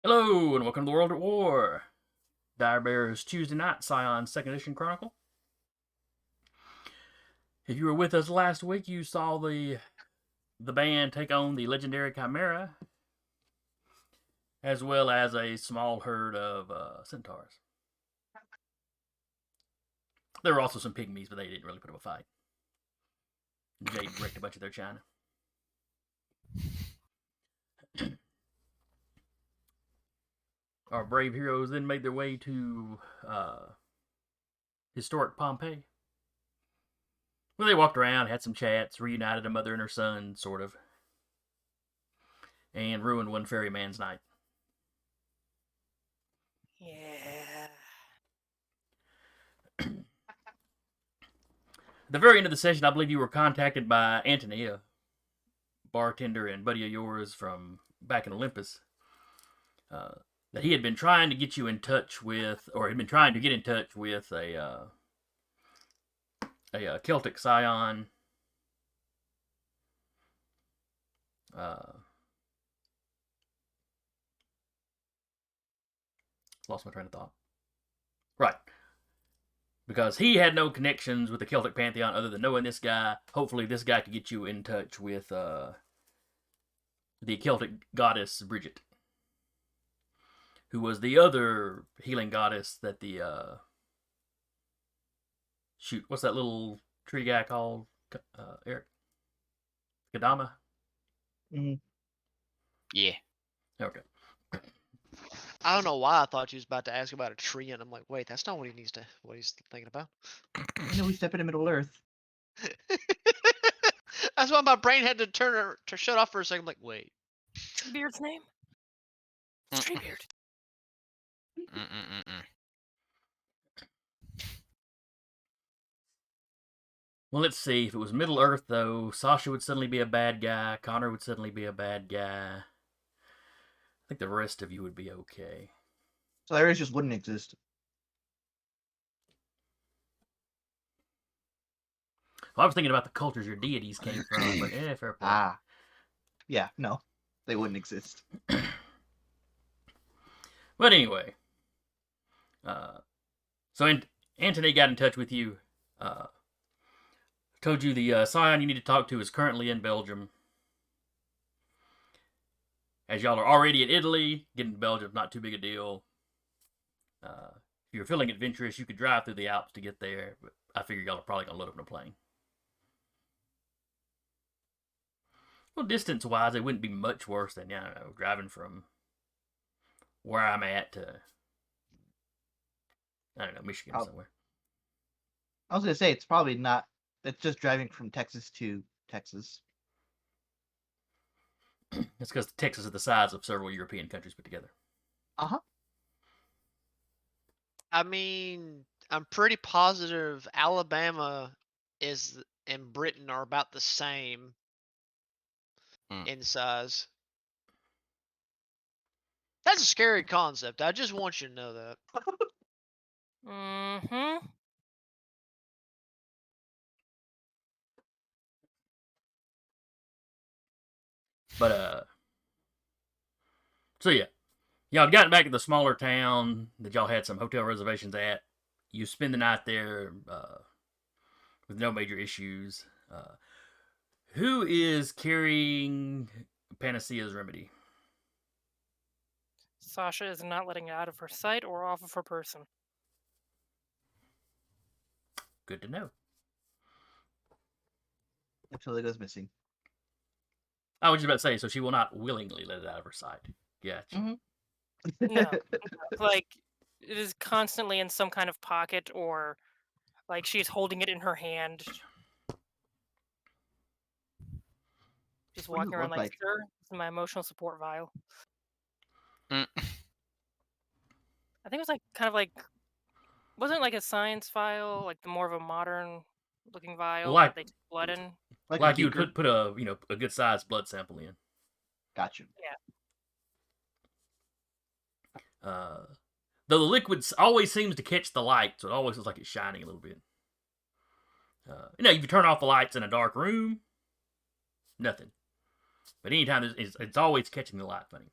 Hello, and welcome to the World at War. Dire Bears Tuesday Night Scion 2nd Edition Chronicle. If you were with us last week, you saw the band take on the legendary Chimera, as well as a small herd of centaurs. There were also some pygmies, but they didn't really put up a fight. Jade wrecked a bunch of their china. Our brave heroes then made their way to historic Pompeii. Well, they walked around, had some chats, reunited a mother and her son, sort of, and ruined one ferryman's night. Yeah. At the very end of the session, I believe you were contacted by Antony, a bartender and buddy of yours from back in Olympus, that he had been trying to get you in touch with, or had been trying to get in touch with a Celtic scion. Lost my train of thought. Right. Because he had no connections with the Celtic pantheon other than knowing this guy. Hopefully, this guy could get you in touch with the Celtic goddess Bridget, who was the other healing goddess that the shoot, what's that little tree guy called? Eric Kadama. Mm-hmm. Yeah. Okay. I don't know why I thought you was about to ask about a tree, and I'm like, wait, that's not what he's thinking about. You know, we step into Middle Earth. That's why my brain had to shut off for a second. I'm like, wait. Treebeard's name? Treebeard. Well, let's see. If it was Middle Earth, though, Sasha would suddenly be a bad guy. Connor would suddenly be a bad guy. I think the rest of you would be okay. So areas just wouldn't exist. Well, I was thinking about the cultures your deities came from, but fair point. Yeah, no, they wouldn't exist. But anyway, so Antony got in touch with you. Told you the scion you need to talk to is currently in Belgium. As y'all are already in Italy, getting to Belgium's not too big a deal. If you're feeling adventurous, you could drive through the Alps to get there, but I figure y'all are probably going to load up in a plane. Well, distance-wise, it wouldn't be much worse than, driving from where I'm at to, I don't know, Michigan somewhere. I was going to say, it's probably not. It's just driving from Texas to Texas. It's because Texas is the size of several European countries put together. Uh-huh. I mean, I'm pretty positive Alabama and Britain are about the same in size. That's a scary concept. I just want you to know that. Mm-hmm. But, so yeah. Y'all had gotten back to the smaller town that y'all had some hotel reservations at. You spend the night there with no major issues. Who is carrying Panacea's remedy? Sasha is not letting it out of her sight or off of her person. Good to know. Until it goes missing. I was just about to say, so she will not willingly let it out of her sight. Gotcha. Mm-hmm. No. Like, it is constantly in some kind of pocket, or like she's holding it in her hand. Just walking around like, sir, this is my emotional support vial. I think it was like kind of like, wasn't it like a science vial, like the more of a modern looking vial that they take blood in? Like you would put a good sized blood sample in. Gotcha. Yeah. Though the liquid always seems to catch the light, so it always looks like it's shining a little bit. If you turn off the lights in a dark room, nothing. But anytime it's always catching the light funny.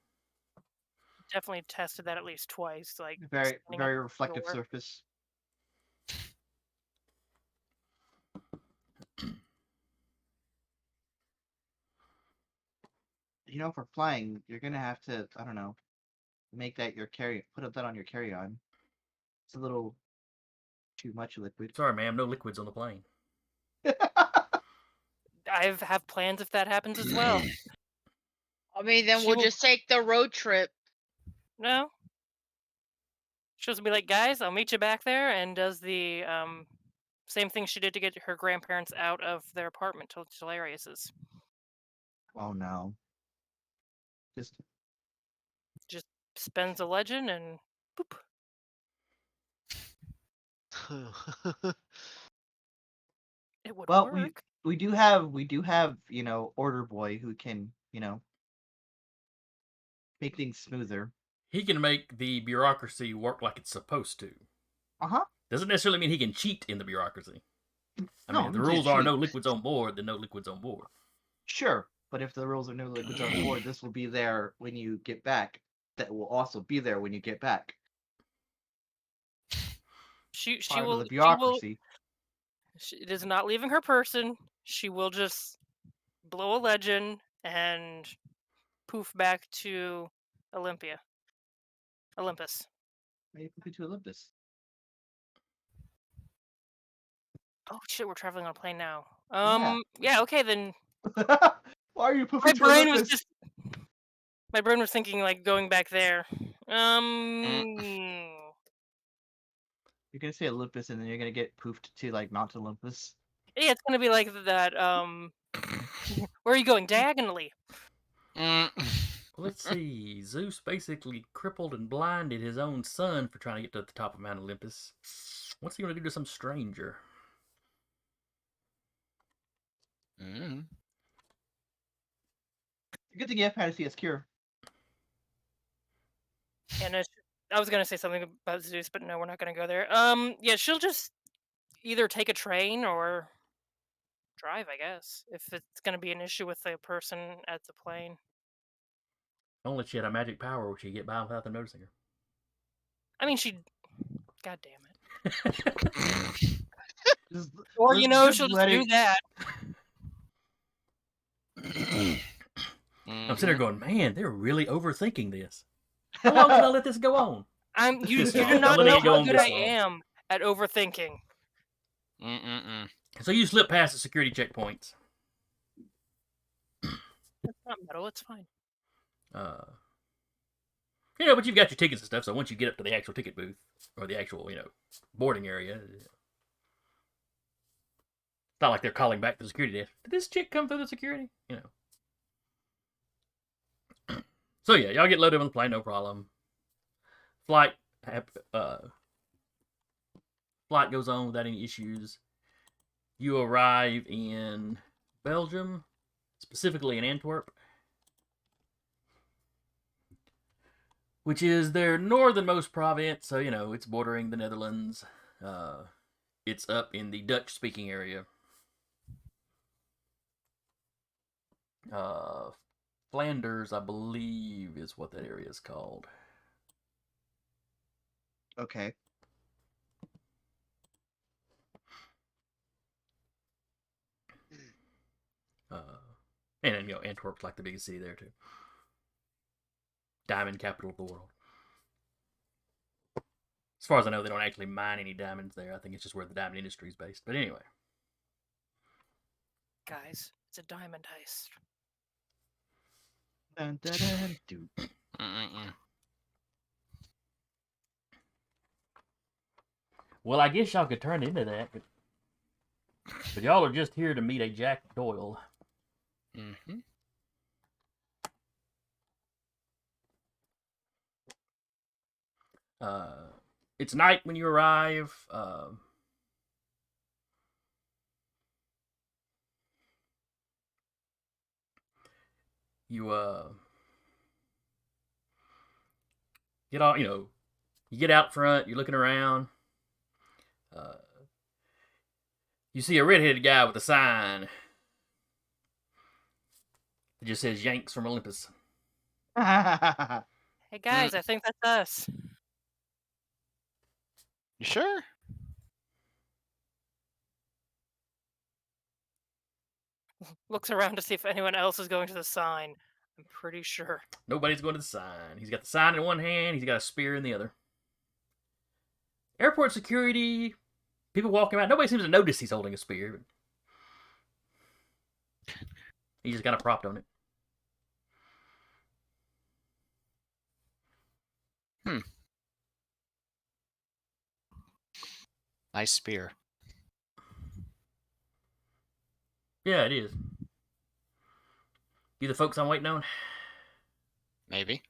definitely tested that at least twice. Like Very, standing at very the reflective door. surface. You know, for flying, you're gonna have to, I don't know, make that your put that on your carry-on. It's a little too much liquid. Sorry, ma'am, no liquids on the plane. I have plans if that happens as well. I mean, then She we'll will- just take the road trip. No. She'll just be like, guys, I'll meet you back there, and does the same thing she did to get her grandparents out of their apartment to Hilarius's. Oh no. Just Spends a legend and boop. It would well, work. we do have, you know, Order Boy who can, you know, make things smoother. He can make the bureaucracy work like it's supposed to. Uh-huh. Doesn't necessarily mean he can cheat in the bureaucracy. I No, mean, if the he can rules are no cheat. liquids on board, then no liquids on board. Sure, but if the rules are no liquids on board, this will be there when you get back. That will also be there when you get back. She Part will. of the bureaucracy. It is not leaving her person. She will just blow a legend and poof back to Olympus. Maybe put to Olympus. Oh shit, we're traveling on a plane now. Yeah. Yeah, okay then. Why are you poofing My to brain was Olympus? just my brain was thinking like going back there. You're gonna say Olympus and then you're gonna get poofed to like Mount Olympus. Yeah, it's gonna be like that, where are you going? Diagonally. Let's see. Zeus basically crippled and blinded his own son for trying to get to the top of Mount Olympus. What's he going to do to some stranger? Good thing you have Fantasy as cure. And I was gonna say something about Zeus, but no, we're not gonna go there. Yeah, she'll just either take a train or drive, I guess, if it's gonna be an issue with the person at the plane. Only she had a magic power, would she get by without them noticing her? I mean, she. God damn it. Just, Or you know, just she'll just let do it- that. I'm sitting there going, man, they're really overthinking this. How long can I let this go on? You This do long. not I'm letting know it go how on good this I long. am at overthinking. So you slip past the security checkpoints. It's not metal. It's fine. You know, but you've got your tickets and stuff, so once you get up to the actual ticket booth, or the actual, you know, boarding area, it's not like they're calling back to the security desk. Did this chick come through the security? You know. So yeah, y'all get loaded on the plane, no problem. Flight goes on without any issues. You arrive in Belgium, specifically in Antwerp, which is their northernmost province, so, you know, it's bordering the Netherlands. It's up in the Dutch-speaking area. Flanders, I believe, is what that area is called. Okay. And then, you know, Antwerp's like the biggest city there, too. Diamond capital of the world. As far as I know, they don't actually mine any diamonds there. I think it's just where the diamond industry is based. But anyway. Guys, it's a diamond heist. Dun, dun, dun, dun. Well, I guess y'all could turn into that, but y'all are just here to meet a Jack Doyle. It's night when you arrive. You get all, you know, you get out front. You're looking around. You see a redheaded guy with a sign that just says "Yanks from Olympus." Hey, Hey guys, I think that's us. You sure? Looks around to see if anyone else is going to the sign. I'm pretty sure. Nobody's going to the sign. He's got the sign in one hand, he's got a spear in the other. Airport security, people walking around. Nobody seems to notice he's holding a spear. But he just got a propped on it. Nice spear. Yeah, it is. You the folks I'm waiting on? Maybe.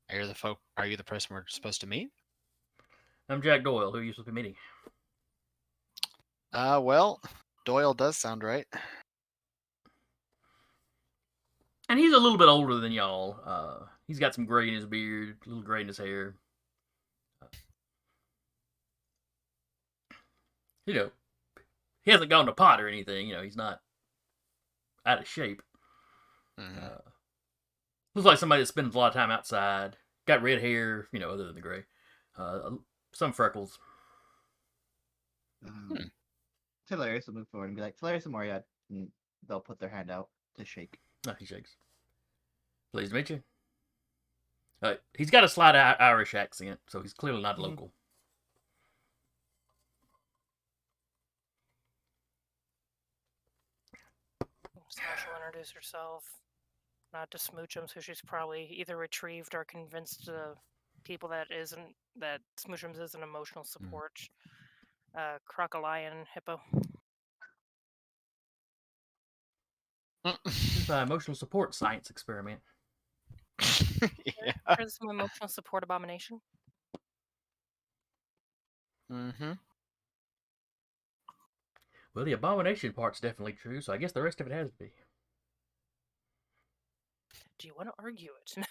Are you the person we're supposed to meet? I'm Jack Doyle. Who are you supposed to be meeting? Well, Doyle does sound right. And he's a little bit older than y'all. He's got some gray in his beard, a little gray in his hair. You know, he hasn't gone to pot or anything. You know, he's not out of shape. Mhm. Looks like somebody that spends a lot of time outside. Got red hair, you know, other than the gray. Some freckles. Hilarious will move forward and be like, Hilarious and Moriad. And they'll put their hand out to shake. Oh, he shakes. Pleased to meet you. He's got a slight Irish accent, so he's clearly not local. So she'll introduce herself. Not to Smoochum, so she's probably either retrieved or convinced the people that Smoochums is an emotional support. Crocodilian hippo. This is an emotional support science experiment. Yeah. There's some emotional support abomination. Mm-hmm. Well, the abomination part's definitely true, so I guess the rest of it has to be. Do you want to argue it?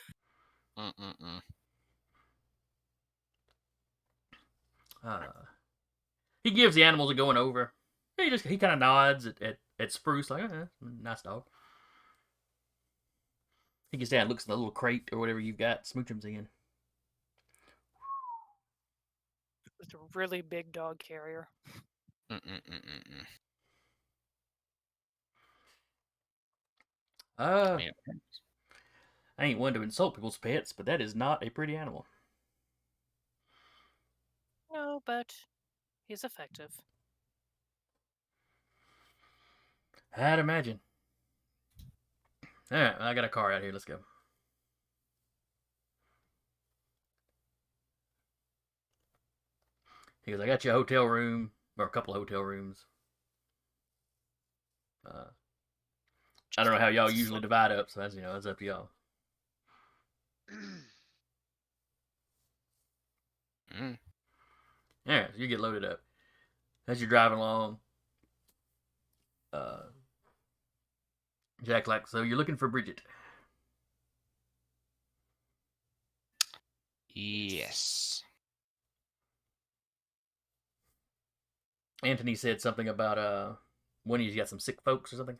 He gives the animals a going over. He kind of nods at Spruce like, nice dog. He gets down and looks in the little crate or whatever you've got Smoochum's in. It's a really big dog carrier. I ain't one to insult people's pets, but that is not a pretty animal. No, but he's effective. I'd imagine. Alright, I got a car out here. Let's go. He goes, I got you a hotel room, or a couple of hotel rooms. I don't know how y'all usually divide up, so that's up to y'all. Yeah, so you get loaded up. As you're driving along, Jack like, so you're looking for Bridget. Yes. Anthony said something about one of you's got some sick folks or something.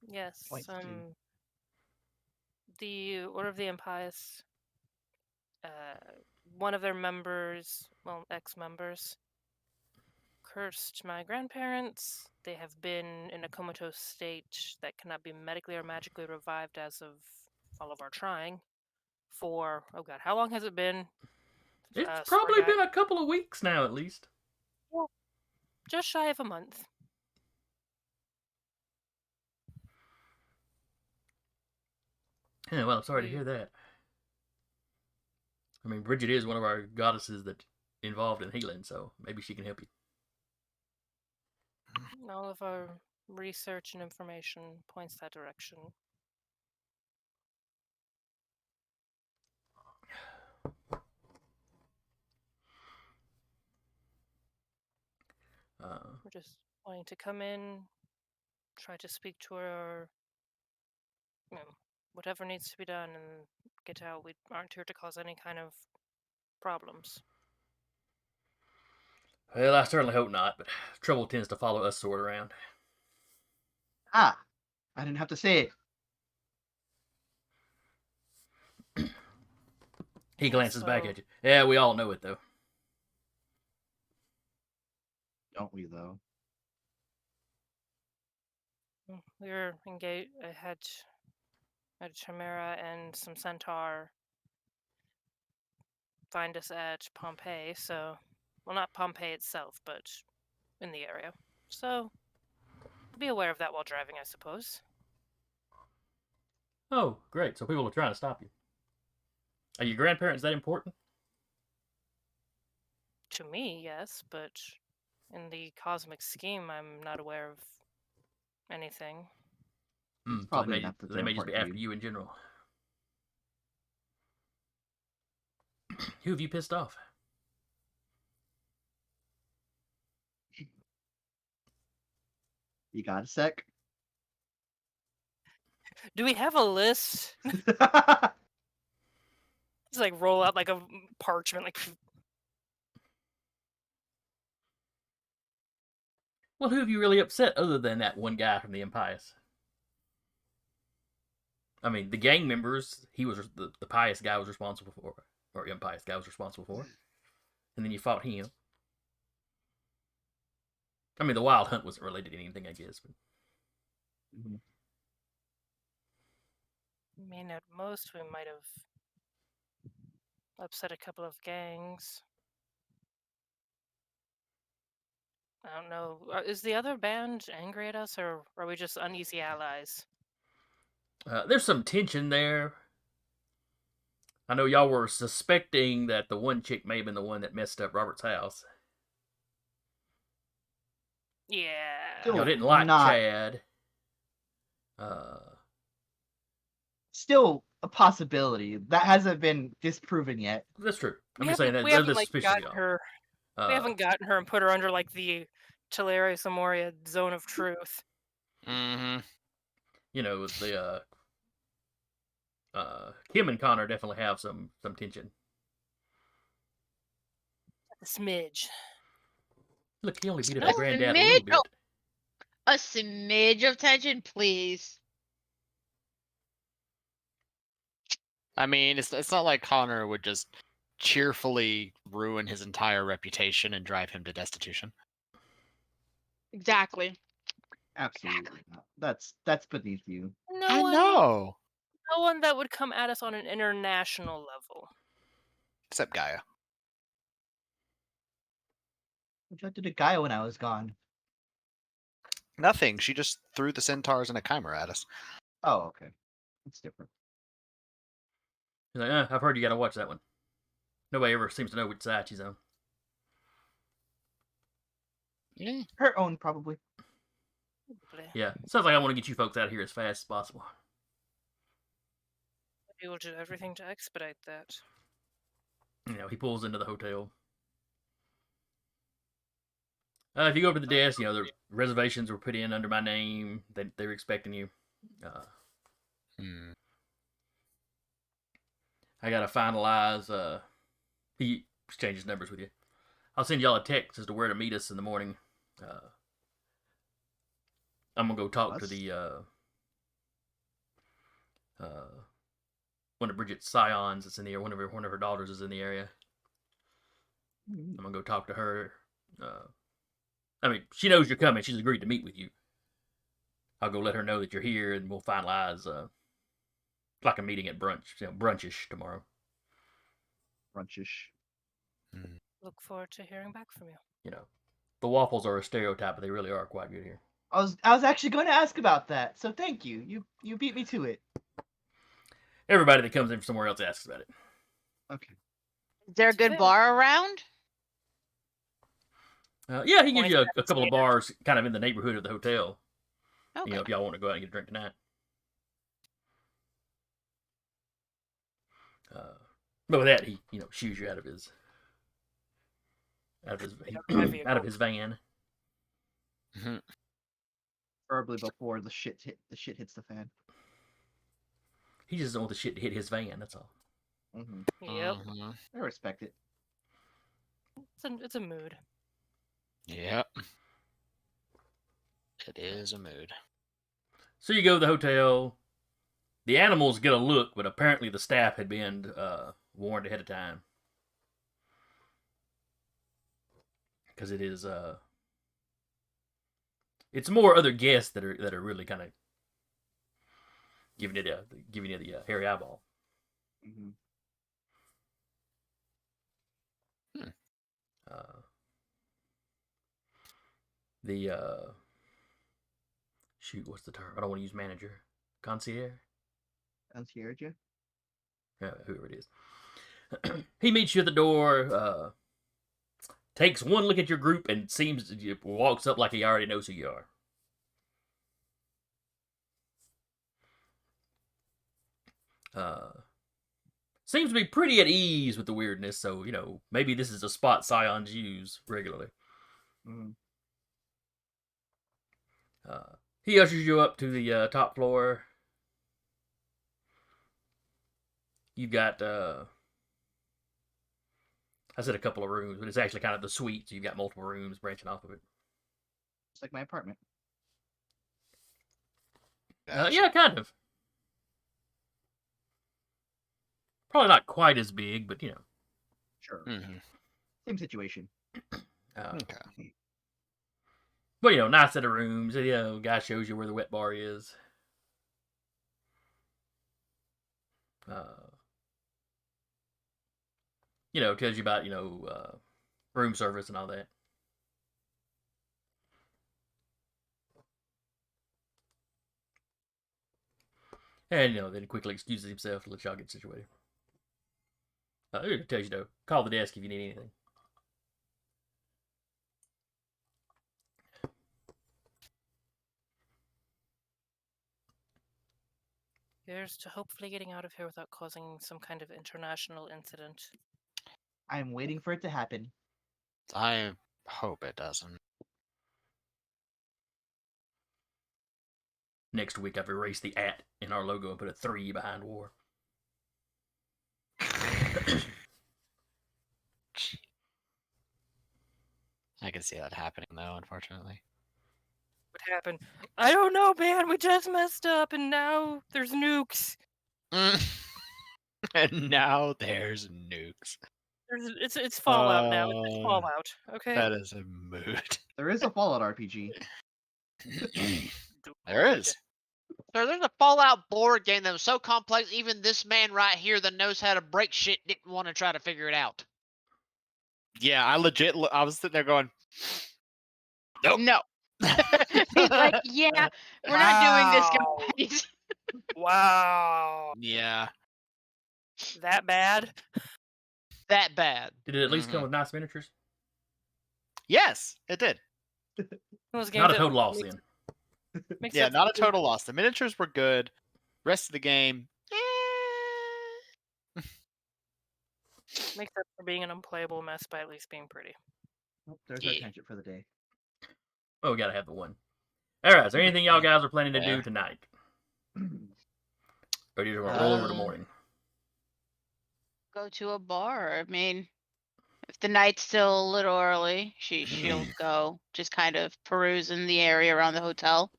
Yes. Points to- The Order of the Impious. One of their members, well, ex-members, cursed my grandparents. They have been in a comatose state that cannot be medically or magically revived as of all of our trying. For, oh god, how long has it been? It's probably been a couple of weeks now, at least. Just shy of a month. Yeah, well, I'm sorry to hear that. I mean, Bridget is one of our goddesses that involved in healing, so maybe she can help you. All of our research and information points that direction. We're just wanting to come in, try to speak to her, whatever needs to be done, and get out. We aren't here to cause any kind of problems. Well, I certainly hope not, but trouble tends to follow us sort around. I didn't have to say it. He glances back So- at you. Yeah, we all know it though. Don't we though? We were engaged. I had Chimera and some Centaur find us at Pompeii. So, well, not Pompeii itself, but in the area. So, be aware of that while driving, I suppose. Oh, great. So people are trying to stop you. Are your grandparents that important? To me, yes, but in the cosmic scheme, I'm not aware of anything. So probably they may, enough that they they're may just be important to after you in general. Who have you pissed off? You got a sec? Do we have a list? Just like roll out like a parchment, like Well, who have you really upset other than that one guy from the Impious? I mean, the gang members, he was the pious guy was responsible for, or impious guy was responsible for, and then you fought him. I mean, the Wild Hunt wasn't related to anything, I guess. But... Mhm. I mean, at most we might have upset a couple of gangs. I don't know. Is the other band angry at us, or are we just uneasy allies? There's some tension there. I know y'all were suspecting that the one chick may have been the one that messed up Robert's house. Yeah. Still Y'all didn't like not- Chad. Still a possibility. That hasn't been disproven yet. That's true. I'm We just saying haven't- that we there's haven't this like suspicion of gotten y'all. her. We haven't gotten her and put her under like the Teleria Samoria zone of truth. Mm-hmm. You know, the Kim and Connor definitely have some tension. A smidge. Look, he only beat up No, his granddad a little Mitch- bit. oh. A smidge of tension, please. I mean, it's not like Connor would just cheerfully ruin his entire reputation and drive him to destitution. Exactly. Absolutely not. That's beneath you. I know. No one that would come at us on an international level. Except Gaia. What did a guy when I was gone? Nothing. She just threw the centaurs and a chimera at us. Oh, okay. That's different. He's like, I've heard you gotta watch that one. Nobody ever seems to know which side she's on. Yeah. Her own, probably. Yeah, sounds like I want to get you folks out of here as fast as possible. We will do everything to expedite that. You know, he pulls into the hotel. If you go up to the desk, you know, the reservations were put in under my name. They were expecting you. Hmm. I gotta finalize. He exchanges numbers with you. I'll send y'all a text as to where to meet us in the morning. I'm gonna go talk to Us? the one of Bridget's scions that's in the area. One of her daughters is in the area. I'm gonna go talk to her. I mean, she knows you're coming. She's agreed to meet with you. I'll go let her know that you're here, and we'll finalize like a meeting at brunch, brunchish tomorrow. Brunchish. Look forward to hearing back from you. You know, the waffles are a stereotype, but they really are quite good here. I was actually going to ask about that, so thank you. You beat me to it. Everybody that comes in from somewhere else asks about it. Okay. Is there a good Fair. bar around? Yeah, he gives Point you at a couple of standard. bars kind of in the neighborhood of the hotel. Okay. You know, if y'all want to go out and get a drink tonight. But with that, he shoos you out of his my vehicle. out of his van. Preferably before the shit hits the fan. He just doesn't want the shit to hit his van. That's all. Yep. Mhm. I respect it. It's a mood. Yep. It is a mood. So you go to the hotel. The animals get a look, but apparently the staff had been warned ahead of time. Because it is it's more other guests that are really kind of giving you the hairy eyeball. Mm-hmm. The shoot, what's the term? I don't want to use manager. Concierge? Concierge? Whoever it is. He meets you at the door, takes one look at your group, and walks up like he already knows who you are. Seems to be pretty at ease with the weirdness, so, maybe this is a spot Scions use regularly. Mm-hmm. He ushers you up to the top floor. You've got, I said a couple of rooms, but it's actually kind of the suite, so you've got multiple rooms branching off of it. It's like my apartment. Yeah, kind of. Probably not quite as big, but, Sure. Mm-hmm. Same situation. Okay. But, nice set of rooms. Guy shows you where the wet bar is. Tells you about, room service and all that. And, then quickly excuses himself to let y'all get situated. It tells you to call the desk if you need anything. Here's to hopefully getting out of here without causing some kind of international incident. I'm waiting for it to happen. I hope it doesn't. Next week, I've erased the @ in our logo and put a 3 behind war. I can see that happening, though, unfortunately. What happened? I don't know, man. We just messed up, and now there's nukes. And now there's nukes. It's Fallout now. It's Fallout. Okay. That is a mood. There is a Fallout RPG. There is. So there's a Fallout board game that was so complex, even this man right here that knows how to break shit didn't want to try to figure it out. Yeah, I was sitting there going, nope. No. He's like, yeah, we're not doing this, guys. Wow. Yeah. That bad? That bad. Did it at least come with nice miniatures? Yes, it did. Those games Not a that total loss, makes- then. makes Yeah, sense. not a total loss. The miniatures were good. Rest of the game, Makes up for being an unplayable mess by at least being pretty. Oh, there's our Yeah. tangent for the day. Oh, we gotta have the one. Alright, is there anything y'all guys are planning to do Yeah. tonight? Or do you want to roll over to Uh, morning? Go to a bar. I mean, if the night's still a little early, she'll go just kind of peruse in the area around the hotel.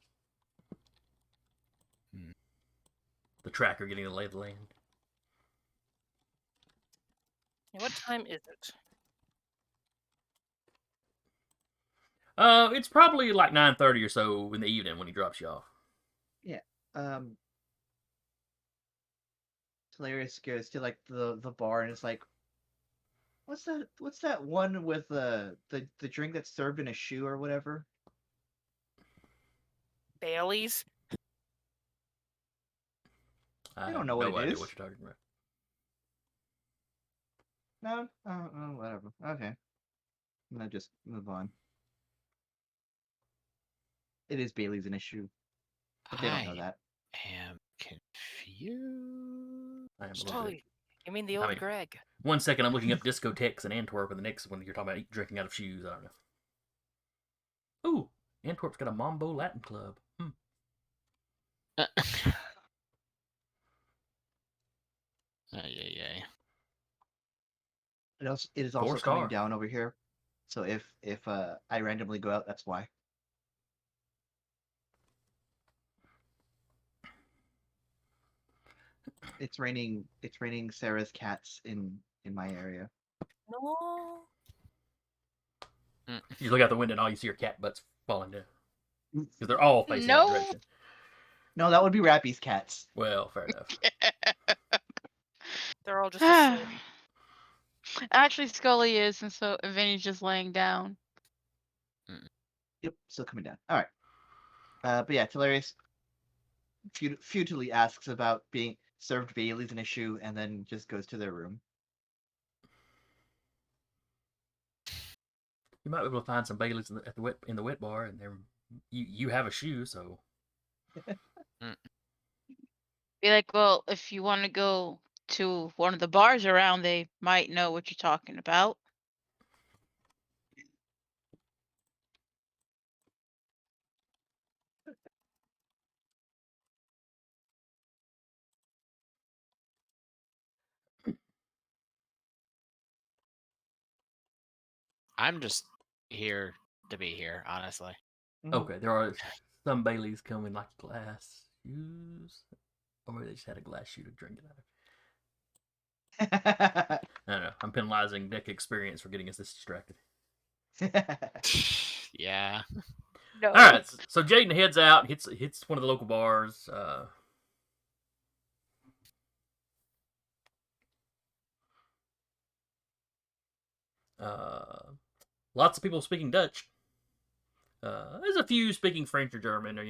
The tracker getting the lay of the land. Yeah, what time is it? It's probably like 9:30 or so in the evening when he drops you off. Hilarious goes to like the bar and it's like, what's that one with the drink that's served in a shoe or whatever? Bailey's? I don't have know what no it idea is. what you're talking about. No, whatever. Okay, I'm gonna just move on. It is Bailey's in a shoe, but they don't know that. am confused. I am a little bit. Totally. You mean the old mean- Greg? 1 second, I'm looking up discotheques in Antwerp, and the next one you're talking about drinking out of shoes. I don't know. Ooh, Antwerp's got a Mambo Latin club. Yeah. It is also 4-star. coming down over here. So if I randomly go out, that's why. It's raining. It's raining Sarah's cats in my area. No. You look out the window and all you see are cat butts falling down. Because they're all facing that No. direction. No, that would be Rappy's cats. Well, fair enough. They're all just asleep. Actually, Scully is, and so Vinny's just laying down. Yep, still coming down. All right. But yeah, Tiberius futilely asks about being served Bailey's an issue, and then just goes to their room. You might be able to find some Baileys in the wet bar, and you have a shoe, so Be like, well, if you want to go to one of the bars around, they might know what you're talking about. I'm just here to be here, honestly. okay. There are some Baileys come in like glass shoes, or maybe they just had a glass shoe to drink it out of. I don't know. I'm penalizing Deck Experience for getting us this distracted. Yeah. No. All right, so Jaden heads out, hits one of the local bars. Lots of people speaking Dutch. There's a few speaking French or German, or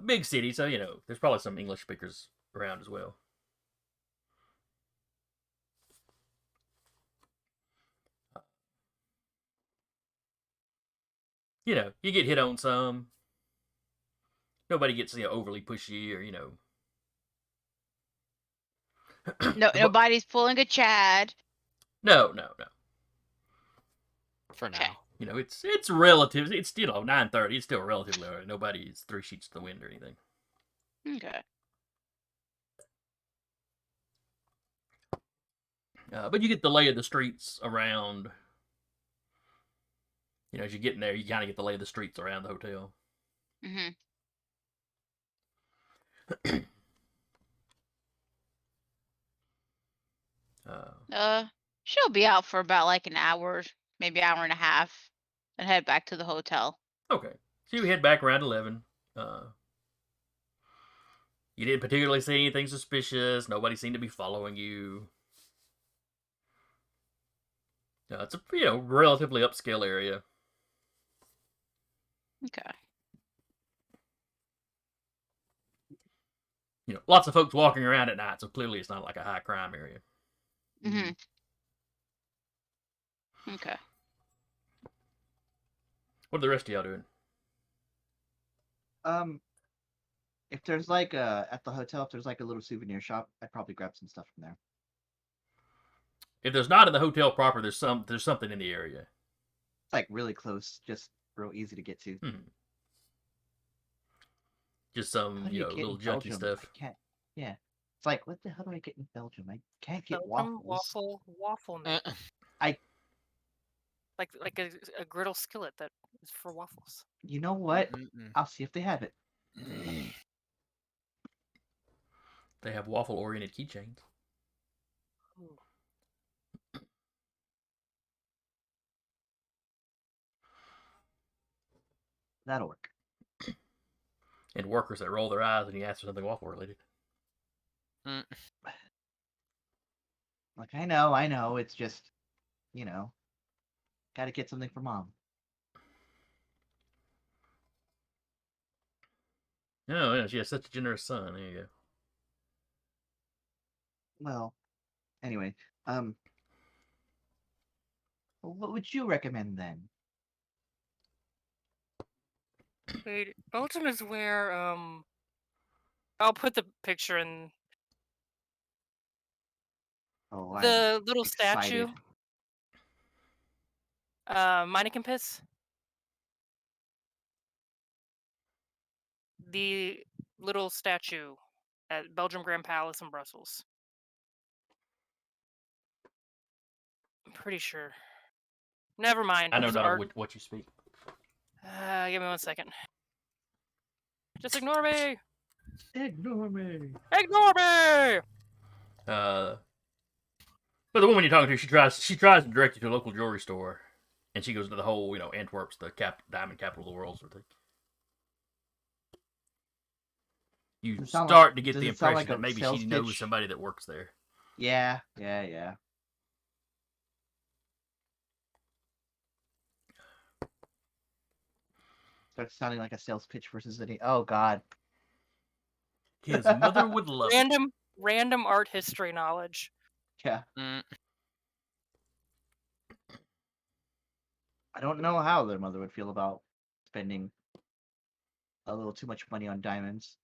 big city, so there's probably some English speakers around as well. You get hit on some. Nobody gets overly pushy or No, nobody's pulling a Chad. No. For Okay. now. It's relative. It's 9:30. It's still relatively early. Nobody's 3 sheets to the wind or anything. Okay. But you get the lay of the streets around. As you get in there, you kind of get the lay of the streets around the hotel. Mhm. She'll be out for about like an hour, maybe hour and a half, and head back to the hotel. Okay. So you head back around 11. You didn't particularly see anything suspicious. Nobody seemed to be following you. It's a relatively upscale area. Okay. Lots of folks walking around at night, so clearly it's not like a high crime area. Mhm. Okay. What are the rest of y'all doing? If there's like at the hotel, if there's like a little souvenir shop, I'd probably grab some stuff from there. If there's not in the hotel proper, there's something in the area. It's like really close, just real easy to get to. Just some How do you get little in junky Belgium? stuff. I can't. Yeah. It's like, what the hell do I get in Belgium? I can't get Belgium waffles. waffle maker. I- like a griddle skillet that is for waffles. You know what? Mm-mm. I'll see if they have it. They have waffle-oriented keychains. Ooh. That'll work. And workers that roll their eyes when you ask for something waffle-related. Like, I know. It's just, gotta get something for mom. Oh, yeah, she has such a generous son. There you go. Well, anyway, what would you recommend then? Wait, Belgium is where I'll put the picture in Oh, the little statue. excited. Meinekempis. The little statue at Belgium Grand Palace in Brussels. I'm pretty sure. Never mind. I know There's not art. what you speak. Give me 1 second. Just ignore me. Ignore me. Ignore me! But the woman you're talking to, she tries to direct you to a local jewelry store, and she goes into the whole, Antwerp's the diamond capital of the world sort of thing. You Does it sound start like- to get does the it sound impression like that a maybe sales she knows pitch? somebody that works there. Yeah. Starts sounding like a sales pitch versus any. Oh God. His mother would love it. Random art history knowledge. Yeah. Mm. I don't know how their mother would feel about spending a little too much money on diamonds.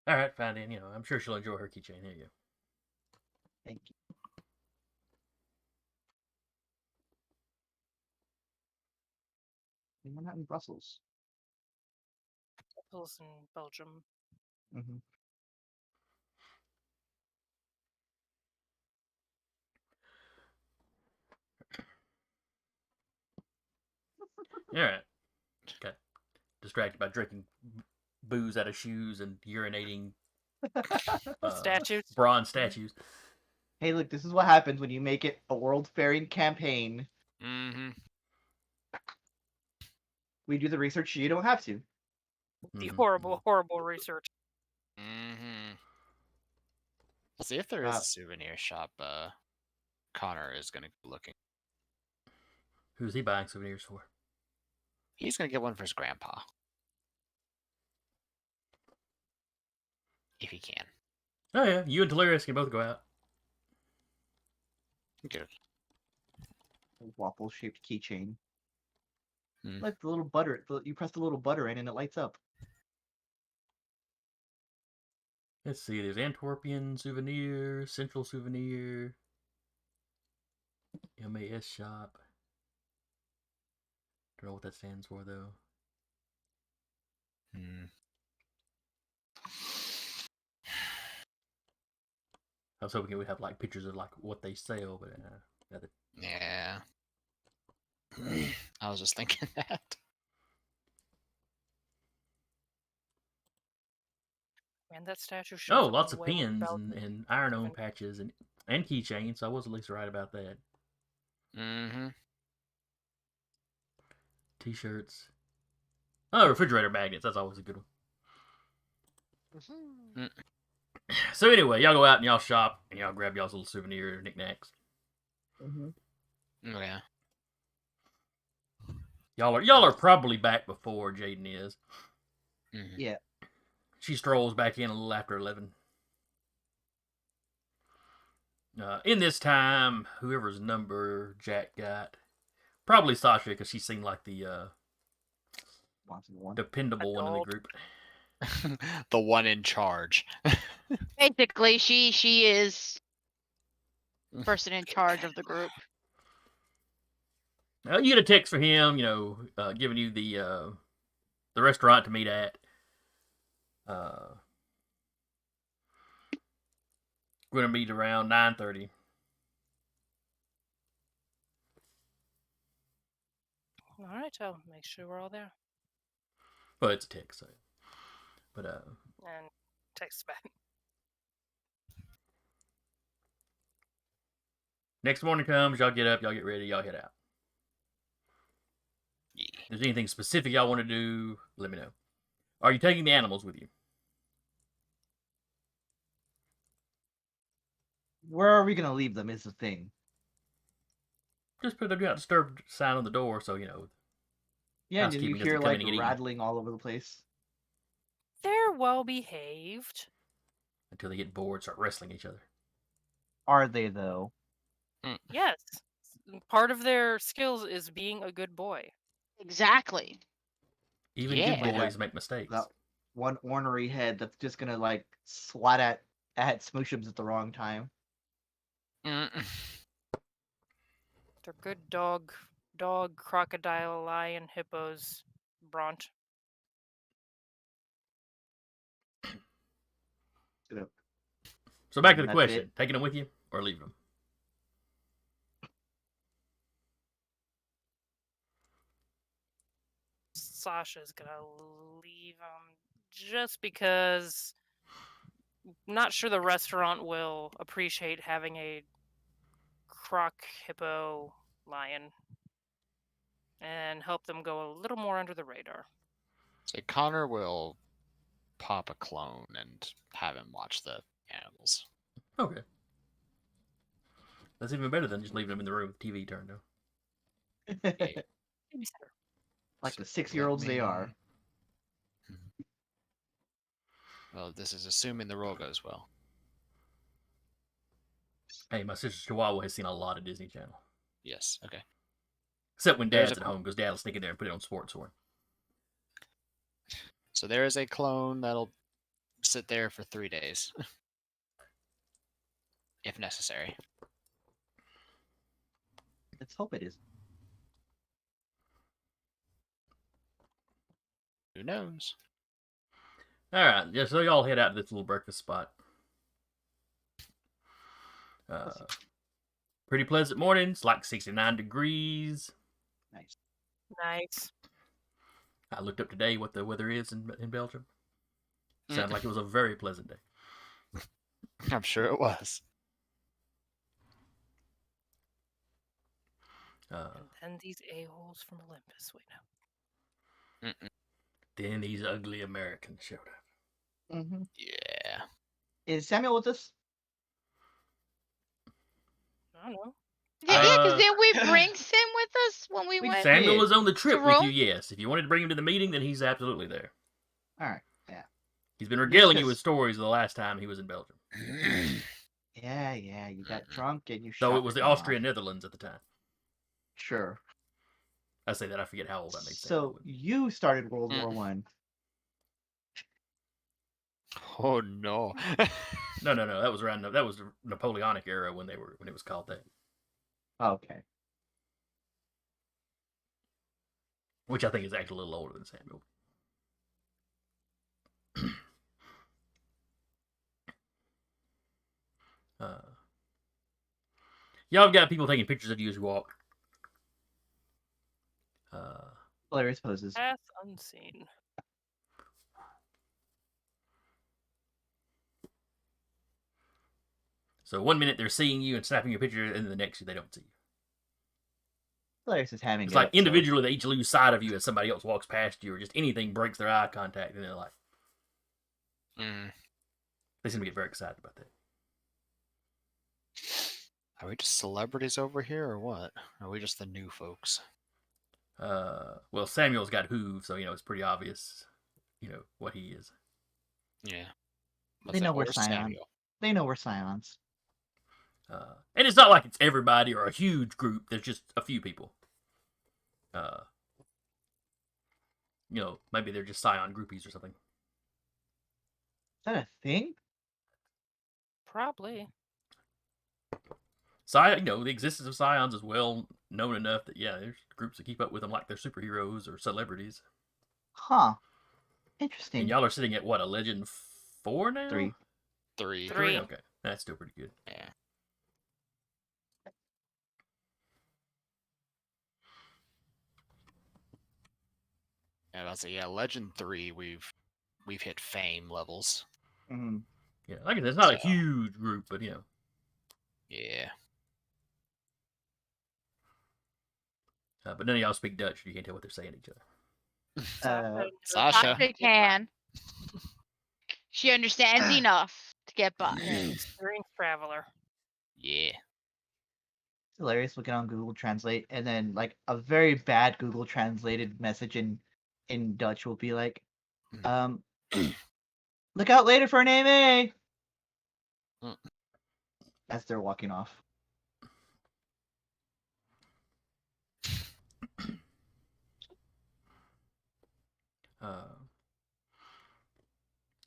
All right, fine, then. I'm sure she'll enjoy her keychain. Here you go. Thank you. We're not in Brussels. Brussels in Belgium. Mm-hmm. All right. Okay. Distracted by drinking booze out of shoes and urinating Statues. bronze statues. Hey, look, this is what happens when you make it a world-faring campaign. Mm-hmm. We do the research, you don't have to. The Mhm. horrible research. Mm-hmm. We'll see if there is a souvenir shop. Connor is gonna go looking. Who's he buying souvenirs for? He's gonna get one for his grandpa. If he can. Oh yeah, you and Delirious can both go out. Good. A waffle-shaped keychain. Hmm. Like the little butter. You press the little butter in and it lights up. Let's see. There's Antwerpian souvenir, Central souvenir, MAS shop. Don't know what that stands for though. Hmm. I was hoping it would have like pictures of like what they sell, but nothing. Yeah. I was just thinking that. Man, that statue shows Oh, up lots in of way more pins Belgium. and iron-on patches and keychains. So I was at least right about that. Mm-hmm. T-shirts. Oh, refrigerator magnets. That's always a good one. So anyway, y'all go out and y'all shop and y'all grab y'all's little souvenir knickknacks. Mm-hmm. Oh, yeah. Y'all are probably back before Jaden is. Mm-hmm. Yeah. She strolls back in a little after 11. In this time, whoever's number Jack got, probably Sasha, because she seemed like the dependable one in the Adult. group. The one in charge. Basically, she is person in charge of the group. You get a text for him, giving you the restaurant to meet at. We're gonna meet around 9:30. All right, I'll make sure we're all there. Well, it's a text, so. But And text back. next morning comes, y'all get up, y'all get ready, y'all head out. Yeah. If there's anything specific y'all want to do, let me know. Are you taking the animals with you? Where are we gonna leave them? Is the thing. Just put the do not disturb sign on the door, so Yeah, and you housekeeping hear doesn't come like in and get eaten. rattling all over the place. They're well behaved. Until they get bored, start wrestling each other. Are they though? Yes. Part of their skills is being a good boy. Exactly. Even Yeah. good boys make mistakes. That one ornery head that's just gonna like swat at Smooshums at the wrong time. Mm. They're good dog, crocodile, lion, hippos, bront. So back to the That's question: it. taking them with you or leaving them? Sasha's gonna leave him just because not sure the restaurant will appreciate having a croc hippo lion and help them go a little more under the radar. So Connor will pop a clone and have him watch the animals. Okay. That's even better than just leaving them in the room with TV turned on. Babysitter. Like the So 6-year-olds let they are. me- Well, this is assuming the roll goes well. Hey, my sister Chihuahua has seen a lot of Disney Channel. Yes. Okay. Except when There's Dad's a at cl- home, because Dad will sneak in there and put it on sports for him. So there is a clone that'll sit there for 3 days, if necessary. Let's hope it is. Who knows? All right, yeah. So y'all head out to this little breakfast spot. Pretty pleasant morning. It's like 69 degrees. Nice. Nice. I looked up today what the weather is in Belgium. Mm. Sounds like it was a very pleasant day. I'm sure it was. And then these a-holes from Olympus. Wait, no. Mm-mm. Then these ugly Americans showed up. Mm-hmm. Yeah. Is Samuel with us? I don't know. Yeah, because Uh, didn't we bring Sim with us when we We went? Samuel did. is on the trip with you, Jerome? yes. If you wanted to bring him to the meeting, then he's absolutely there. All right. He's been regaling you 'cause- with stories the last time he was in Belgium. Yeah. You got drunk and you Though shot it was the your mom. Austrian Netherlands at the time. Sure. I say that, I forget how old that makes So you started World War One. Oh no. No. That was around. That was the Napoleonic era when it was called that. Okay. Which I think is actually a little older than Samuel. Y'all have got people taking pictures of you as you walk. Hilarious poses. Path unseen. So 1 minute they're seeing you and snapping your picture, and then the next they don't see you. Hilarious is having It's it like up, so- individually they each lose sight of you as somebody else walks past you, or just anything breaks their eye contact, and they're like, they seem to get very excited about that. Are we just celebrities over here or what? Are we just the new folks? Well, Samuel's got hooves, so it's pretty obvious, what he is. Yeah. They know we're Or Scion. Samuel. They know we're Scions. And it's not like it's everybody or a huge group. There's just a few people. Maybe they're just Scion groupies or something. Is that a thing? Probably. The existence of Scions is well known enough that, there's groups that keep up with them like they're superheroes or celebrities. Huh. And Interesting. y'all are sitting at, what, a Legend 4 now? 3. 3. Three. Okay. That's still pretty good. Yeah. Yeah, that's Legend 3. We've hit fame levels. Mm-hmm. Yeah, like I said, it's not a So- huge group, but Yeah. but none of y'all speak Dutch. You can't tell what they're saying to each other. Sasha Sasha. can. She understands enough to get by. Experienced traveler. Yeah. It's hilarious looking on Google Translate, and then like a very bad Google translated message in Dutch will be like, look out later for an AMA Mm. as they're walking off.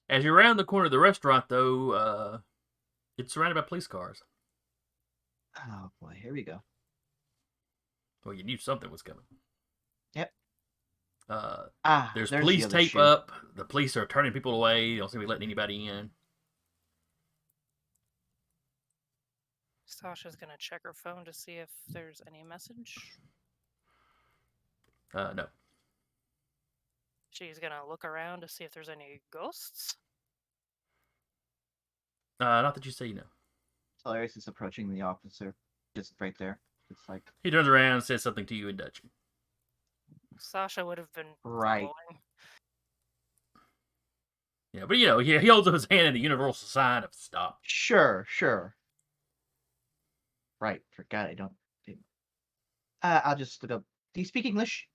As you're around the corner of the restaurant, though, it's surrounded by police cars. Oh boy, here we go. Well, you knew something was coming. Yep. There's there's the police other tape shoe. up. The police are turning people away. They don't seem to be letting anybody in. Sasha's gonna check her phone to see if there's any message. No. She's gonna look around to see if there's any ghosts. Not that you say no. Hilarious is approaching the officer, just right there. It's like, He turns around and says something to you in Dutch. Sasha would have been Right. following. Yeah, but he holds up his hand in the universal sign of stop. sure. Right, forgot I don't. I'll just look up. Do you speak English?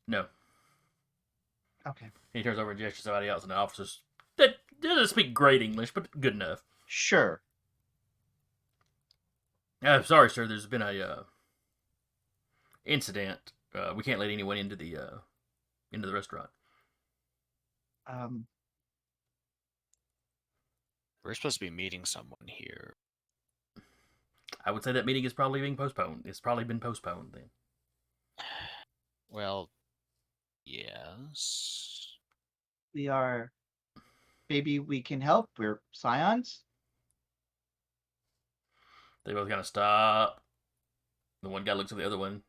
No. Okay. He turns over and gestures to somebody else, and the officers that doesn't speak great English, but good enough. Sure. Sorry, sir. There's been a incident. We can't let anyone into the restaurant. We're supposed to be meeting someone here. I would say that meeting is probably being postponed. It's probably been postponed then. Well, yes. We are. Maybe we can help. We're scions. They both kind of stop. The one guy looks at the other one.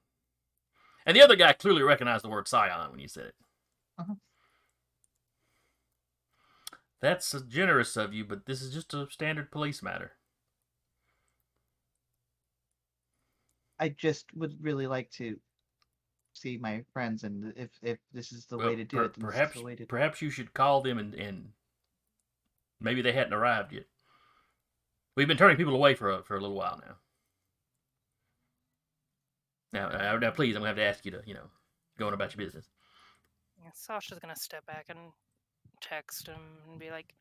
And the other guy clearly recognized the word scion when you said it. Uh-huh. That's generous of you, but this is just a standard police matter. I just would really like to see my friends, and if this is the way to do it, then this is the way to. Perhaps you should call them and maybe they hadn't arrived yet. We've been turning people away for a little while now. Now, please, I'm gonna have to ask you to, go on about your business. Yeah, Sasha's gonna step back and text him and be like,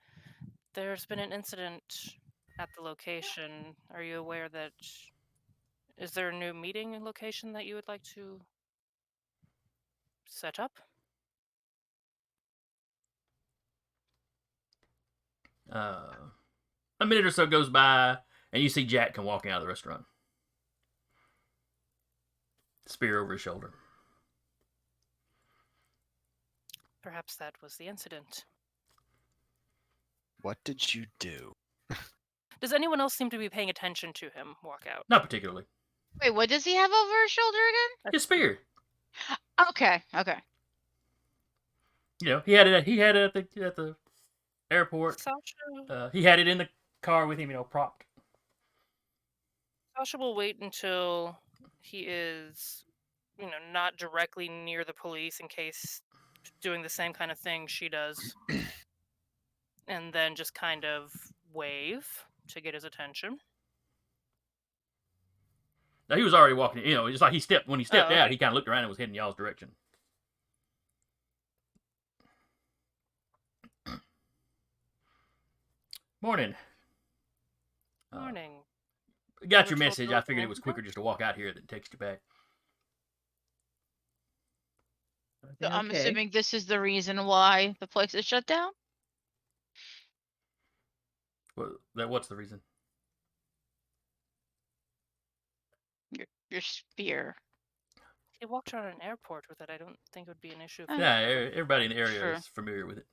"There's been an incident at the location. Are you aware that? Is there a new meeting location that you would like to set up?" A minute or so goes by, and you see Jack come walking out of the restaurant. Spear over his shoulder. Perhaps that was the incident. What did you do? Does anyone else seem to be paying attention to him walk out? Not particularly. Wait, what does he have over his shoulder again? His spear. Okay. He had it at the airport. Sasha, He had it in the car with him, propped. Sasha will wait until he is, not directly near the police in case doing the same kind of thing she does. And then just kind of wave to get his attention. Now, he was already walking, just like when he stepped Oh, out, okay. he kind of looked around and was heading y'all's direction. Morning. Morning. Got Never your told message. you I what figured it time was to quicker just to walk out here than text you back. So I'm Okay. assuming this is the reason why the place is shut down? What's the reason? Your spear. He walked around an airport with it. I don't think it would be an issue. Yeah, everybody in the area Sure. is familiar with it.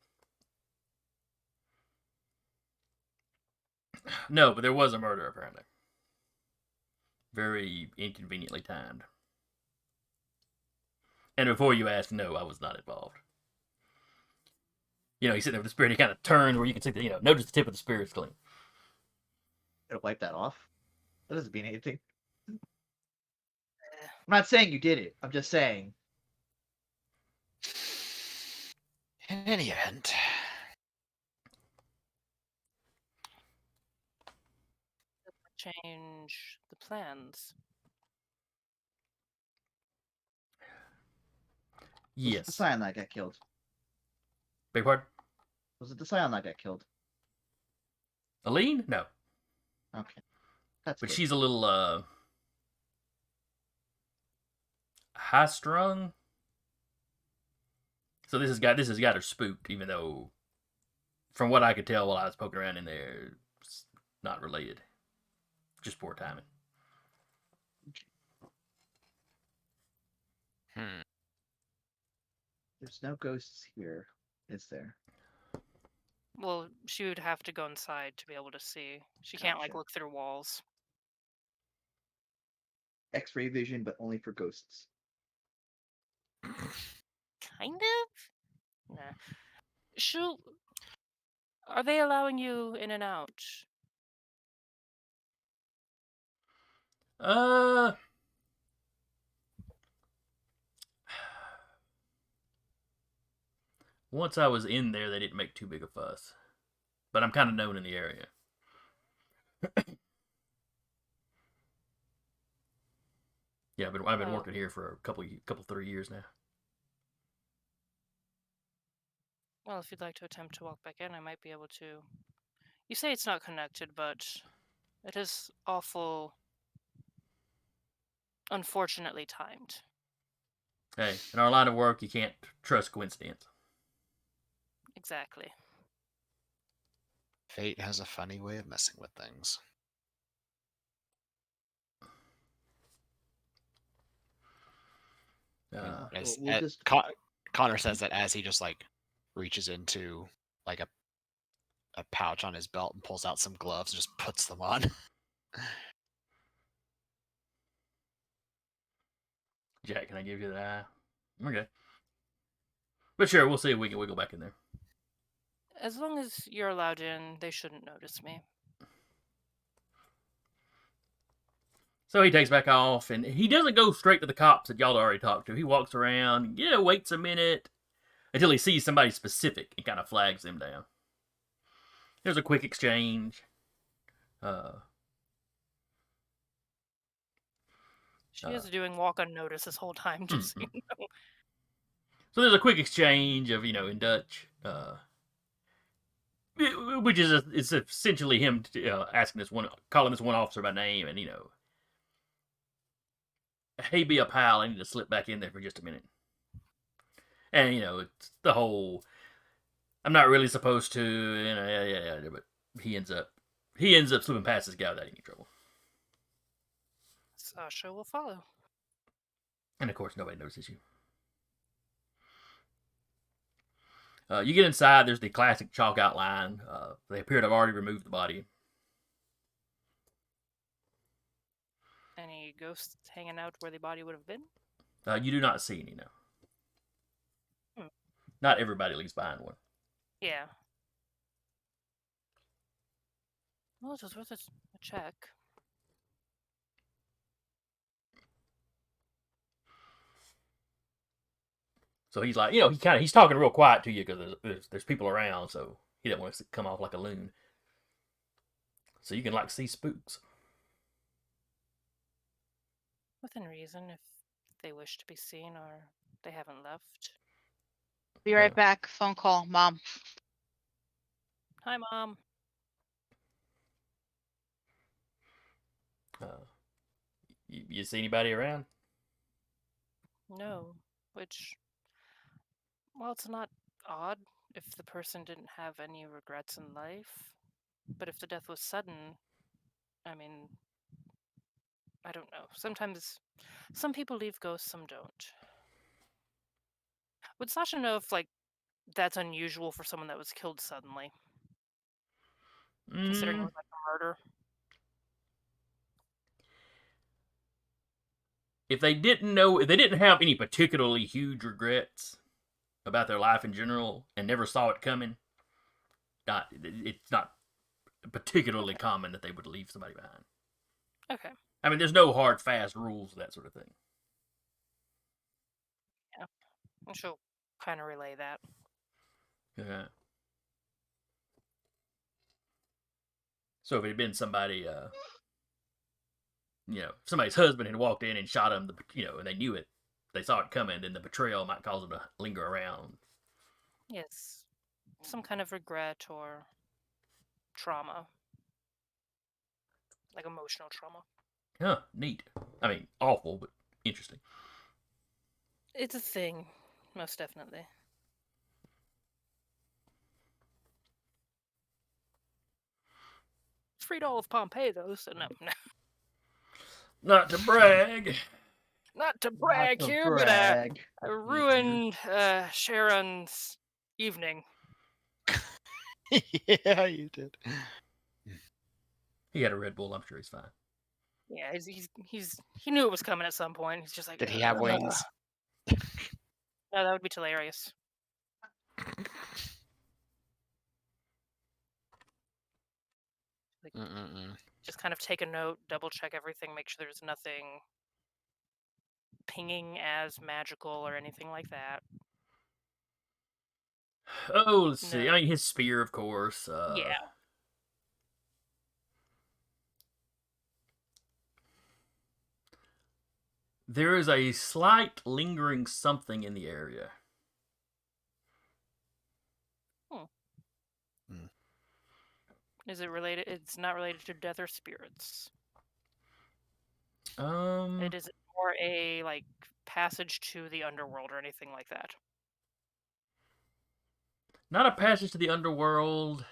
No, but there was a murder, apparently. Very inconveniently timed. And before you ask, no, I was not involved. He's sitting there with the spear, and he kind of turns where you can see notice the tip of the spear is clean. Gotta wipe that off. That doesn't mean anything. I'm not saying you did it. I'm just saying. In any event, Change the plans. Was it the Yes. scion that got killed? Big pardon? Was it the scion that got killed? Aline? No. Okay. That's But good. she's a little, high strung. So this has got her spooked, even though, from what I could tell while I was poking around in there, it's not related. Just poor timing. There's no ghosts here, is there? Well, she would have to go inside to be able to see. She can't Gotcha. look through walls. X-ray vision, but only for ghosts. Kind of? Nah. Shul, are they allowing you in and out? Once I was in there, they didn't make too big a fuss. But I'm kind of known in the area. Yeah, I've been Oh. working here for a couple 3 years now. Well, if you'd like to attempt to walk back in, I might be able to. You say it's not connected, but it is awful unfortunately timed. Hey, in our line of work, you can't trust coincidence. Exactly. Fate has a funny way of messing with things. As, we'll just- Connor says that as he just like reaches into like a pouch on his belt and pulls out some gloves and just puts them on. Jack, can I give you the eye? Okay. But sure, we'll see if we can wiggle back in there. As long as you're allowed in, they shouldn't notice me. So he takes back off, and he doesn't go straight to the cops that y'all already talked to. He walks around, waits a minute until he sees somebody specific and kind of flags them down. There's a quick exchange. She is doing walk unnoticed this whole time, just so you know. So there's a quick exchange of, in Dutch, which is it's essentially him asking calling this one officer by name, and hey, be a pal, I need to slip back in there for just a minute. And it's the whole, I'm not really supposed to, yeah, but he ends up slipping past this guy without any trouble. Sasha will follow. And of course, nobody notices you. You get inside, there's the classic chalk outline. They appear to have already removed the body. Any ghosts hanging out where the body would have been? You do not see any, no. Hmm. Not everybody leaves behind one. Yeah. Well, it was worth a check. So he's like, he's talking real quiet to you because there's people around, so he doesn't want to come off like a loon. So you can see spooks. Within reason, if they wish to be seen or they haven't left. Be right back. Phone call, Mom. Hi, Mom. You see anybody around? No, which, well, it's not odd if the person didn't have any regrets in life, but if the death was sudden, I mean, I don't know. Sometimes, some people leave ghosts, some don't. Would Sasha know if, that's unusual for someone that was killed suddenly? Considering it was like a murder? If they didn't have any particularly huge regrets about their life in general and never saw it coming, it's not particularly common that they would leave somebody behind. Okay. I mean, there's no hard, fast rules, that sort of thing. Yeah. And she'll kind of relay that. Yeah. So if it had been somebody, somebody's husband had walked in and shot him, and they knew it, they saw it coming, then the betrayal might cause them to linger around. Yes. Some kind of regret or trauma. Like emotional trauma. Huh, neat. I mean, awful, but interesting. It's a thing, most definitely. Freed all of Pompeii, though, so no. Not to brag. Not to brag Not to here, brag. but I ruined Sharon's evening. Yeah, you did. He had a Red Bull. I'm sure he's fine. Yeah, he knew it was coming at some point. He's just like, Did he have wings? No, that would be hilarious. Mm-mm-mm. Just kind of take a note, double check everything, make sure there's nothing pinging as magical or anything like that. Oh, let's see. No. I mean, his spear, of course. Yeah. There is a slight lingering something in the area. Is it related? It's not related to death or spirits. Um, It isn't more a like passage to the underworld or anything like that. not a passage to the underworld.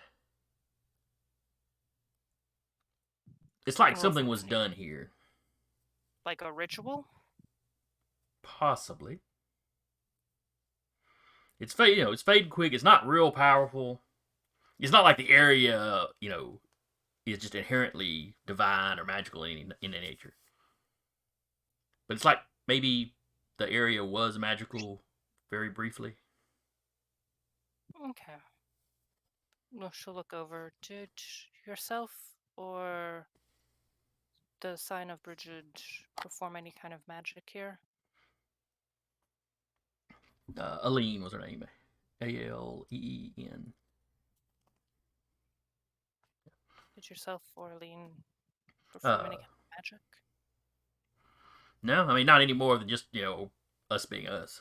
It's like Roll something for was me. done here. Like a ritual? Possibly. It's fade, it's fading quick. It's not real powerful. It's not like the area, is just inherently divine or magical in nature. But it's like maybe the area was magical very briefly. Okay. Well, she'll look over. Did yourself or the sign of Bridget perform any kind of magic here? Aline was her name. Aleen. Did yourself or Aline perform any kind of magic? No, I mean not any more than just us being us.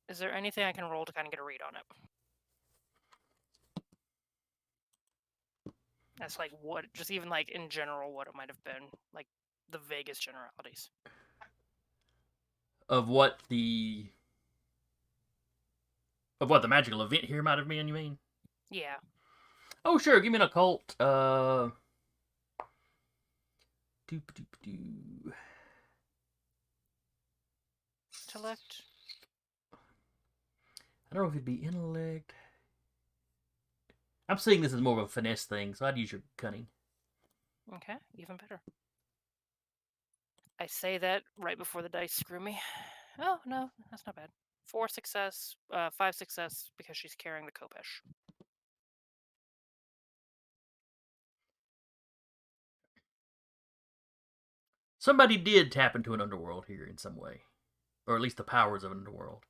Is there anything I can roll to kind of get a read on it? That's like what, just even like in general, what it might have been, like the vaguest generalities. Of what the magical event here might have been, you mean? Yeah. Oh, sure. Give me an occult. Intellect. I don't know if it'd be intellect. I'm seeing this as more of a finesse thing, so I'd use your cunning. Okay, even better. I say that right before the dice screw me. Oh, no, that's not bad. 4 success, 5 success because she's carrying the Kopesh. Somebody did tap into an underworld here in some way, or at least the powers of an underworld.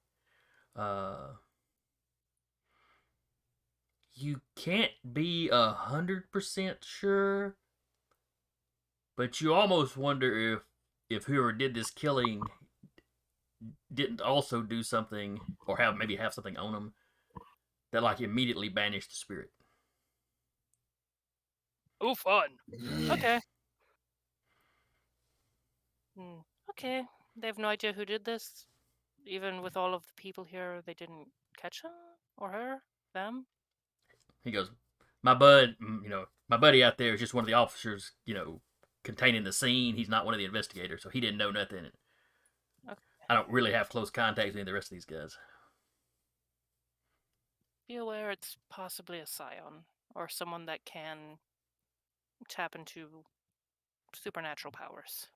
You can't be 100% sure, but you almost wonder if whoever did this killing didn't also do something, or maybe have something on them that like immediately banished the spirit. Oh, fun. Okay. Okay. They have no idea who did this. Even with all of the people here, they didn't catch him or her, them. He goes, my buddy out there is just one of the officers, containing the scene. He's not one of the investigators, so he didn't know nothing. Okay. I don't really have close contact with any of the rest of these guys. Be aware it's possibly a scion or someone that can tap into supernatural powers.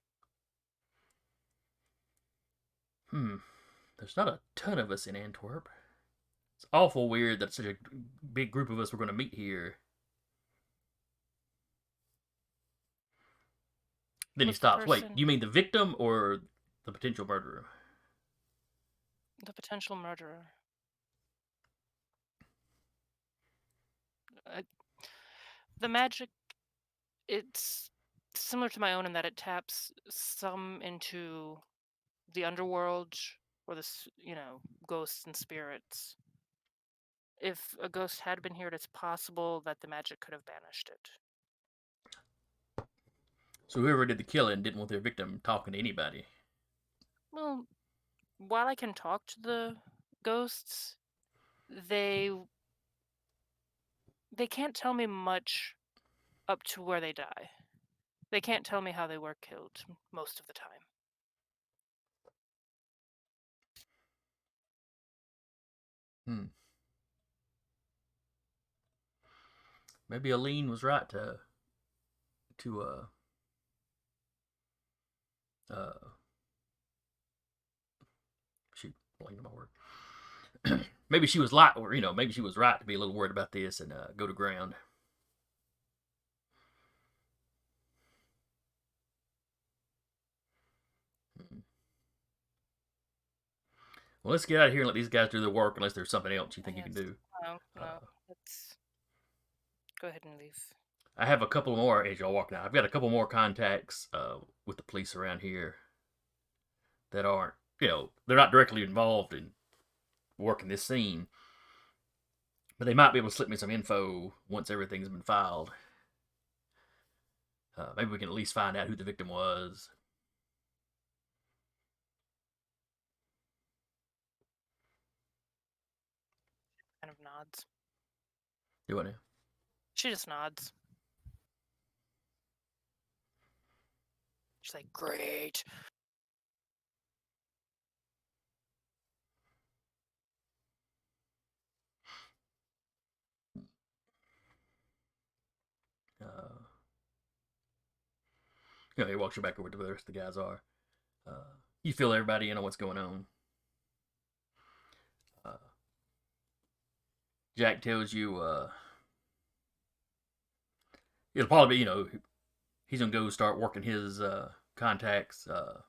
There's not a ton of us in Antwerp. It's awful weird that such a big group of us were going to meet here. Then he Was the stops. Wait, person- you mean the victim or the potential murderer? The potential murderer. The magic, it's similar to my own in that it taps some into the underworld or ghosts and spirits. If a ghost had been here, it's possible that the magic could have banished it. So whoever did the killing didn't want their victim talking to anybody. Well, while I can talk to the ghosts, they can't tell me much up to where they die. They can't tell me how they were killed most of the time. Maybe Aline was right to Blame my word. Maybe she was right, or maybe she was right to be a little worried about this and go to ground. Well, let's get out of here and let these guys do their work, unless there's something else you think you can do. No, let's go ahead and leave. I have a couple more as y'all walk now. I've got a couple more contacts with the police around here that aren't, they're not directly involved in working this scene, but they might be able to slip me some info once everything's been filed. Maybe we can at least find out who the victim was. Kind of nods. Do what now? She just nods. She's like, great. He walks you back over to where the rest of the guys are. You fill everybody in on what's going on. Jack tells you it'll probably be, he's going to go start working his contacts. Of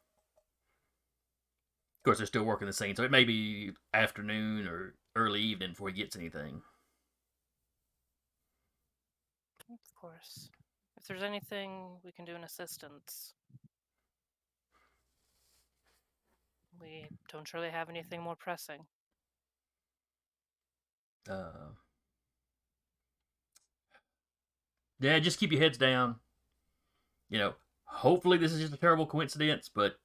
course, they're still working the scene, so it may be afternoon or early evening before he gets anything. Of course. If there's anything we can do in assistance. We don't really have anything more pressing. Yeah, just keep your heads down. Hopefully this is just a terrible coincidence, but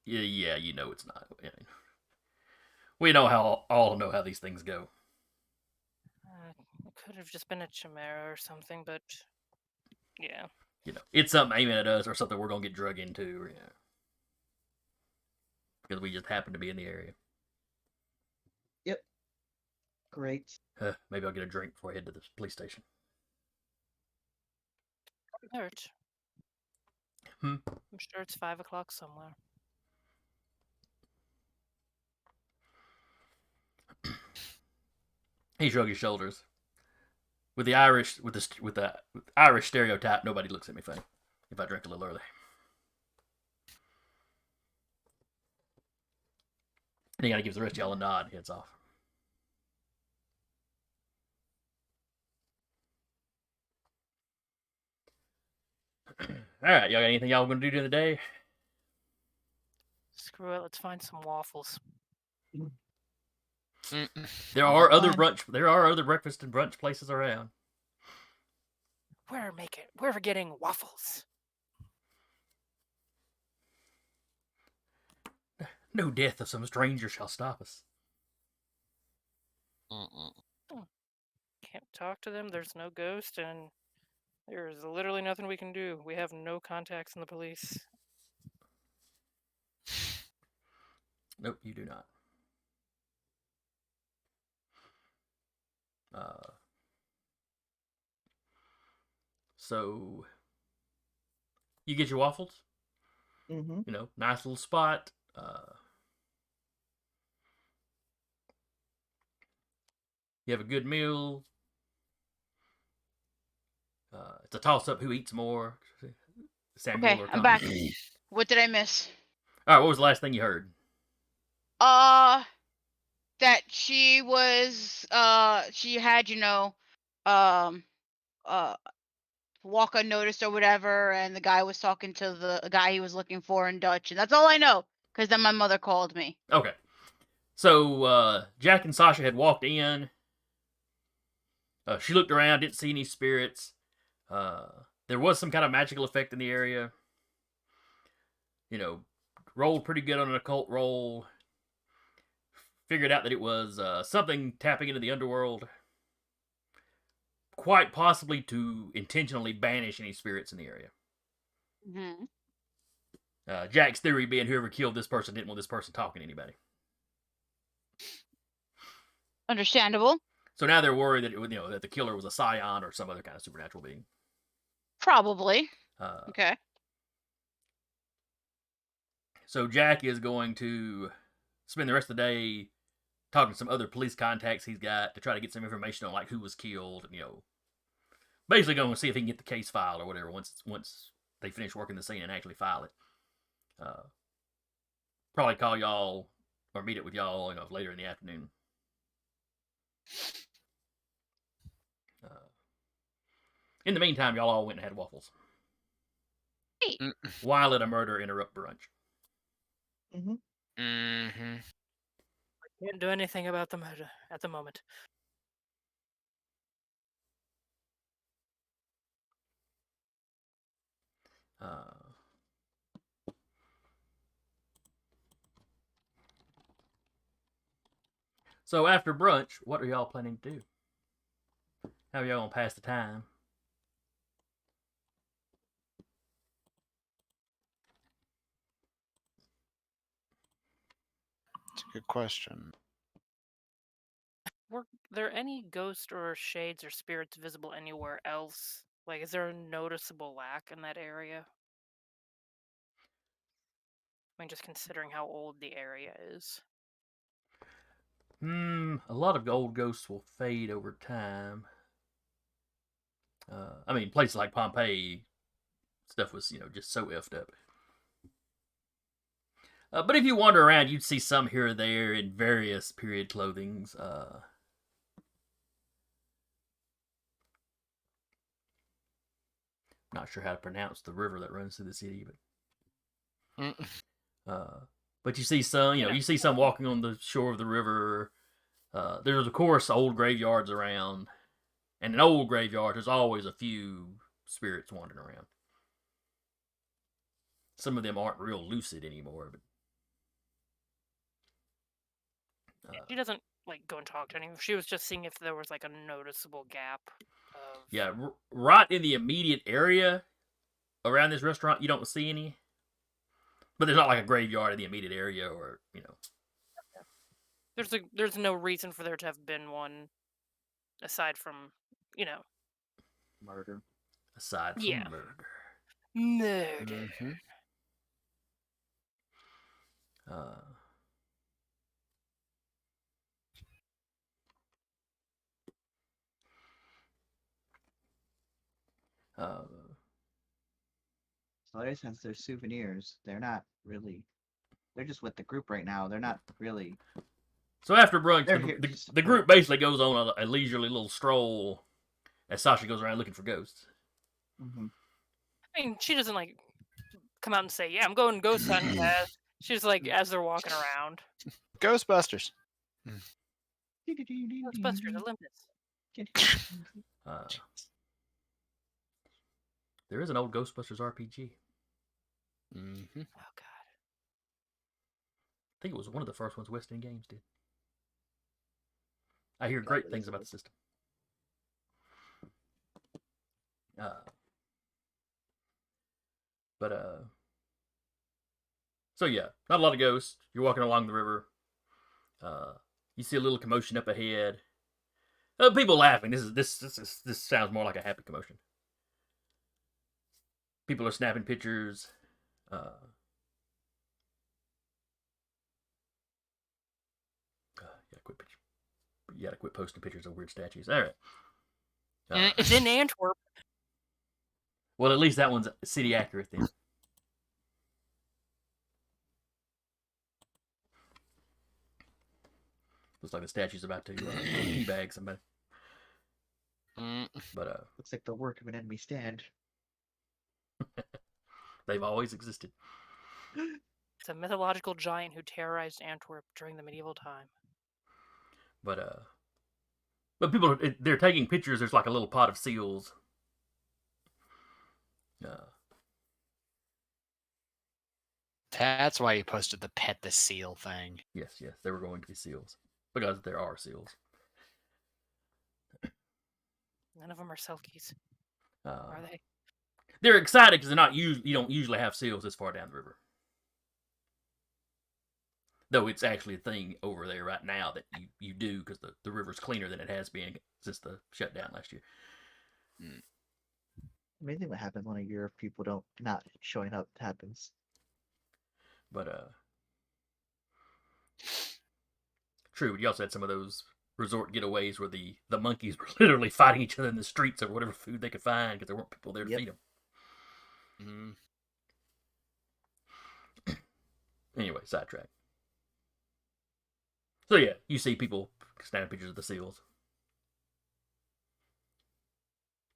yeah, it's not. We all know how these things go. It could have just been a chimera or something, but yeah. It's something aiming at us or something we're going to get drug into, because we just happen to be in the area. Yep. Great. Maybe I'll get a drink before I head to the police station. Hurt. I'm sure it's 5 o'clock somewhere. He shrugged his shoulders. With the Irish stereotype, nobody looks at me funny if I drink a little early. And he kind of gives the rest of y'all a nod and heads off. Alright, y'all got anything y'all going to do during the day? Screw it, let's find some waffles. There are other breakfast and brunch places around. We're getting waffles. No death of some stranger shall stop us. Can't talk to them, there's no ghost, and there's literally nothing we can do. We have no contacts in the police. Nope, you do not. So you get your waffles. Mm-hmm. Nice little spot. You have a good meal. It's a toss-up who eats more. Samuel Okay, or I'm Connie. back. What did I miss? All right, what was the last thing you heard? That she was, she had, walk unnoticed or whatever, and the guy was talking to the guy he was looking for in Dutch, and that's all I know, because then my mother called me. Okay. So, Jack and Sasha had walked in. She looked around, didn't see any spirits. There was some kind of magical effect in the area. Rolled pretty good on an occult roll. Figured out that it was something tapping into the underworld. Quite possibly to intentionally banish any spirits in the area. Mm-hmm. Jack's theory being whoever killed this person didn't want this person talking to anybody. Understandable. So now they're worried that that the killer was a scion or some other kind of supernatural being. Probably. Okay. So Jack is going to spend the rest of the day talking to some other police contacts he's got to try to get some information on like who was killed, and basically going to see if he can get the case filed or whatever once they finish working the scene and actually file it. Probably call y'all or meet up with y'all later in the afternoon. In the meantime, y'all all went and had waffles. Why let a murder interrupt brunch? Mm-hmm. Mm-hmm. Can't do anything about the murder at the moment. So after brunch, what are y'all planning to do? How are y'all gonna pass the time? It's a good question. Were there any ghosts or shades or spirits visible anywhere else? Like, is there a noticeable lack in that area? I mean, just considering how old the area is. A lot of old ghosts will fade over time. I mean, places like Pompeii, stuff was, just so effed up. But if you wander around, you'd see some here or there in various period clothings. Not sure how to pronounce the river that runs through the city, but you see some, you see some walking on the shore of the river. There's of course old graveyards around, and in old graveyards, there's always a few spirits wandering around. Some of them aren't real lucid anymore, but she doesn't go and talk to anyone. She was just seeing if there was a noticeable gap. Yeah, right in the immediate area around this restaurant, you don't see any. But there's not like a graveyard in the immediate area, or There's no reason for there to have been one, aside from Murder. Aside from Yeah. murder. Murder. Mm-hmm. So since they're souvenirs, they're not really. They're just with the group right now. They're not really. So after brunch, They're here to the group basically goes on a leisurely little stroll as Sasha goes around looking for ghosts. Mm-hmm. I mean, she doesn't come out and say, "Yeah, I'm going ghost hunting." She's as they're walking around. Ghostbusters. Ghostbusters Olympus. There is an old Ghostbusters RPG. Mm-hmm. Oh God. I think it was one of the first ones West End Games did. I hear great things about the system. So yeah, not a lot of ghosts. You're walking along the river. You see a little commotion up ahead. People laughing. This sounds more like a happy commotion. People are snapping pictures. You gotta quit posting pictures of weird statues. All right. It's in Antwerp. Well, at least that one's city accurate then. Looks like the statue's about to teabag somebody. But looks like the work of an enemy stand. They've always existed. It's a mythological giant who terrorized Antwerp during the medieval time. But people they're taking pictures. There's like a little pot of seals. That's why you posted the pet the seal thing. Yes, they were going to be seals because there are seals. None of them are selkies. Are they? They're excited because they're not you don't usually have seals this far down the river. Though it's actually a thing over there right now that you do because the river's cleaner than it has been since the shutdown last year. Amazing what happens when a year of people not showing up happens. But True, but you also had some of those resort getaways where the monkeys were literally fighting each other in the streets over whatever food they could find because there weren't people there to Yep. feed them. Mm. Anyway, sidetrack. So yeah, you see people snapping pictures of the seals.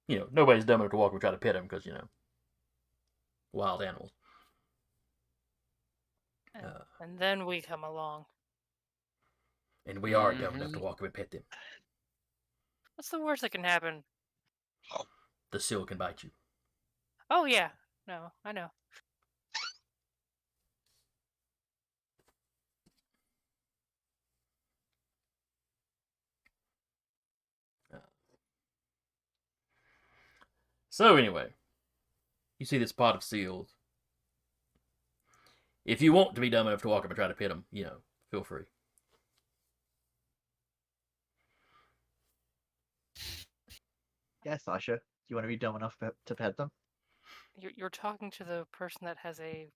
You know, nobody's dumb enough to walk and try to pet them because, you know, wild animals. And then we come along. And we are dumb enough to walk up and pet them. What's the worst that can happen? The seal can bite you. Oh, yeah. No, I know. So anyway, you see this pod of seals. If you want to be dumb enough to walk up and try to pet them, you know, feel free. Yeah, Sasha. Do you want to be dumb enough to pet them? You're talking to the person that has a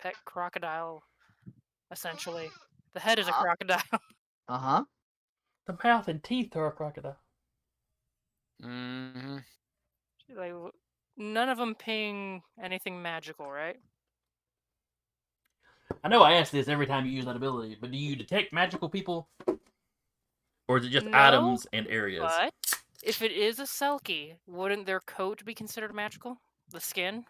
pet crocodile, essentially. The head is a crocodile. Uh-huh. The mouth and teeth are a crocodile. Mm-hmm. Like, none of them ping anything magical, right? I know I ask this every time you use that ability, but do you detect magical people? Or is it just No, items and areas? But if it is a Selkie, wouldn't their coat be considered magical? The skin?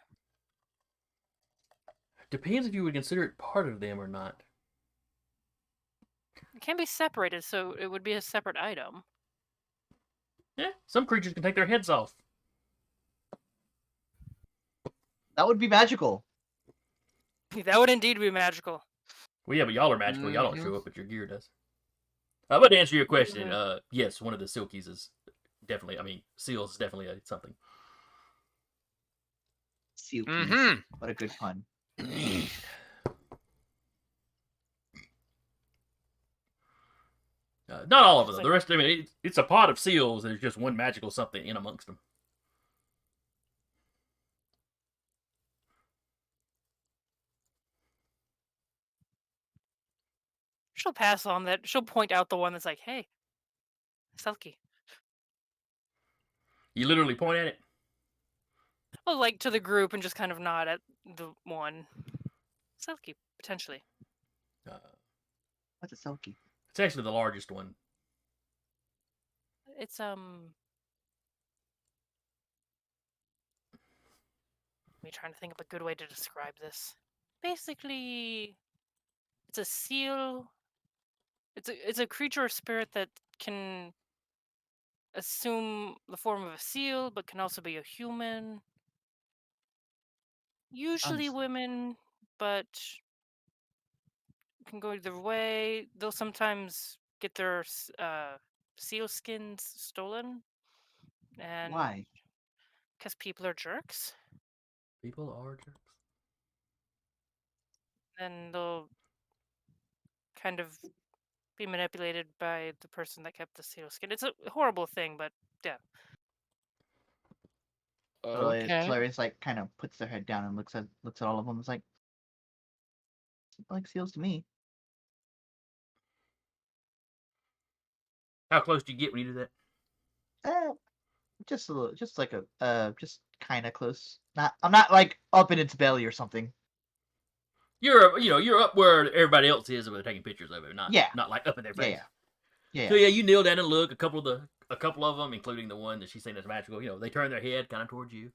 Depends if you would consider it part of them or not. It can be separated, so it would be a separate item. Yeah, some creatures can take their heads off. That would be magical. That would indeed be magical. Well, yeah, but y'all are magical. Y'all don't show up, but your gear does. But to answer your question, yes, one of the silkies is definitely, I mean, seals is definitely something. Seal keys. Mm-hmm. What a good pun. Not all of them. The rest, I mean, it's a pod of seals. There's just one magical something in amongst them. She'll pass on that. She'll point out the one that's like, hey, Selkie. You literally point at it. Well, like to the group and just kind of nod at the one. Selkie, potentially. What's a Selkie? It's actually the largest one. It's me trying to think of a good way to describe this. Basically, it's a seal. It's a creature or spirit that can assume the form of a seal, but can also be a human. Usually women, but can go either way. They'll sometimes get their seal skins stolen. And Why? because people are jerks. People are jerks. And they'll kind of be manipulated by the person that kept the seal skin. It's a horrible thing, but yeah. Okay. Hilarious, like, kind of puts their head down and looks at all of them. It's like seals to me. How close do you get when you do that? Just a little, just like just kind of close. I'm not like up in its belly or something. You're up where everybody else is, but they're taking pictures of it, not like up in their face. Yeah. So yeah, you kneel down and look. A couple of them, including the one that she's saying is magical. You know, they turn their head kind of towards you.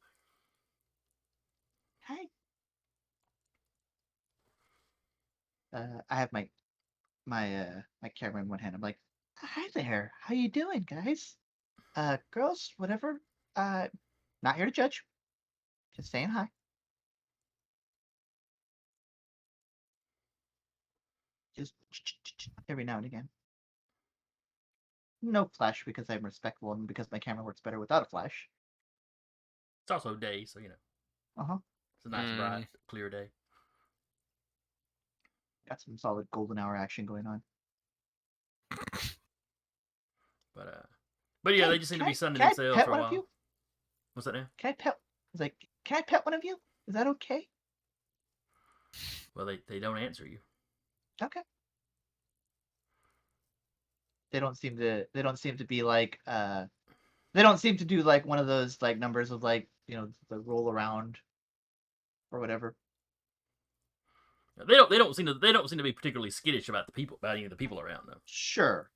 Hi. I have my camera in one hand. I'm like, hi there. How you doing, guys? Girls, whatever. Not here to judge. Just saying hi. Just every now and again. No flash because I'm respectful and because my camera works better without a flash. It's also day, so you know. It's a nice, bright, clear day. Got some solid golden hour action going on. But yeah, they just seem to be sunning themselves for a while. What's that now? Can I pet one of you? Is that okay? Well, they don't answer you. Okay. they don't seem to be like they don't seem to do like one of those like numbers of like the roll around or whatever. They don't seem to be particularly skittish about any of the people around them. Sure.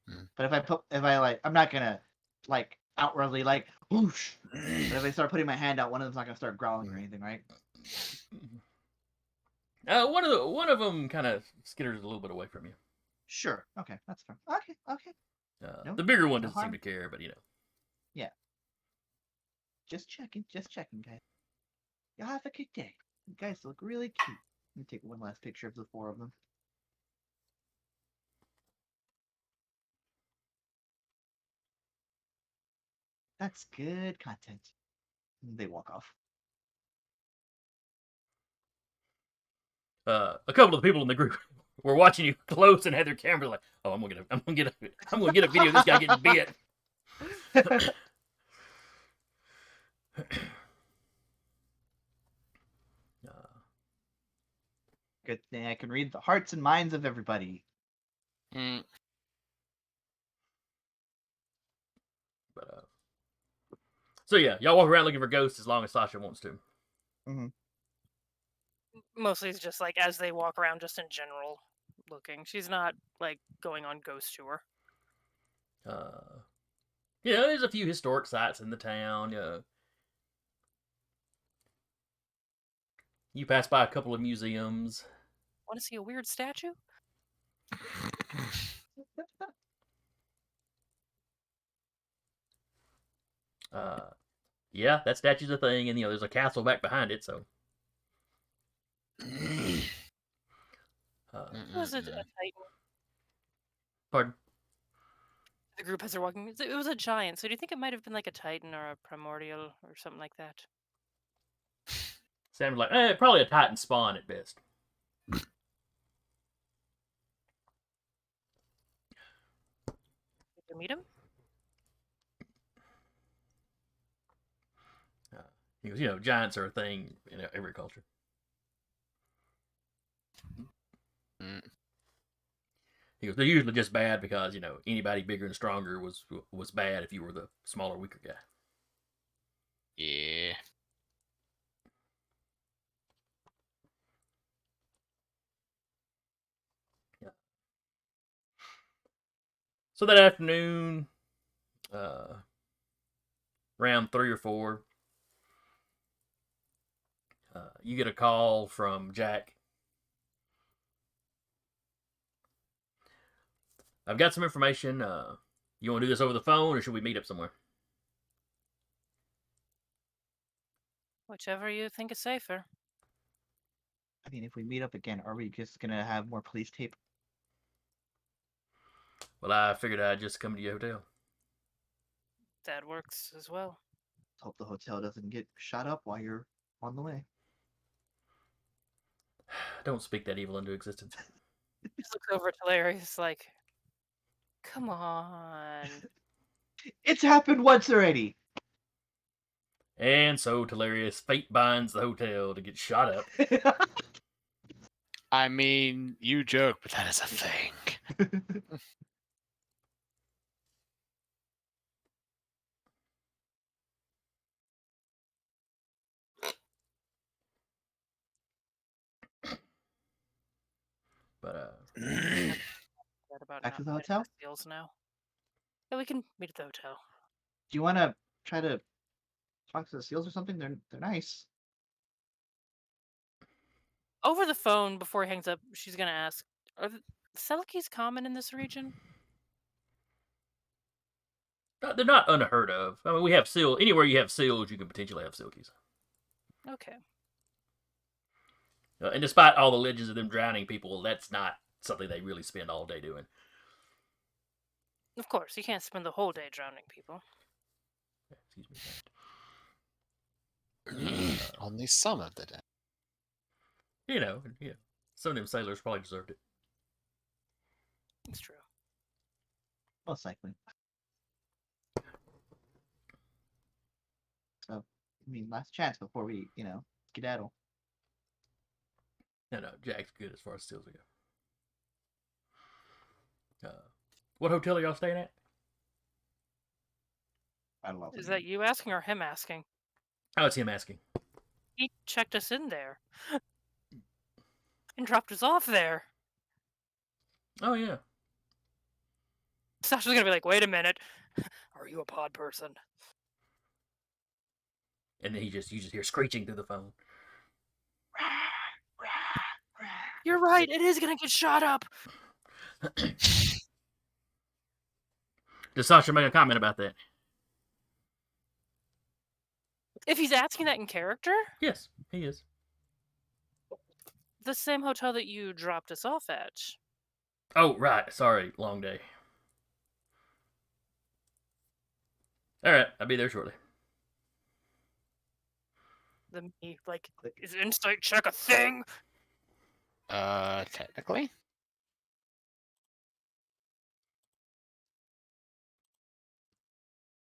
Hmm. But if I like, I'm not gonna like outwardly like whoosh. But if I start putting my hand out, one of them's not gonna start growling or anything, right? One of them kind of skitters a little bit away from you. Sure. Okay, that's fair. Okay. No- The bigger one no doesn't seem harm. to care, but Just checking, guys. Y'all have a good day. You guys look really cute. Let me take one last picture of the four of them. That's good content. And they walk off. A couple of the people in the group were watching you close and had their cameras like, "Oh, I'm gonna get a video of this guy getting bit." Good thing I can read the hearts and minds of everybody. Mm, But so yeah, y'all walk around looking for ghosts as long as Sasha wants to. Mostly it's just like as they walk around, just in general, looking. She's not like going on ghost tour. Yeah, there's a few historic sites in the town. You pass by a couple of museums. Want to see a weird statue? Yeah, that statue's a thing, and there's a castle back behind it. So, It was a titan. pardon. The group as they're walking, it was a giant. So do you think it might have been like a titan or a primordial or something like that? Sam was like, probably a Titan spawn at best. Did you meet him? He goes, giants are a thing in every culture. mm. He goes, they're usually just bad because anybody bigger and stronger was bad if you were the smaller, weaker guy. Yeah. So that afternoon, around 3 or 4, you get a call from Jack. I've got some information. You want to do this over the phone, or should we meet up somewhere? Whichever you think is safer. I mean, if we meet up again, are we just gonna have more police tape? Well, I figured I'd just come to your hotel. That works as well. Hope the hotel doesn't get shot up while you're on the way. Don't speak that evil into existence. Just looks over to Larry. He's like, "Come on." It's happened once already. And so, Telarius, fate binds the hotel to get shot up. I mean, you joke, but that is a thing. But Right about Back to not the fighting hotel? seals now. Yeah, we can meet at the hotel. Do you want to try to talk to the seals or something? They're nice. Over the phone, before he hangs up, she's gonna ask, "Are the Selkies common in this region?" they're not unheard of. I mean, we have seal. Anywhere you have seals, you can potentially have silkies. Okay. And despite all the legends of them drowning people, that's not something they really spend all day doing. Of course, you can't spend the whole day drowning people. Excuse me. Only some of the day. Some of them sailors probably deserved it. It's true. Most likely. So, I mean, last chance before we, skedaddle. No, Jack's good as far as seals go. What hotel are y'all staying at? I love Is that you asking or him asking? Oh, it's him asking. He checked us in there and dropped us off there. Oh yeah. Sasha's gonna be like, wait a minute. Are you a pod person? And then you just hear screeching through the phone. You're right, it is gonna get shot up. Does Sasha make a comment about that? If he's asking that in character, Yes, he is. the same hotel that you dropped us off at. Oh, right. Sorry, long day. Alright, I'll be there shortly. Like, is insight check a thing? Technically.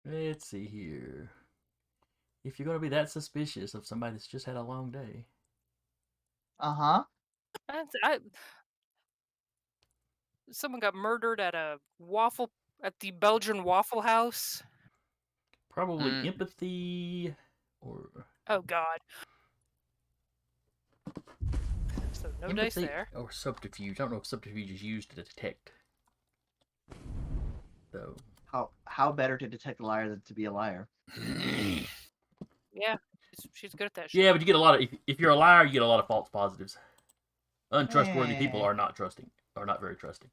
Let's see here. If you're gonna be that suspicious of somebody that's just had a long day. Uh-huh. Someone got murdered at the Belgian Waffle House. Probably empathy or Oh God. So no dice empathy there. or subterfuge. I don't know if subterfuge is used to detect. Though. How better to detect a liar than to be a liar? Yeah, she's good at that shit. Yeah, but you get a lot of if you're a liar, you get a lot of false positives. Untrustworthy people are not very trusting.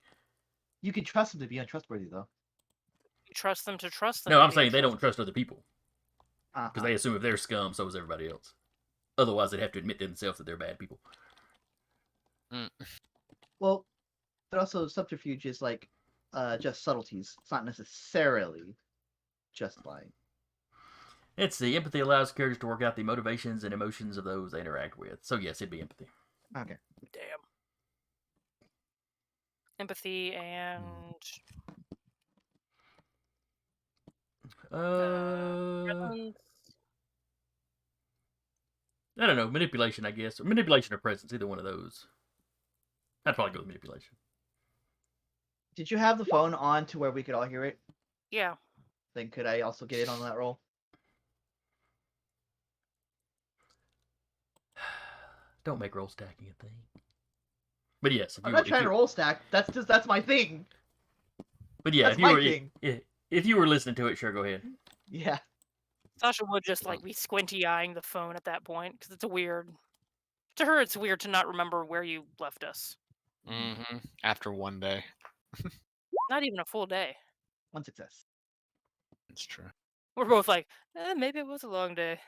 You can trust them to be untrustworthy, though. You trust them to trust them. No, to I'm be saying they don't trustworthy. trust other people because Uh-huh. they assume if they're scum, so is everybody else. Otherwise, they'd have to admit to themselves that they're bad people. Well, but also subterfuge is like just subtleties. It's not necessarily just lying. Let's see. Empathy allows characters to work out the motivations and emotions of those they interact with. So yes, it'd be empathy. Okay. Damn. Empathy and presence. I don't know. Manipulation, I guess, or manipulation or presence. Either one of those. I'd probably go with manipulation. Did you have the phone on to where we could all hear it? Yeah. Then could I also get in on that roll? Don't make roll stacking a thing. But yes, if I'm you not were, trying to roll stack. That's my thing. But yeah, That's if you my were thing. if you were listening to it, sure, go ahead. Yeah. Sasha would just like be squinty eyeing the phone at that point because it's a weird. To her, it's weird to not remember where you left us. Mm-hmm. After one day. Not even a full day. One success. It's true. We're both like, maybe it was a long day.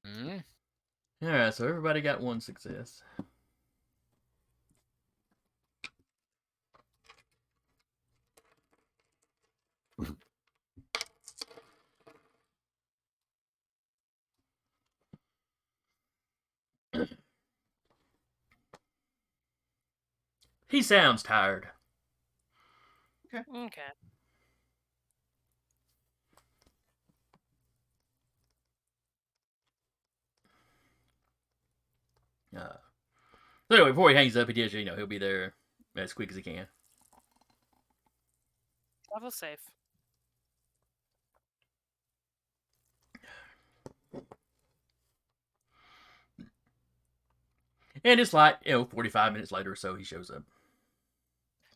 Mm. Alright, so everybody got one success. He sounds tired. Okay. So anyway, before he hangs up, he tells you, he'll be there as quick as he can. Travel safe. And it's like, 45 minutes later or so, he shows up.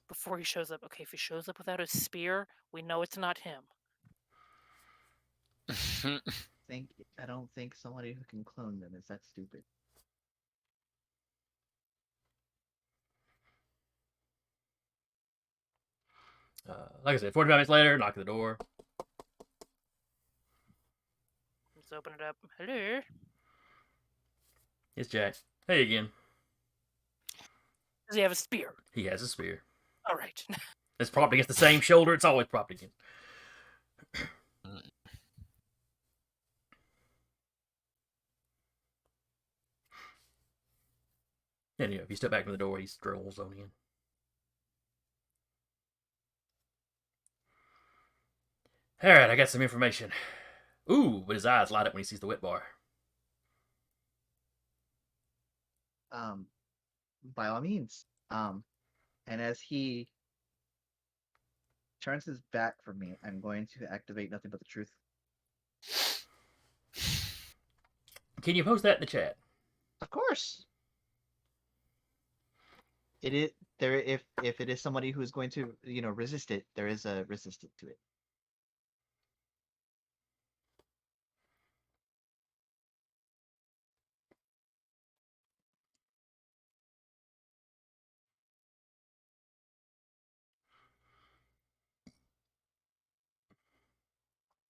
Before he shows up. Okay, if he shows up without his spear, we know it's not him. I don't think somebody who can clone them is that stupid. Like I said, 45 minutes later, knock at the door. Let's open it up. Hello. It's Jack. Hey again. Does he have a spear? He has a spear. All right. It's propped against the same shoulder it's always propped against. And if you step back from the door, he strolls on in. Alright, I got some information. Ooh, but his eyes light up when he sees the wet bar. By all means. And as he turns his back from me, I'm going to activate Nothing But the Truth. Can you post that in the chat? Of course. It is there if it is somebody who is going to, resist it, there is a resistance to it.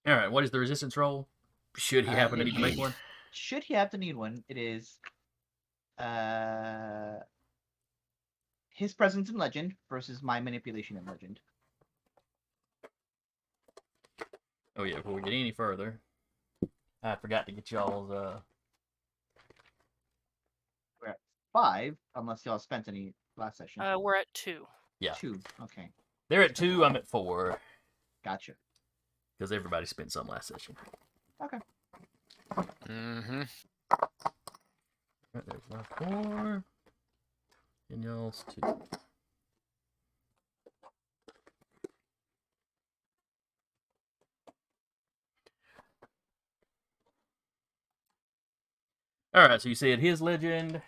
All right. What is the resistance roll? Should he happen to need to make one? Should he have to need one, it is his presence in legend versus my manipulation in legend. Oh yeah. Before we get any further, I forgot to get y'all's. We're at 5, unless y'all spent any last session. We're at 2. Yeah. 2. Okay, They're at 2. I'm at 4 gotcha. because everybody spent some last session. Okay. Mm-hmm. Right, there's my 4. And y'all's 2. Alright, so you said his legend.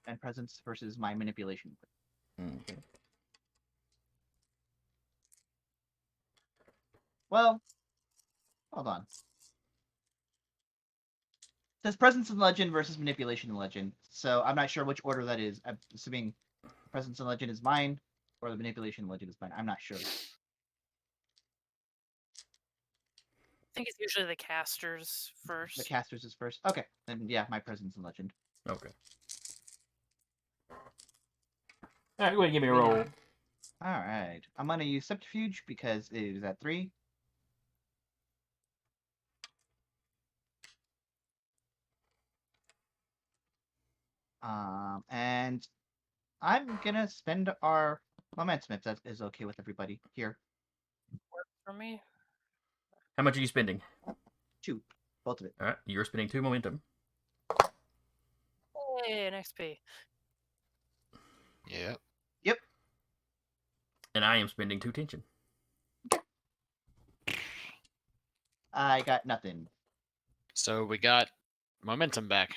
And presence versus my manipulation. Okay. Well, hold on. It says presence in legend versus manipulation in legend. So I'm not sure which order that is. I'm assuming presence in legend is mine, or the manipulation in legend is mine. I'm not sure. I think it's usually the casters first. The casters is first. Okay, then yeah, my presence in legend. Okay. Alright, go ahead and give me a roll. All right, I'm gonna use subterfuge because it is at 3. And I'm gonna spend our momentum if that is okay with everybody here. Works for me. How much are you spending? 2, both of it. Alright, you're spending 2 momentum. Hey, an XP. Yep. And I am spending 2 tension. I got nothing. So we got momentum back.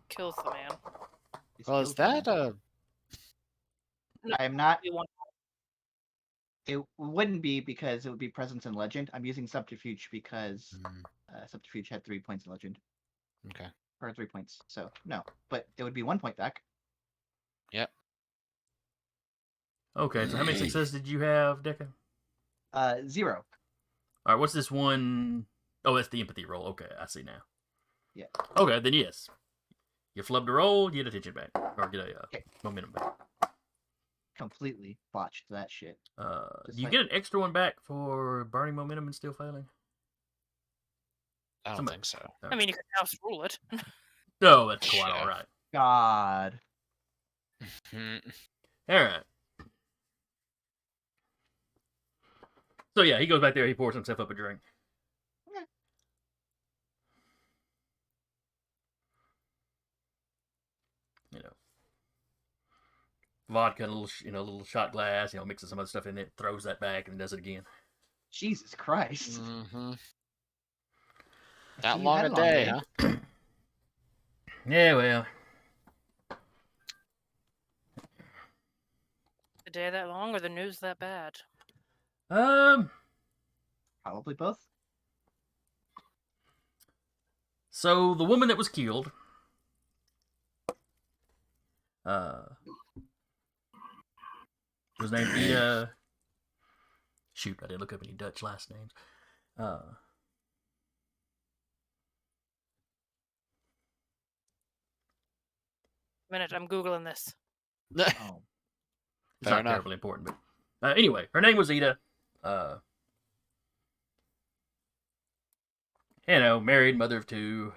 Kills the man. This Well, kills is me. that I am not. We want It wouldn't be because it would be presence in legend. I'm using subterfuge because subterfuge had 3 points in legend, okay? or 3 points. So no, but it would be 1 point back. Yep. Okay, so how many successes did you have, Deca? 0. Alright, what's this one? Oh, that's the empathy roll. Okay, I see now. Yeah. Okay, then yes. You flubbed a roll, you get a tension back. Or get a Okay. momentum back. Completely botched that shit. Do Just you like- get an extra one back for burning momentum and still failing? I don't Somebody- think so. I mean, you can house rule it. No, that's quite Sure. alright. God. Alright. So yeah, he goes back there, he pours himself up a drink. Okay. You know. Vodka in a little, little shot glass, mixes some other stuff in it, throws that back and does it again. Jesus Christ. Mm-hmm. I That see you long had a a long day, day. huh? Yeah, well. The day that long or the news that bad? Probably both. So the woman that was killed, was named Ida. Shoot, I didn't look up any Dutch last names. Minute, I'm googling this. Oh. It's Fair not enough. terribly important, but anyway, her name was Ida. Married, mother of 2.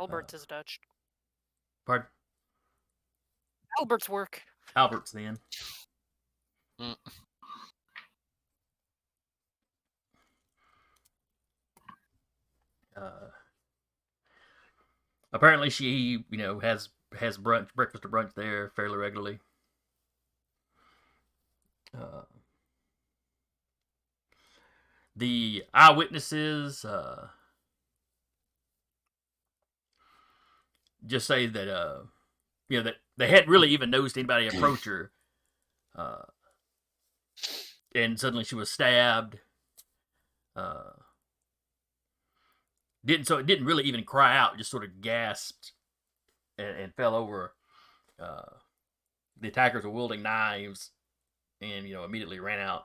Albert's is Dutch. Pardon? Albert's work. Albert's then. Mm. Apparently, she has breakfast or brunch there fairly regularly. The eyewitnesses just say that that they hadn't really even noticed anybody approach her, and suddenly she was stabbed. It didn't really even cry out, just sort of gasped and fell over. The attackers were wielding knives, and immediately ran out.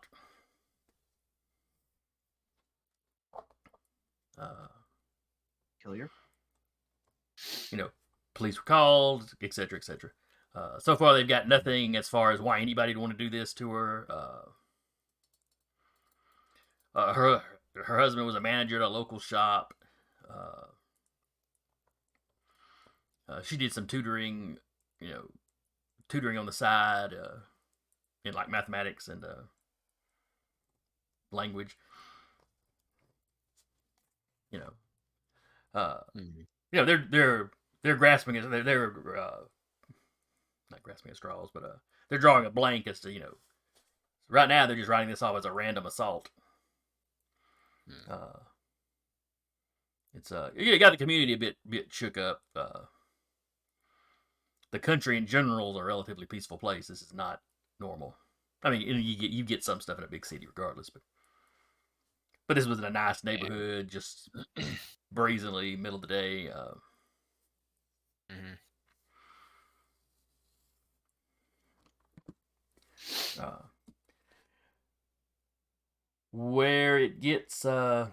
Killier. Police were called, etc., etc. So far, they've got nothing as far as why anybody would want to do this to her. Her husband was a manager at a local shop. She did some tutoring, on the side in like mathematics and language. They're grasping at they're not grasping at straws, but they're drawing a blank as to right now they're just writing this off as a random assault. It's you got the community a bit shook up. The country in general is a relatively peaceful place. This is not normal. I mean, you get some stuff in a big city regardless, but this was in a nice neighborhood, just brazenly middle of the day. Where it gets where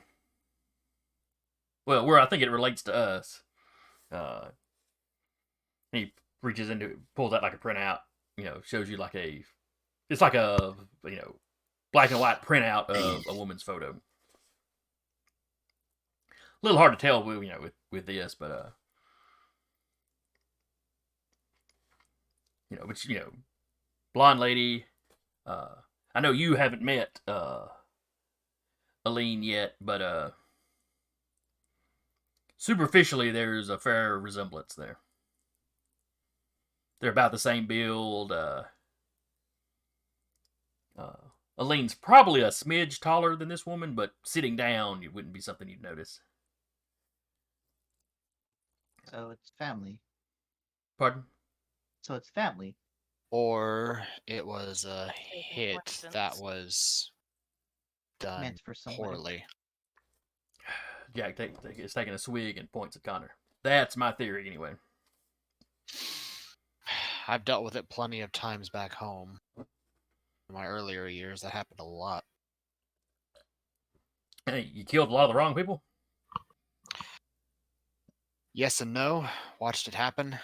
I think it relates to us. He reaches into, pulls out like a printout, shows you it's like a black and white printout of a woman's photo. A little hard to tell with this, but blonde lady. I know you haven't met Aline yet, but superficially there's a fair resemblance there. They're about the same build. Aline's probably a smidge taller than this woman, but sitting down, it wouldn't be something you'd notice. So it's family. Pardon? So it's family. Or it was a hit that coincidence. was done Meant for somebody. poorly. Jack is taking a swig and points at Connor. That's my theory, anyway. I've dealt with it plenty of times back home. In my earlier years, that happened a lot. Hey, you killed a lot of the wrong people? Yes and no. Watched it happen.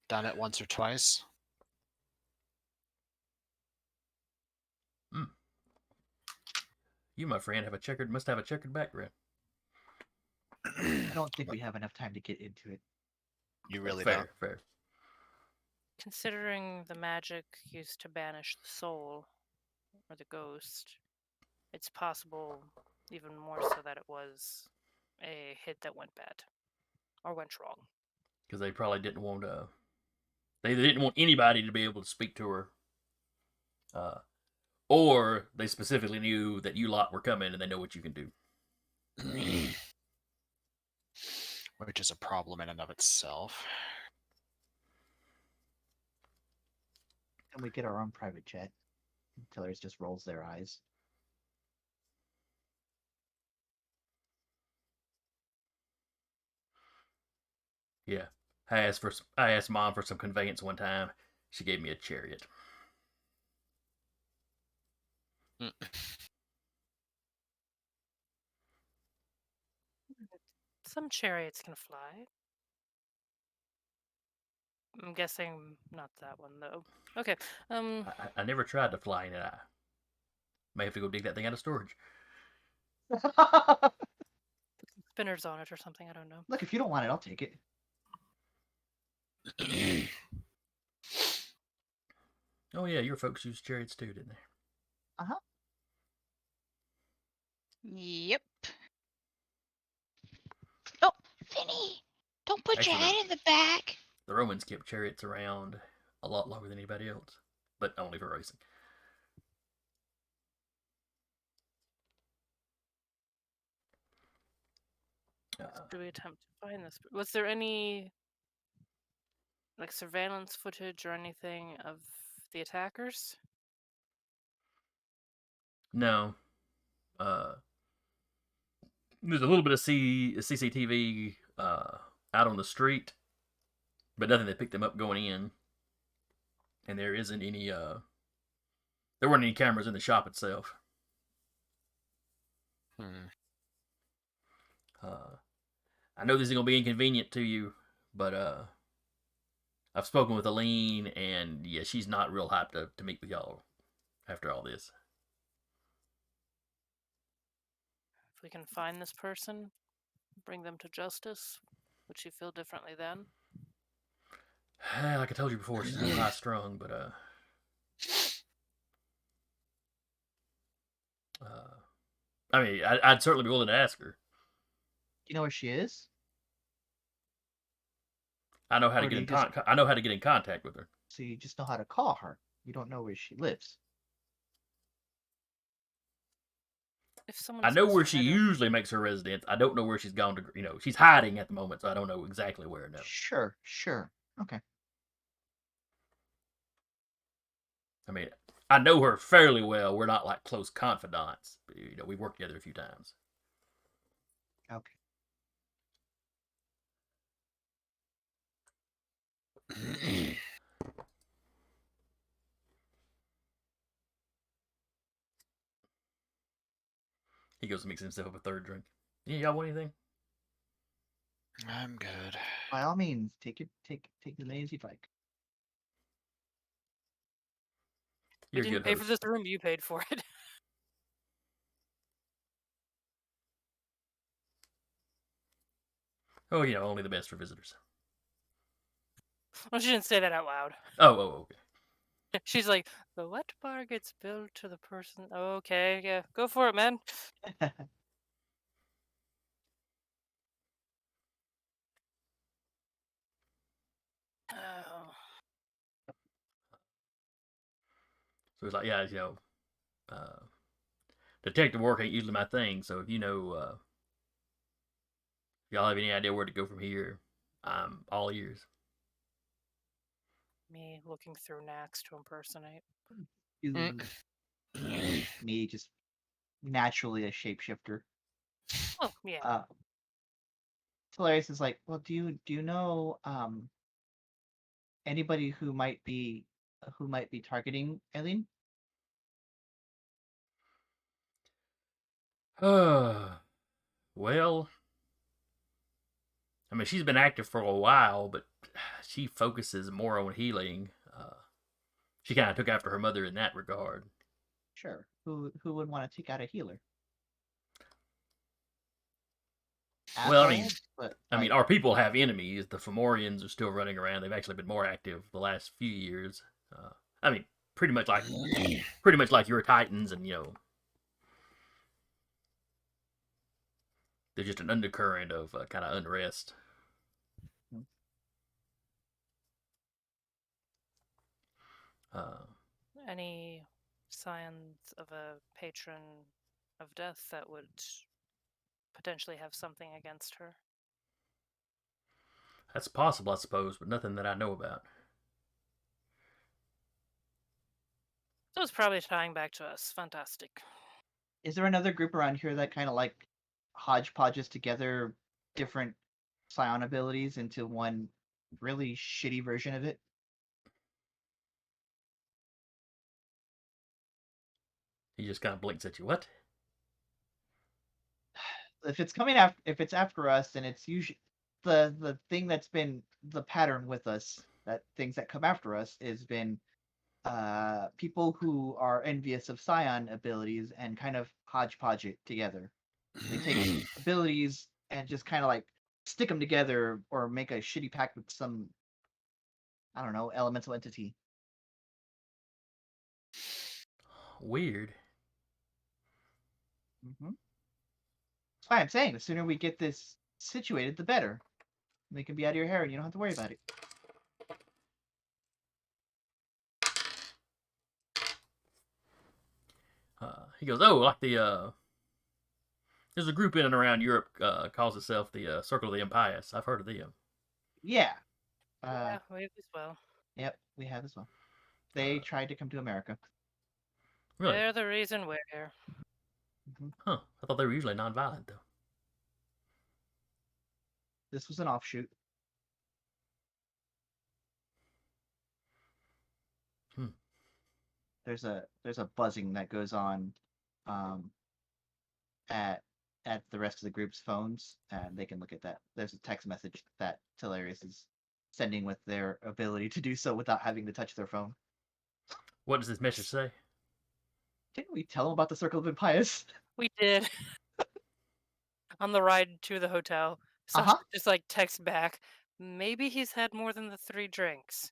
Done it once or twice. You, my friend, must have a checkered background. I don't think we have enough time to get into it. You really Fair. Considering the magic used to banish the soul or the ghost, it's possible even more so that it was a hit that went bad or went wrong. Because they probably didn't want they didn't want anybody to be able to speak to her. Or they specifically knew that you lot were coming and they know what you can do. Which is a problem in and of itself. And we get our own private jet. Tillers just rolls their eyes. Yeah. I asked Mom for some conveyance one time. She gave me a chariot. Some chariots can fly. I'm guessing not that one though. Okay. I never tried to fly in it. I may have to go dig that thing out of storage. Spinners on it or something. I don't know. Look, if you don't want it, I'll take it. Oh yeah, your folks used chariots too, didn't they? Yep. Vinny, don't put your Actually, head in the back. the Romans kept chariots around a lot longer than anybody else, but only for racing. Do we attempt to find this? Was there any like surveillance footage or anything of the attackers? No. There's a little bit of CCTV out on the street, but nothing that picked them up going in. And there isn't any. There weren't any cameras in the shop itself. I know this is gonna be inconvenient to you, but I've spoken with Aline, and yeah, she's not real hyped to meet with y'all after all this. If we can find this person, bring them to justice, would she feel differently then? Like I told you before, she's a little high strung, but I mean, I'd certainly be willing to ask her. You know where she is? I know how to Or get do in you just- I know how to get in contact with her. So you just know how to call her. You don't know where she lives. If someone I know says where her she head- usually makes her residence. I don't know where she's gone to. You know, she's hiding at the moment, so I don't know exactly where. No, Sure. Okay. I mean, I know her fairly well. We're not like close confidants. But, you know, we've worked together a few times. Okay. He goes and makes himself a third drink. Yeah, y'all want anything? I'm good. By all means, take the lazy bike. We You're a didn't good pay host. for this room, you paid for it. Oh, you know, only the best for visitors. Well, she didn't say that out loud. Oh, okay. She's like, the wet bar gets billed to the person. Okay, yeah, go for it, man. Oh. So he's like, yeah, you know, detective work ain't usually my thing. So if you know, if y'all have any idea where to go from here, I'm all ears. Me looking through Nax to impersonate. Me just naturally a shapeshifter. Oh, yeah. Hilarious is like, well, do you know anybody who might be targeting Eileen? Well, I mean, she's been active for a while, but she focuses more on healing. She kind of took after her mother in that regard. Sure. Who would want to take out a healer? Well, I mean- Assholes, but I mean, like, our people have enemies. The Fomorians are still running around. They've actually been more active the last few years. I mean, pretty much like your Titans, and you know, there's just an undercurrent of kind of unrest. Any signs of a patron of death that would potentially have something against her? That's possible, I suppose, but nothing that I know about. So it's probably tying back to us. Fantastic. is there another group around here that kind of like hodgepodges together different psion abilities into one really shitty version of it? He just kind of blinks at you. What? If it's after us, then it's usually the thing that's been the pattern with us, that things that come after us has been people who are envious of psion abilities and kind of hodgepodge it together. They take abilities and just kind of like stick them together or make a shitty pact with some, I don't know, elemental entity. Weird. That's why I'm saying the sooner we get this situated, the better. They can be out of your hair and you don't have to worry about it. He goes, oh, like there's a group in and around Europe calls itself the Circle of the Impious. I've heard of them. Yeah. Yeah, we have as well. Yep, we have as well. They tried to come to America. Really? They're the reason we're here. Huh. I thought they were usually nonviolent, though. This was an offshoot. There's a buzzing that goes on at the rest of the group's phones, and they can look at that. There's a text message that Tellarius is sending with their ability to do so without having to touch their phone. What does this message say? Didn't we tell them about the Circle of Impious? We did. On the ride to the hotel. Sasha Uh-huh. just like text back. Maybe he's had more than the 3 drinks.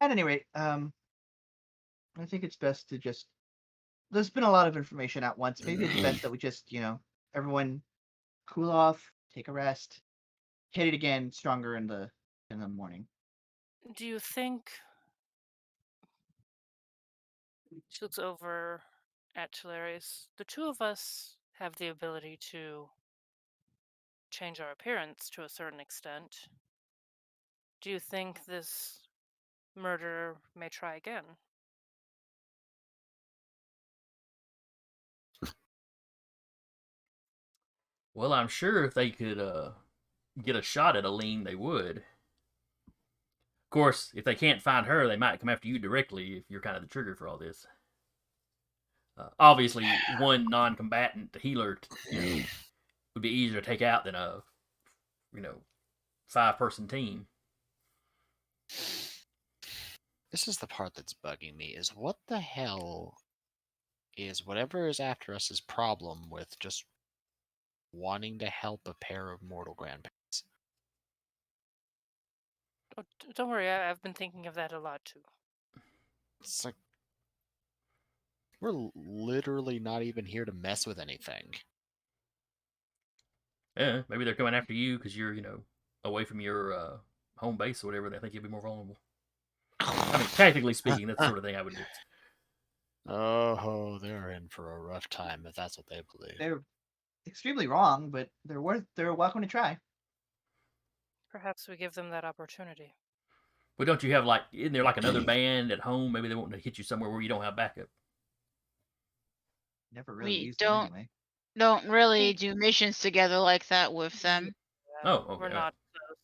At any rate, I think it's best to just. There's been a lot of information at once. Maybe it's best that we just, everyone cool off, take a rest, hit it again stronger in the morning. Do you think she looks over at Tellarius? The two of us have the ability to change our appearance to a certain extent. Do you think this murderer may try again? Well, I'm sure if they could get a shot at Aline, they would. Of course, if they can't find her, they might come after you directly if you're kind of the trigger for all this. Obviously, one non-combatant healer would be easier to take out than a 5-person team. This is the part that's bugging me, is what the hell is whatever is after us' problem with just wanting to help a pair of mortal grandparents? Oh, don't worry, I've been thinking of that a lot too. It's like, we're literally not even here to mess with anything. Yeah, maybe they're coming after you because you're, away from your home base or whatever. They think you'll be more vulnerable. I mean, tactically speaking, that's the sort of thing I would do. Oh, they're in for a rough time if that's what they believe. They're extremely wrong, but they're welcome to try. Perhaps we give them that opportunity. But don't you have isn't there another band at home? Maybe they want to hit you somewhere where you don't have backup. Never really We used them don't anyway. don't really do missions together like that with them. Yeah, Oh, okay. we're not close.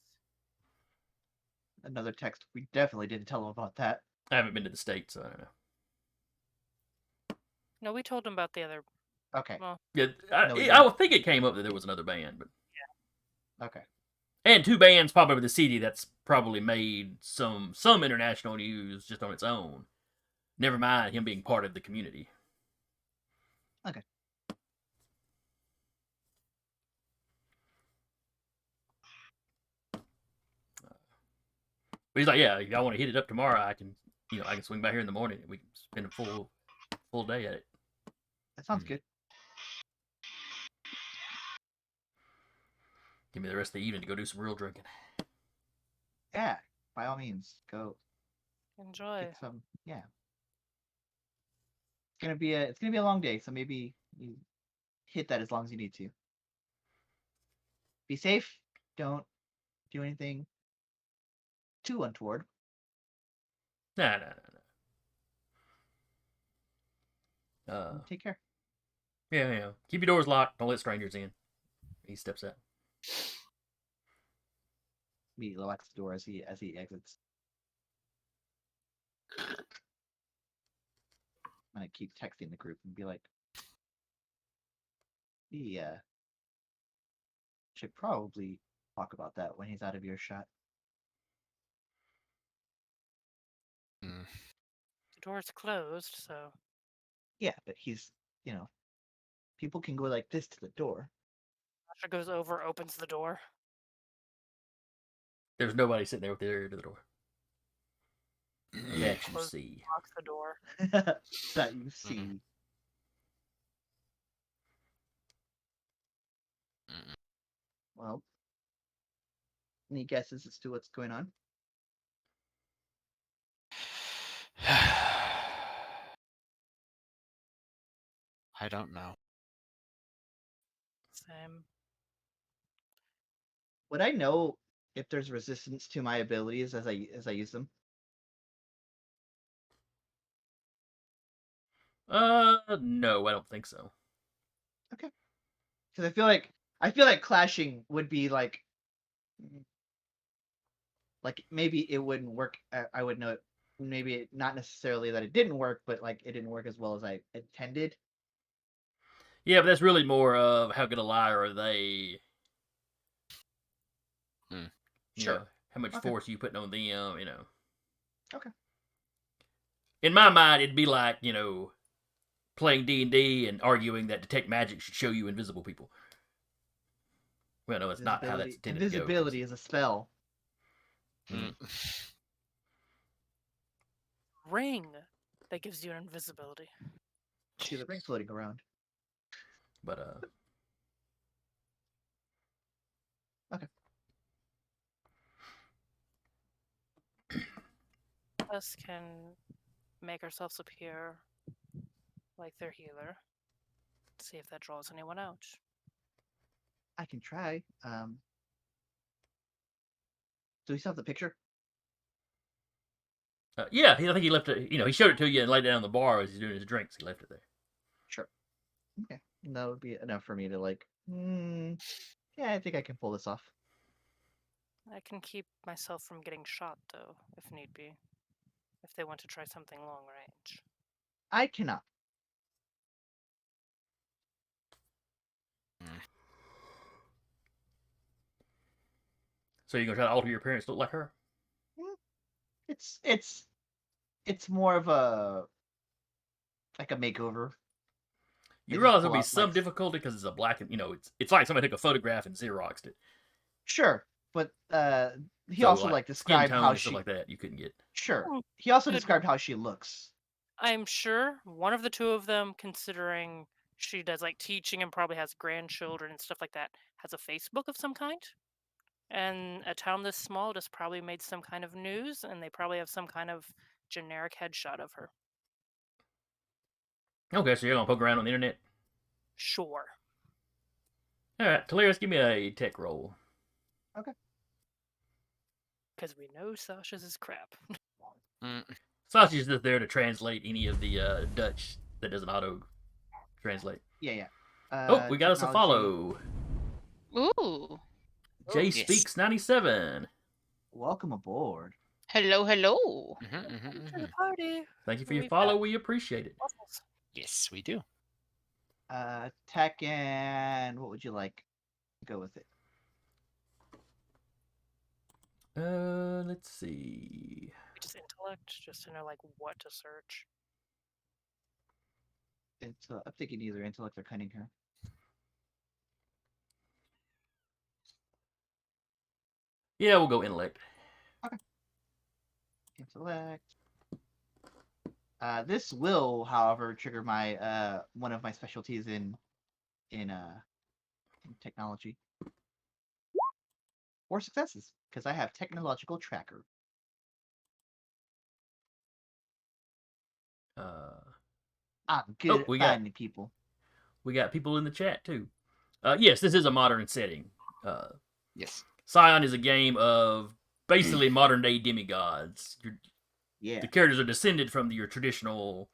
Another text. We definitely didn't tell them about that. I haven't been to the States, so I don't know. No, we told them about the other. Okay. Well, Yeah, No, we I would think it came up that there was another band, but Okay. and 2 bands probably with the city that's probably made some international news just on its own. Never mind him being part of the community. Okay. But he's like, yeah, if y'all want to hit it up tomorrow, I can swing by here in the morning and we can spend a full day at it. That sounds good. Give me the rest of the evening to go do some real drinking. Yeah. By all means, go enjoy. get some. Yeah. It's gonna be a long day, so maybe you hit that as long as you need to. Be safe. Don't do anything too untoward. No. Take care. Yeah. Keep your doors locked. Don't let strangers in. He steps out. Immediately locks the door as he exits. I'm gonna keep texting the group and be like, "We should probably talk about that when he's out of earshot." Mm. The door's closed, so. Yeah, but he's, people can go like this to the door. Sasha goes over, opens the door. There's nobody sitting there with their ear to the door. That you Close- see. Lock the door. that you see. Mm. Well, any guesses as to what's going on? I don't know. Same. Would I know if there's resistance to my abilities as I use them? No, I don't think so. Because I feel like clashing would be like maybe it wouldn't work. I would know maybe not necessarily that it didn't work, but like it didn't work as well as I intended. Yeah, but that's really more of how good a liar are they. Hmm. You Sure. know, how much Okay. force are you putting on them, you know. Okay. In my mind, it'd be like, you know, playing D&D and arguing that detect magic should show you invisible people. Well, no, it's not how that's intended to go. Invisibility is a spell. Mhm. Ring that gives you an invisibility. See the ring floating around. But, Us can make ourselves appear like their healer. See if that draws anyone out. I can try. Do we still have the picture? yeah, I think he left it, you know, he showed it to you and laid it down on the bar as he's doing his drinks. He left it there. Sure. Okay. That would be enough for me to like. Yeah, I think I can pull this off. I can keep myself from getting shot, though, if need be. If they want to try something long range. I cannot. So you're going to try to alter your appearance to look like her? It's more of a like a makeover. You They just realize pull there'll be out, some like- difficulty because it's a black and, you know, it's like somebody took a photograph and Xeroxed it. Sure, but he So, also like, like skin described tone how and stuff she. like that you couldn't get. Sure. Hmm, He also good. described how she looks. I'm sure one of the two of them, considering she does like teaching and probably has grandchildren and stuff like that, has a Facebook of some kind. And a town this small just probably made some kind of news, and they probably have some kind of generic headshot of her. Okay, so you're going to poke around on the internet? Sure. Alright, Teleris, give me a tech roll. Because we know Sasha's is crap. Mm. Sasha's just there to translate any of the Dutch that doesn't auto translate. Yeah. Oh, we got us a technology. follow. Ooh. Jay yes. Speaks 97. Welcome aboard. Hello, hello. To the party. Thank you for your We've follow. got- We appreciate it. Waffles. Yes, we do. Tech and what would you like? Go with it. Let's see. Just intellect, just to know like what to search. It's I'm thinking either intellect or cunning here. Yeah, we'll go intellect. Intellect. This will, however, trigger my one of my specialties in technology. 4 successes because I have technological tracker. I'm good we at got- finding people. We got people in the chat too. Yes, this is a modern setting. Yes. Scion is a game of basically modern day demigods. Yeah. The characters are descended from your traditional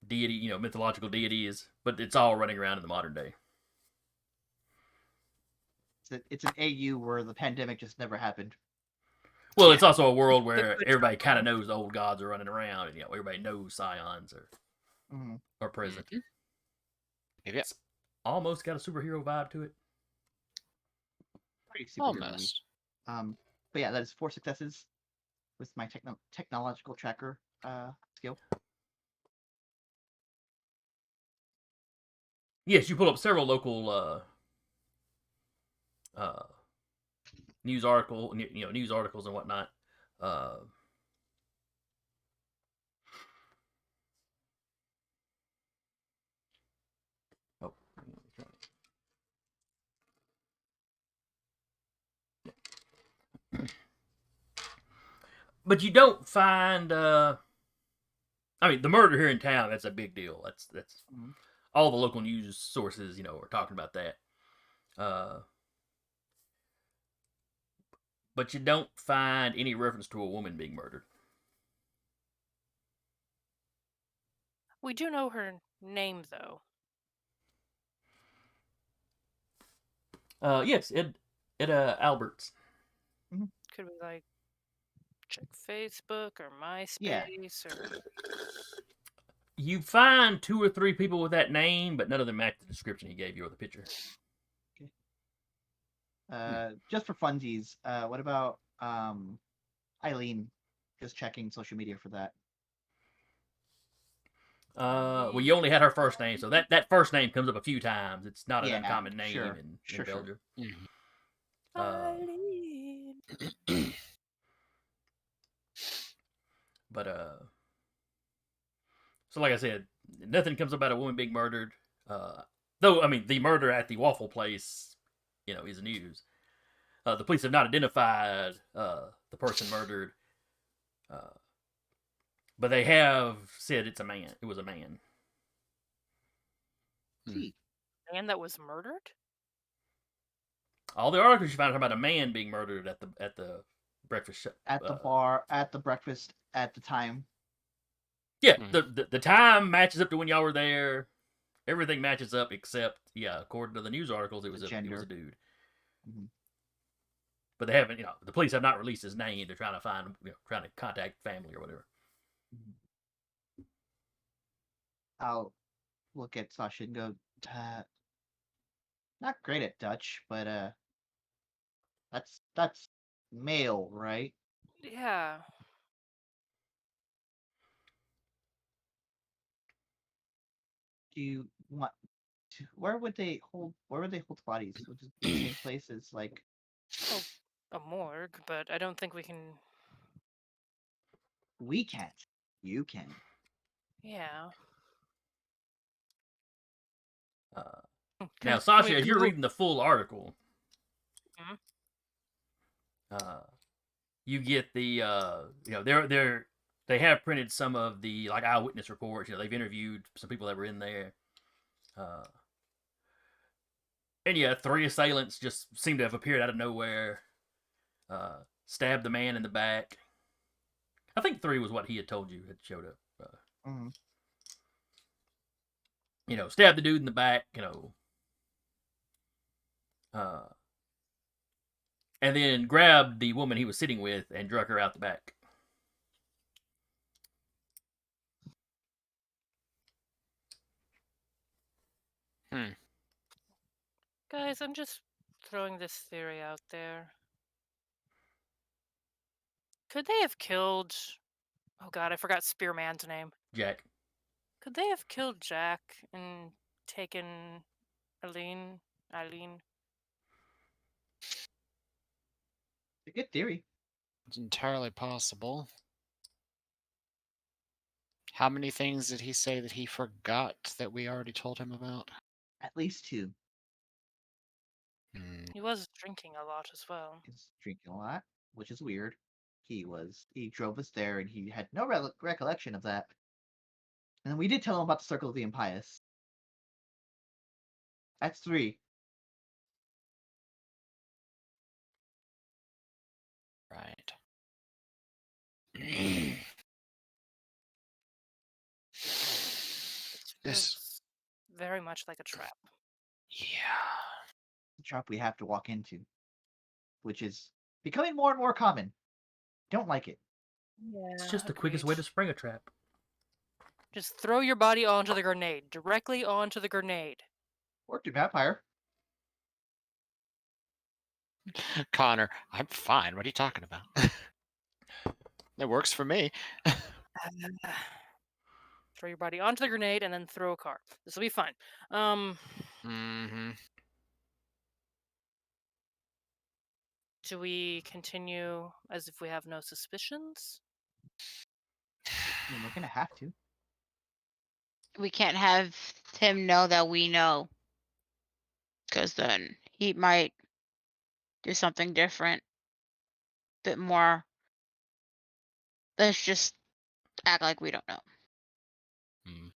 deity, you know, mythological deities, but it's all running around in the modern day. It's an AU where the pandemic just never happened. Well, Yeah. it's also a world where good everybody timeline. kind of knows the old gods are running around, and you know everybody knows Scions are present. Mhm. Yep. Almost got a superhero vibe to it. Pretty super movie. Almost. But yeah, that is 4 successes with my technological tracker skill. Yes, you pull up several local news articles and whatnot. Uh, oh, but you don't find. I mean, the murder here in town, that's a big deal. That's Mhm. all the local news sources, are talking about that. But you don't find any reference to a woman being murdered. We do know her name, though. Yes, Ed Alberts. Could we like check Facebook or Yeah. MySpace or? You find 2 or 3 people with that name, but none of them match the description he gave you or the picture. Just for funsies, what about Eileen? Just checking social media for that. Well, you only had her first name, so that first name comes up a few times. It's not an Yeah, uncommon name sure, in sure. Belgium. Mhm. Eileen. But so like I said, nothing comes up about a woman being murdered. Though I mean, the murder at the waffle place, is news. The police have not identified the person murdered, but they have said it's a man. It was a man. T. Man that was murdered? All the articles you find are about a man being murdered at the breakfast shop. At the bar, at the breakfast, at the time. Yeah, the time matches up to when y'all were there. Everything matches up except, according to the news articles, it was a dude. Mhm. But they haven't, the police have not released his name. They're trying to find him, trying to contact family or whatever. I'll look at Sasha and go, not great at Dutch, but that's male, right? Yeah. Do you want to, where would they hold bodies? Would it be the same place as like A morgue, but I don't think we can. we can't. You can. Yeah. Now, Sasha, as you're reading the full article, you get the they have printed some of the like eyewitness reports. They've interviewed some people that were in there, and 3 assailants just seem to have appeared out of nowhere, stabbed the man in the back. I think 3 was what he had told you had showed up. Stabbed the dude in the back. And then grabbed the woman he was sitting with and drug her out the back. Guys, I'm just throwing this theory out there. Could they have killed... Oh god, I forgot Spearman's name. Jack. Could they have killed Jack and taken Eileen? It's a good theory. It's entirely possible. How many things did he say that he forgot that we already told him about? At least 2. He was drinking a lot as well. He's drinking a lot, which is weird. He drove us there and he had no recollection of that. And then we did tell him about the Circle of the Impious. That's 3. Right. This very much like a trap. Yeah. The trap we have to walk into, which is becoming more and more common. Don't like it. Yeah, it's just the quickest way to spring a trap. Just throw your body onto the grenade. Directly onto the grenade. Or to vampire. Connor, I'm fine. What are you talking about? It works for me. Throw your body onto the grenade and then throw a car. This will be fine. Do we continue as if we have no suspicions? I mean, we're gonna have to. We can't have him know that we know, because then he might do something different, bit more. Let's just act like we don't know. Hmm.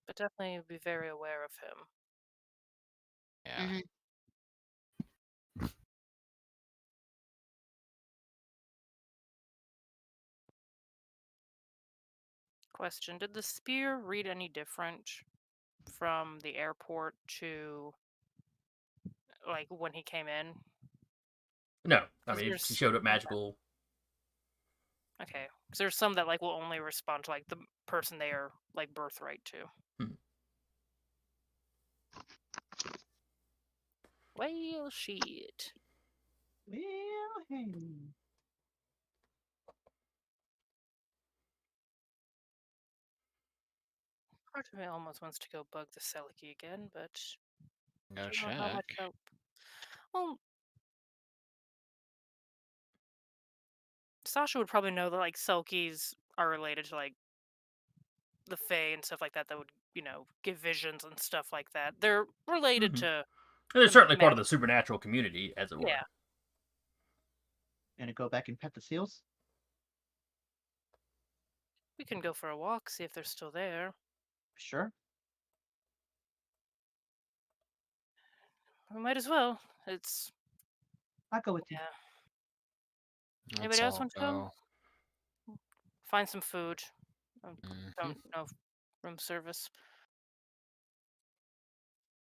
But definitely be very aware of him. Yeah. Mhm. Question: did the spear read any different from the airport to like when he came in? No, I 'Cause mean, she there's- showed up magical. Okay, because there's some that like will only respond to like the person they are like birthright to. Hmm. Well, shit. Well, hey. Part of me almost wants to go bug the Selkie again, but Go don't know how much check. help. Well, Sasha would probably know that like Selkies are related to like the Fae and stuff like that. That would give visions and stuff like that. They're related Mhm. to. They're the certainly part of the magic. supernatural community, as it were. Yeah. Gonna go back and pet the seals? We can go for a walk, see if they're still there. Sure. We might as well. It's I'll go with you. yeah. Let's Anybody else all want to go? go. Find some food. Mhm. Don't know room service.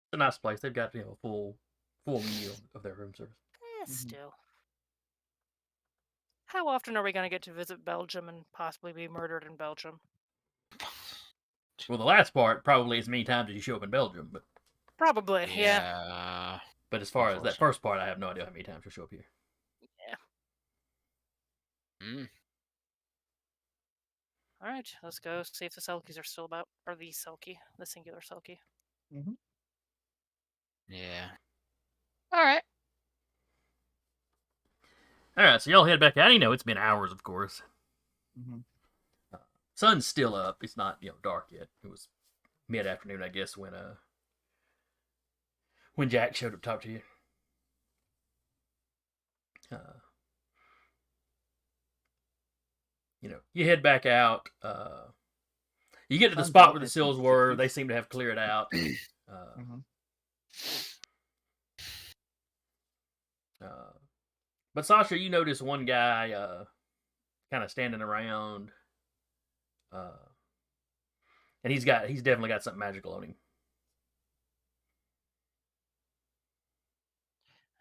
It's a nice place. They've got a full meal of their room service. Still. How often are we going to get to visit Belgium and possibly be murdered in Belgium? Well, the last part probably as many times as you show up in Belgium, but Probably, yeah. Yeah. as far as that Unfortunate. first part, I have no idea how many times you'll show up here. Mm. All right, let's go see if the Selkies are still about, or the Selkie, the singular Selkie. Mm-hmm. Yeah. All right. All right, so y'all head back out. It's been hours, of course. Mm-hmm. Sun's still up. It's not dark yet. It was mid afternoon, I guess, when Jack showed up to talk to you. You head back out. You get to the Sun's spot up, where the it's in seals the were. 60s. They seem to have cleared out. Mm-hmm. But Sasha, you notice one guy kind of standing around, and he's definitely got something magical on him.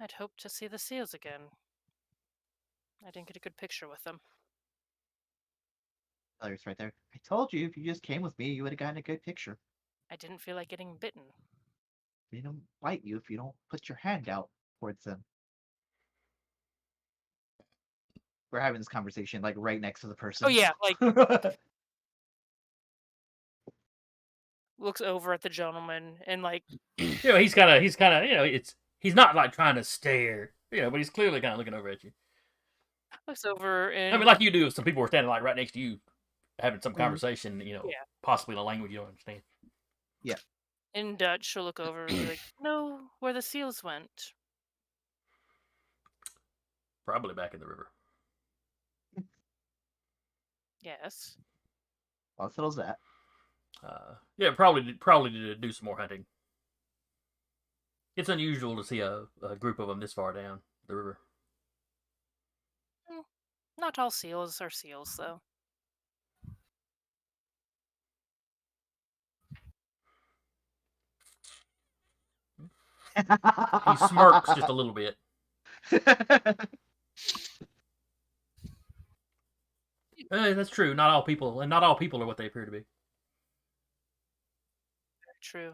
I'd hoped to see the seals again. I didn't get a good picture with them. Hilarious right there. I told you if you just came with me, you would have gotten a good picture. I didn't feel like getting bitten. They don't bite you if you don't put your hand out towards them. We're having this conversation like right next to the person. Oh yeah, like looks over at the gentleman and like He's kind of he's not like trying to stare, but he's clearly kind of looking over at you. looks over and I mean, like you do if some people were standing like right next to you, having some Mhm. conversation, Yeah. possibly in a language you don't understand. in Dutch she'll look over and be like, "Know where the seals went?" Probably back in the river. Yes. Well, settles that. Yeah, probably to do some more hunting. It's unusual to see a group of them this far down the river. Not all seals are seals, though. He smirks just a little bit. That's true. Not all people are what they appear to be. True.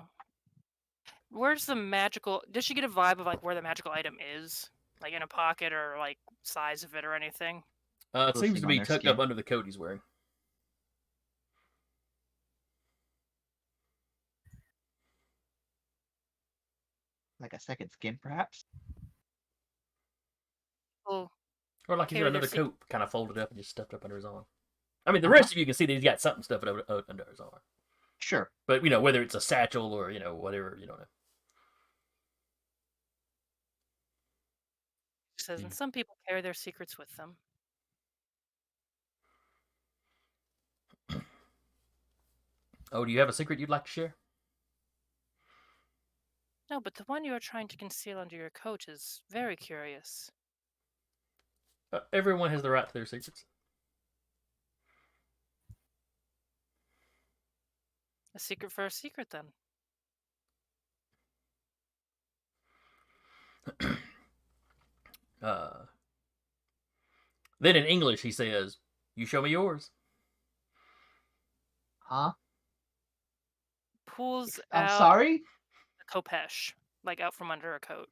Where's the magical? Does she get a vibe of like where the magical item is, like in a pocket or like size of it or anything? It seems Glistening to on be their tucked up skin. under the coat he's wearing. Like a second skin, perhaps. We'll Or like he's got carry their another secret. coat kind of folded up and just stuffed up under his arm. I mean, the rest of you can see that he's got something stuffed under his arm. Sure. But, whether it's a satchel or, whatever, you don't know. Says, and some people carry their secrets with them. Oh, do you have a secret you'd like to share? No, but the one you are trying to conceal under your coat is very curious. Everyone has the right to their secrets. A secret for a secret, then. Then in English he says, "You show me yours." Huh? Pulls I'm out sorry? a khopesh, like out from under a coat.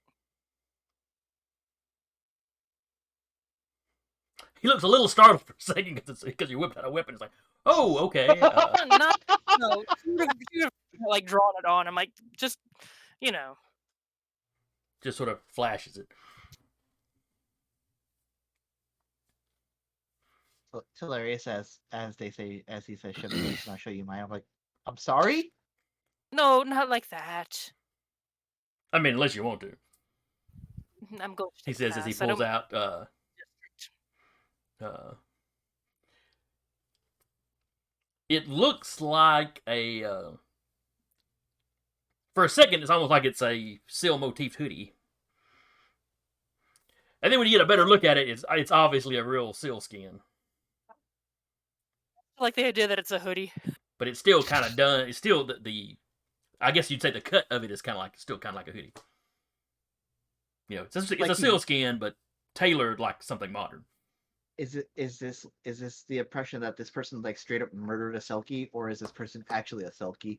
He looks a little startled for a second because you whipped out a weapon. It's like, oh, okay. Not, no, you have like drawn it on him, like just, Just sort of flashes it. So, it's hilarious as he says, show me yours and I'll show you mine. I'm like, I'm sorry? No, not like that. I mean, unless you want to. I'm going to He take says as he pass. I pulls don't- out. It looks like a. For a second, it's almost like it's a seal motif hoodie. And then when you get a better look at it, it's obviously a real seal skin. I like the idea that it's a hoodie. But it's still kind of done. It's still the I guess you'd say the cut of it is still kind of like a hoodie. It's Like a seal skin, but tailored like something modern. Is this the impression that this person like straight up murdered a Selkie, or is this person actually a Selkie?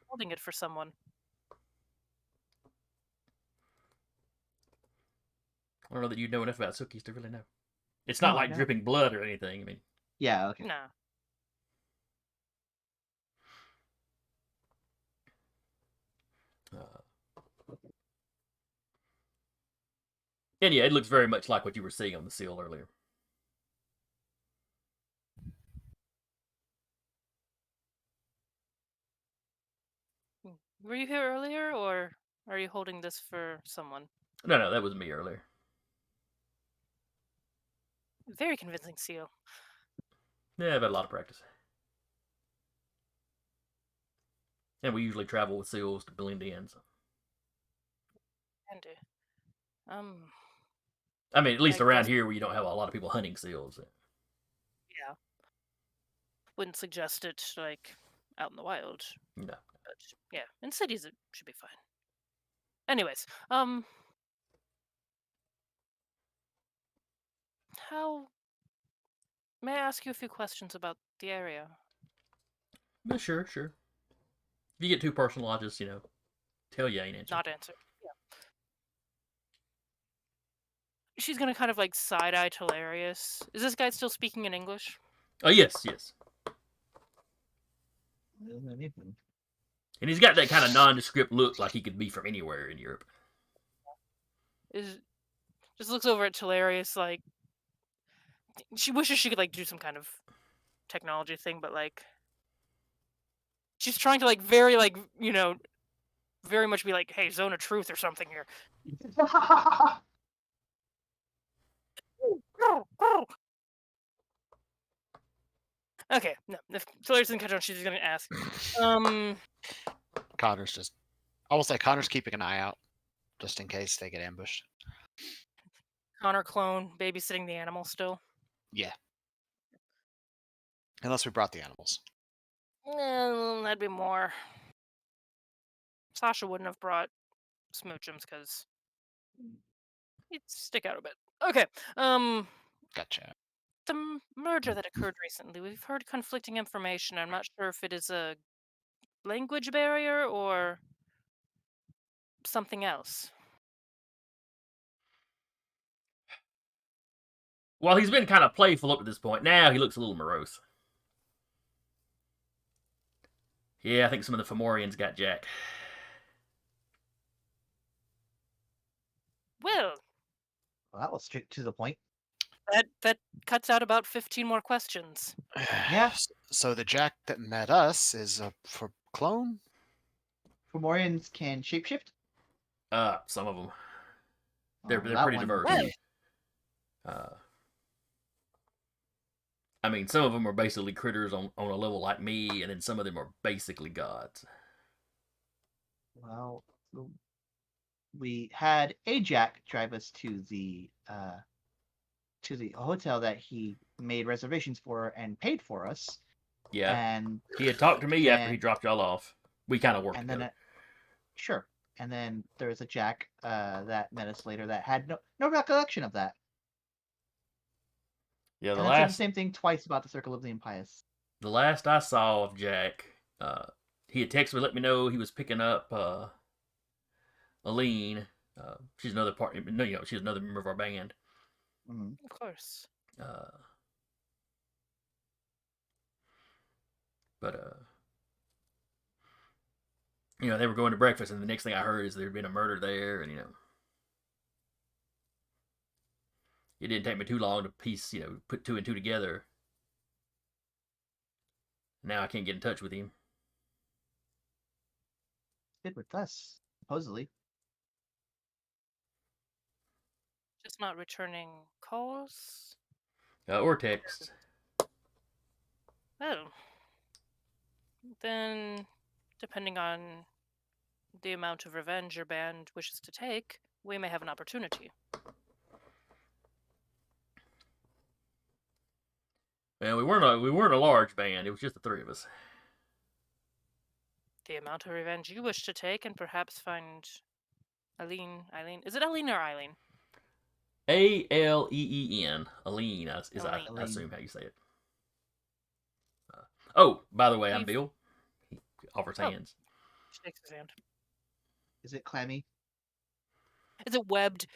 Holding it for someone. I don't know that you know enough about Sookies to really know. It's not No, I like know. dripping blood or anything. I mean, Yeah, okay. No. and yeah, it looks very much like what you were seeing on the seal earlier. Were you here earlier, or are you holding this for someone? No, that was me earlier. Very convincing seal. Yeah, I've had a lot of practice. And we usually travel with seals to blend in. So. Andy. I mean, at least I around guess- here where you don't have a lot of people hunting seals. Yeah. Wouldn't suggest it, like, out in the wild. No. But, yeah, in cities it should be fine. Anyways, how... May I ask you a few questions about the area? But sure. If you get too personal, I'll just, tell you I ain't answering. Not answer. Yeah. She's gonna kind of, like, side-eye Hilarious. Is this guy still speaking in English? Oh, yes. Mm-hmm. And he's got that kind of nondescript look like he could be from anywhere in Europe. Just looks over at Hilarious like she wishes she could like do some kind of technology thing, but like she's trying to like very very much be like, hey, zone of truth or something here. Okay, no. If Hilarious doesn't catch on, she's just gonna ask. Connor's just. I will say Connor's keeping an eye out, just in case they get ambushed. Connor clone babysitting the animal still. Yeah. Unless we brought the animals. That'd be more. Sasha wouldn't have brought Smoochums because he'd stick out a bit. Okay. Gotcha. The merger that occurred recently, we've heard conflicting information. I'm not sure if it is a language barrier or something else. Well, he's been kind of playful up to this point. Now he looks a little morose. Yeah, I think some of the Fomorians got Jack. Well, Well, that was straight to the point. That cuts out about 15 more questions. Yeah. So the Jack that met us is a for clone? Fomorians can shapeshift. Some of them. Oh, They're that pretty one- diverse. I mean, some of them are basically critters on a level like me, and then some of them are basically gods. Well, we had a Jack drive us to the hotel that he made reservations for and paid for us. Yeah, And he had talked to me after he then- dropped y'all off. We kind of worked and together. then sure. And then there was a Jack that met us later that had no recollection of that. Yeah, And then said the same thing twice about the Circle of the Impious. the last I saw of Jack, he had texted me, let me know he was picking up Aline. She's another part. No, she's another member of our band. Mhm. Of course. But they were going to breakfast, and the next thing I heard is there had been a murder there, and it didn't take me too long to put two and two together. Now I can't get in touch with him. Did with us, supposedly. Just not returning calls. Or text. Oh. Then, depending on the amount of revenge your band wishes to take, we may have an opportunity. Well, we weren't a large band. It was just the three of us. The amount of revenge you wish to take, and perhaps find Eileen. Is it Eileen or Eileen? Aleen. Aline I Aline. assume how you say it. Oh, by the way, I'm We've- Bill. He offers Oh. hands. Shakes his hand. Is it clammy? Is it webbed?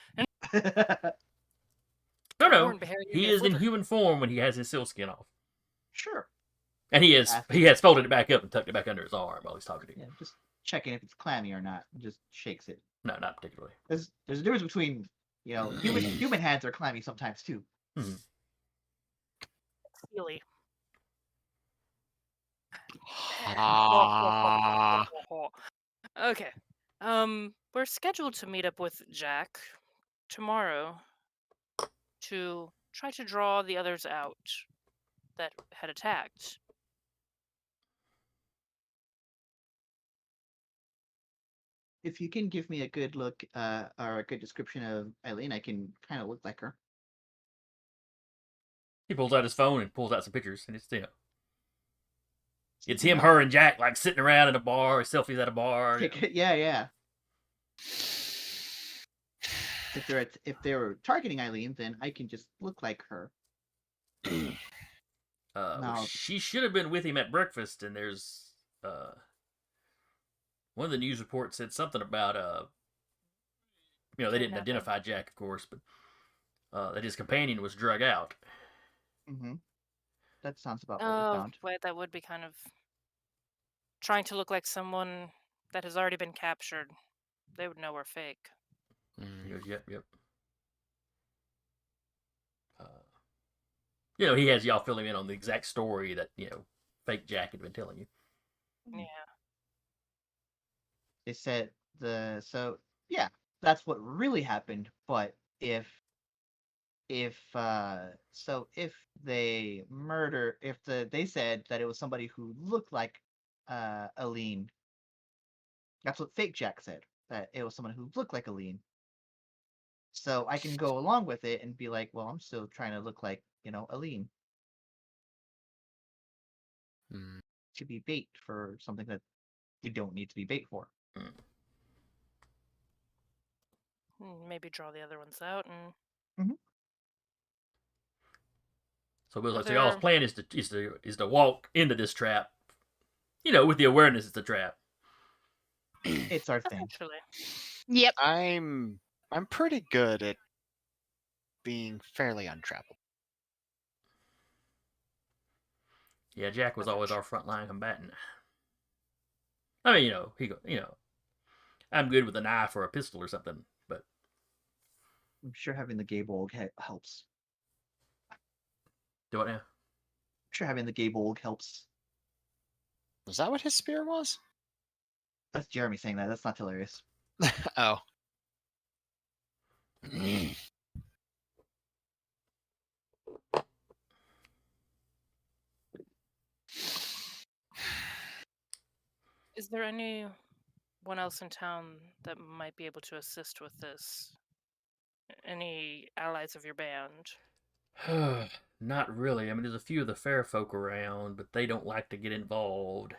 No, Warren Beharing, you he get is in flippant. human form when he has his sealskin off, Sure. and he has folded it back up and tucked it back under his arm while he's talking to you. Yeah, just checking if it's clammy or not. Just shakes it. No, not particularly. There's a difference between human hands are clammy sometimes too. Steely. Ah. Okay. We're scheduled to meet up with Jack tomorrow to try to draw the others out that had attacked. If you can give me a good look or a good description of Eileen, I can kind of look like her. He pulls out his phone and pulls out some pictures, and it's him, her, and Jack like sitting around in a bar, selfies at a bar. Yeah. If they're targeting Eileen, then I can just look like her. No. She should have been with him at breakfast, and there's one of the news reports said something about they didn't Kidnapping. identify Jack, of course, but that his companion was drug out. Mm-hmm. That sounds about what we Oh, found. wait, that would be kind of trying to look like someone that has already been captured. They would know we're fake. He goes, yep. He has y'all fill him in on the exact story that fake Jack had been telling you. Yeah. They said that's what really happened. But if they said that it was somebody who looked like Aline, that's what fake Jack said, that it was someone who looked like Aline. So I can go along with it and be like, well, I'm still trying to look like Aline to be bait for something that you don't need to be bait for. Maybe draw the other ones out and So Bill's like, so Are y'all's there- plan is to walk into this trap, with the awareness it's a trap. It's our thing. essentially. Yep. I'm pretty good at being fairly untrappable. Yeah, Jack was always our frontline combatant. I mean, I'm good with a knife or a pistol or something, but I'm sure having the Gaborg helps. Do it now. I'm sure having the Gaborg helps. Was that what his spear was? That's Jeremy saying that. That's not hilarious. Oh. Is there anyone else in town that might be able to assist with this? Any allies of your band? Not really. I mean, there's a few of the fair folk around, but they don't like to get involved.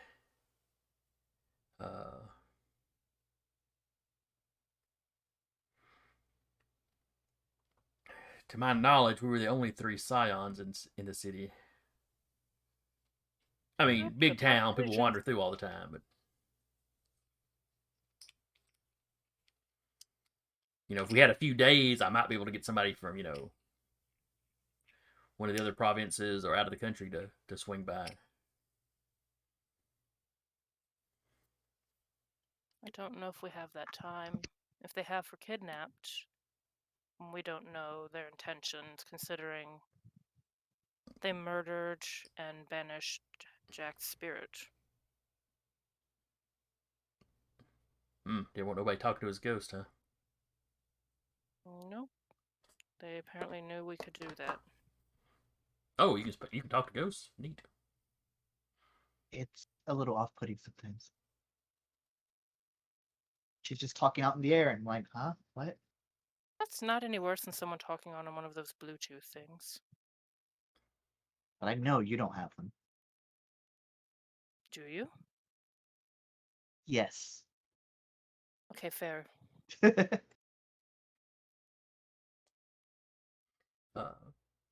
To my knowledge, we were the only 3 scions in the city. I mean, That's big a town, people population. wander through all the time, but if we had a few days, I might be able to get somebody from, one of the other provinces or out of the country to swing by. I don't know if we have that time. If they have for kidnapped, we don't know their intentions, considering they murdered and banished Jack's spirit. Didn't want nobody talking to his ghost, huh? Nope. They apparently knew we could do that. Oh, you can talk to ghosts? Neat. It's a little off-putting sometimes. She's just talking out in the air and like, huh? What? That's not any worse than someone talking on one of those Bluetooth things. But I know you don't have them. Do you? Yes. Okay, fair.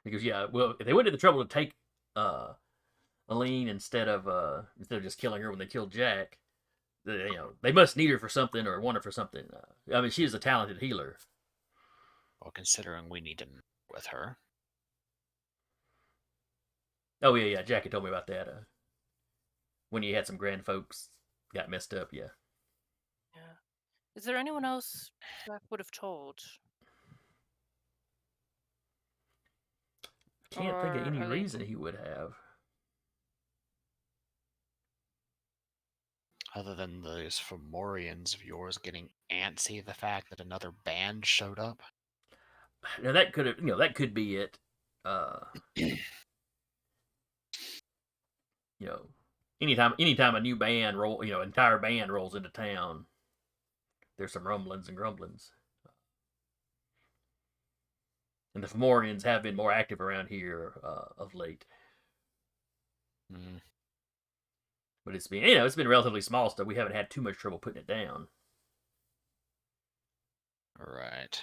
Because well, if they went to the trouble to take Aline instead of just killing her when they killed Jack, they must need her for something or want her for something. I mean, she is a talented healer. Well, considering we need to meet with her. Oh yeah, Jack had told me about that. When he had some grand folks got messed up, yeah. Yeah. Is there anyone else Jack would have told? Can't think of Or any are they- reason he would have. Other than those Fomorians of yours getting antsy the fact that another band showed up. Now that could have, that could be it. Anytime a new band entire band rolls into town, there's some rumblings and grumblings. And the Fomorians have been more active around here of late. Mm. But it's been relatively small stuff. We haven't had too much trouble putting it down. Right.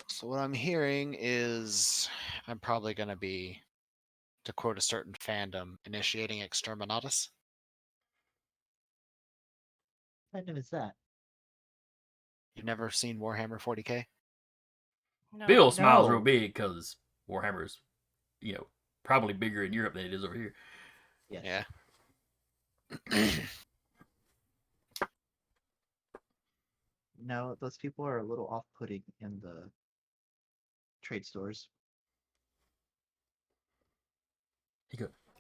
So what I'm hearing is I'm probably going to be, to quote a certain fandom, initiating Exterminatus. What fandom is that? You've never seen Warhammer 40k? No. Bill smiles real No. big because Warhammer's, probably bigger in Europe than it is over here. Yes. Yeah. No, those people are a little off-putting in the trade stores.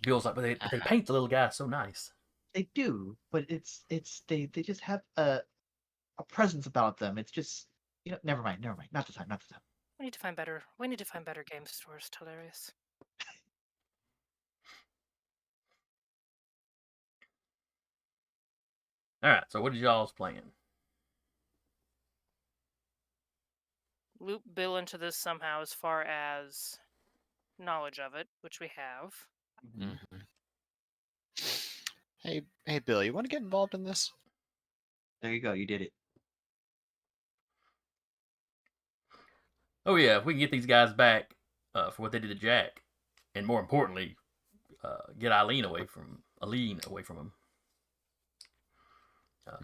Bill's like, but they paint the little guy so nice. They do, but they just have a presence about them. It's just never mind. Not this time. We need to find better. We need to find better game stores, Talarius. All right, so what is y'all's plan? Loop Bill into this somehow as far as knowledge of it, which we have. Mm-hmm. Hey, Bill, you want to get involved in this? There you go. You did it. Oh yeah, if we can get these guys back for what they did to Jack, and more importantly, get Aline away from him.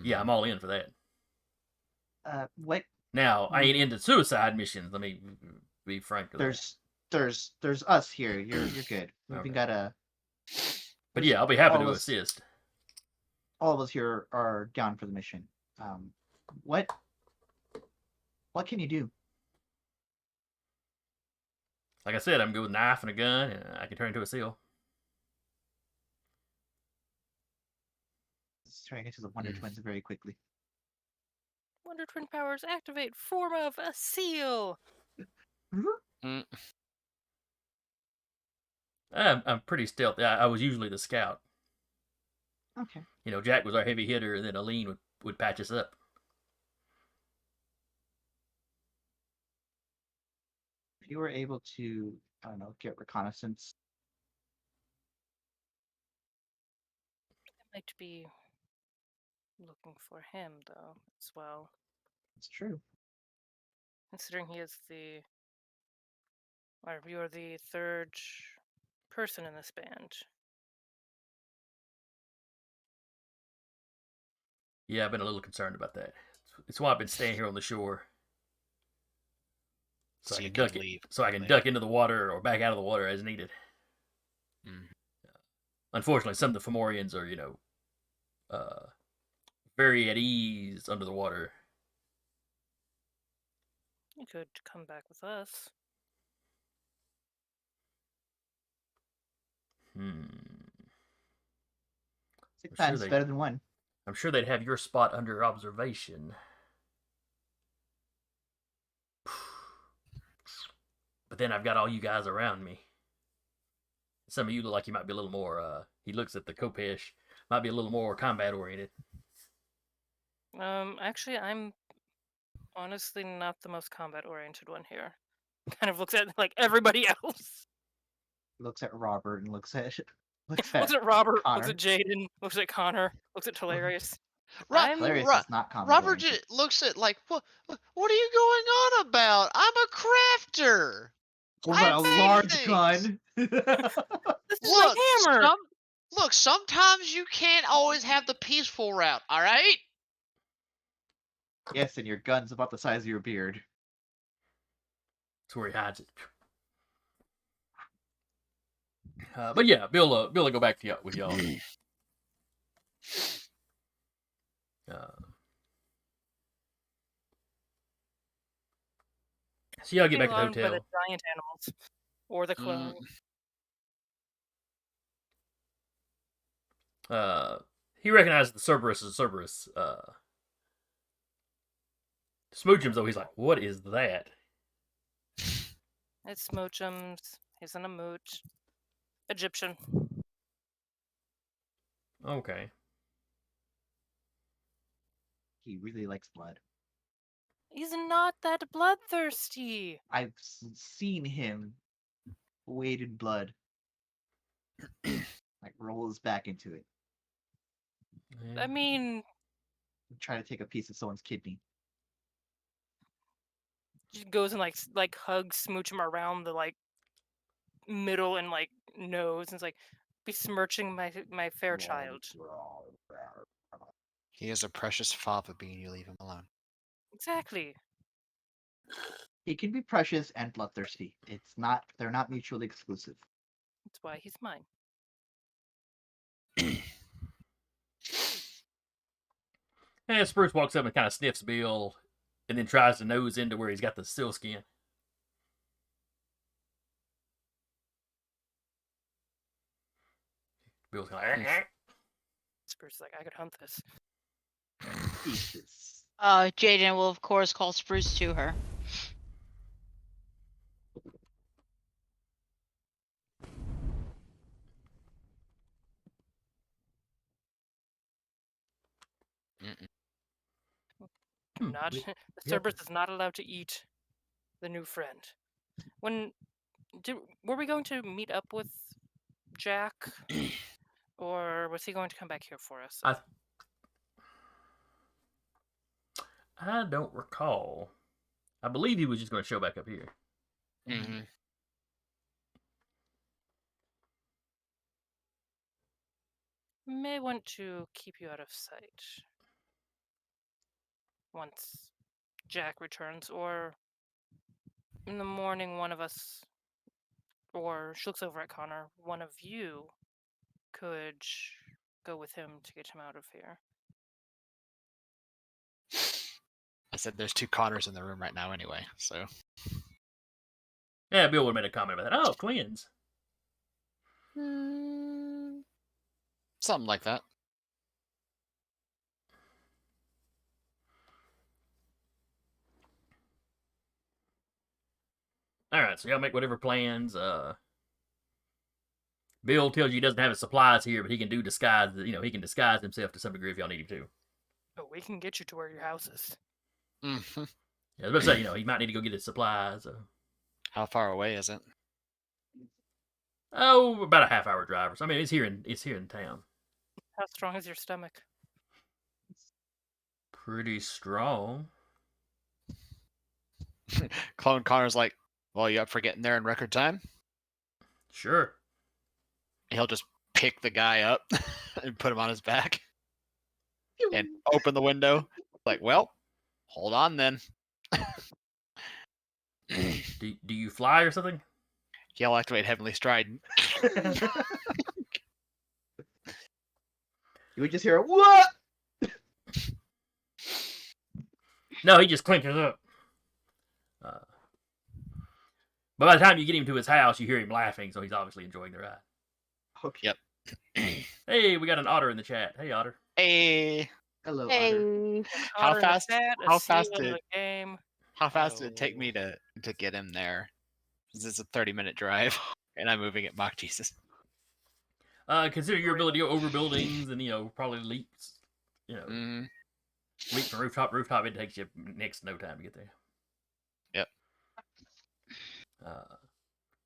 Yeah, I'm all in for that. What? Now, I ain't into suicide missions. Let me be frank with that. there's us here. You're good. We've Okay. got a. But yeah, I'll be happy all to of us- assist. All of us here are down for the mission. What can you do? Like I said, I'm good with a knife and a gun, and I can turn into a seal. Let's try to get to the Wonder Twins very quickly. Wonder Twin powers activate. Form of a seal. Mm, I'm pretty stealthy. I was usually the scout. Okay. You know, Jack was our heavy hitter, and then Aline would patch us up. If you were able to, I don't know, get reconnaissance. I might be looking for him though as well, It's true. considering he is the. Or you're the third person in this band. Yeah, I've been a little concerned about that. It's why I've been staying here on the shore. So, So I you can can duck it. leave So I can later. duck into the water or back out of the water as needed. Mhm. Unfortunately, some of the Fomorians are, very at ease under the water. You could come back with us. Six sure times they- better than one. I'm sure they'd have your spot under observation. But then I've got all you guys around me. Some of you look like you might be a little more, he looks at the Kopesh, might be a little more combat oriented. Actually, I'm honestly not the most combat oriented one here. Kind of looks at like everybody else. Looks at Robert and looks at Looks at Robert, looks Connor. at Jaden, looks at Connor, looks at Hilarious. Right, I'm Hilarious Ro- is not combat Robert oriented. just looks at like, what are you going on about? I'm a crafter. What I about a made large things. gun? This is my hammer. Look, sometimes you can't always have the peaceful route, all right? Yes, and your gun's about the size of your beard. That's where he hides it. But yeah, Bill will go back to with y'all. So y'all get back to the Alarmed by hotel. the giant animals or the clone. He recognizes the Cerberus as Cerberus. Smoochums, though, he's like, what is that? It's Smoochums. He's in a mooch. Egyptian. Okay. He really likes blood. He's not that bloodthirsty. I've seen him wade in blood. Like roll his back into it. I mean, Try to take a piece of someone's kidney. he goes and like hugs Smoochum around the like middle and like nose, and it's like besmirching my fair child. He is a precious fava bean. You leave him alone. Exactly. He can be precious and bloodthirsty. They're not mutually exclusive. That's why he's mine. And Spruce walks up and kind of sniffs Bill, and then tries to nose into where he's got the seal skin. Bill's kind of Spruce is like, I could hunt this. Jesus. Jaden will of course call Spruce to her. Not the Cerberus is not allowed to eat the new friend. Were we going to meet up with Jack, or was he going to come back here for us? I don't recall. I believe he was just going to show back up here. Mm-hmm. May want to keep you out of sight once Jack returns, or in the morning one of us or she looks over at Connor. One of you could go with him to get him out of here. I said there's 2 Connors in the room right now anyway, so. Yeah, Bill would have made a comment about that. Oh, twins. Something like that. All right, so y'all make whatever plans. Bill tells you he doesn't have his supplies here, but he can do disguise. He can disguise himself to some degree if y'all need him to. Oh, we can get you to where your house is. Mm-hmm. Yeah, I was about to say, he might need to go get his supplies. How far away is it? Oh, about a half-hour drive. I mean, it's here in town. How strong is your stomach? Pretty strong. Clone Connor's like, well, you up for getting there in record time? Sure. He'll just pick the guy up and put him on his back and open the window. Like, well, hold on then. Do you fly or something? He'll activate Heavenly Stride. You would just hear a what? No, he just clinches up. But by the time you get him to his house, you hear him laughing, so he's obviously enjoying the ride. Okay. Yep. Hey, we got an otter in the chat. Hey, Otter. Hey, Hello, Otter. Hey. How Otter in the fast- chat, a how seal fast in did- the game. how fast did it take me to get him there? This is a 30-minute drive, and I'm moving at Mock Jesus. Consider your ability over buildings and, probably leaps. Mm-hmm. Leap from rooftop to rooftop, it takes you next to no time to get there. Yep.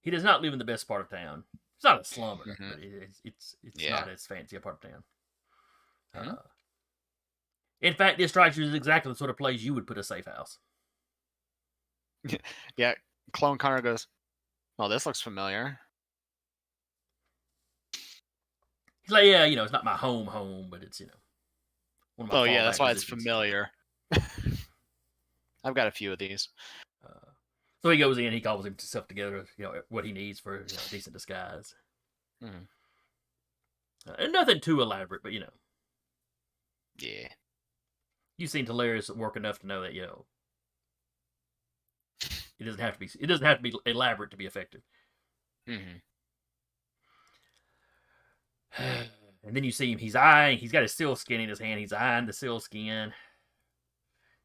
He does not live in the best part of town. It's not a slum, or nothing, Mhm. but it's Yeah. not as fancy a part of town. Mhm. In fact, this strikes you as exactly the sort of place you would put a safe house. Yeah, Clone Connor goes, oh, this looks familiar. He's like, yeah, it's not my home, but it's, one of my Oh, yeah, that's fallback why it's positions. familiar. I've got a few of these. So he goes in, he calls himself together, what he needs for a decent disguise. Mhm. And nothing too elaborate, but Yeah. you've seen Hilarious work enough to know that it doesn't have to be elaborate to be effective. Mm-hmm. And then you see him, he's got his seal skin in his hand, he's eyeing the seal skin,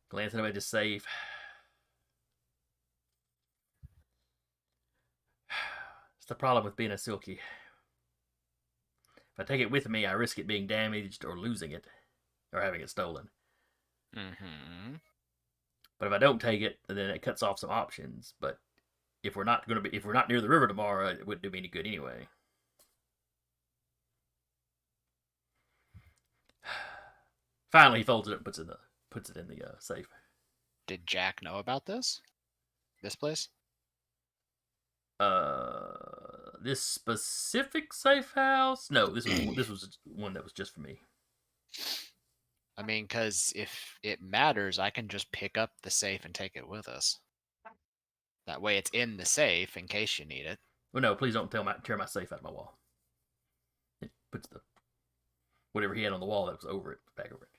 glancing over at his safe. It's the problem with being a Silky. If I take it with me, I risk it being damaged or losing it, or having it stolen. Mm-hmm. But if I don't take it, then it cuts off some options. But if we're not near the river tomorrow, it wouldn't do me any good anyway. Finally, he folds it up and puts it in the safe. Did Jack know about this? This place? This specific safe house? No, this was one that was just for me. I mean, because if it matters, I can just pick up the safe and take it with us. That way it's in the safe in case you need it. Well, no, please don't tear my safe out of my wall. It puts whatever he had on the wall that was over it, back over it.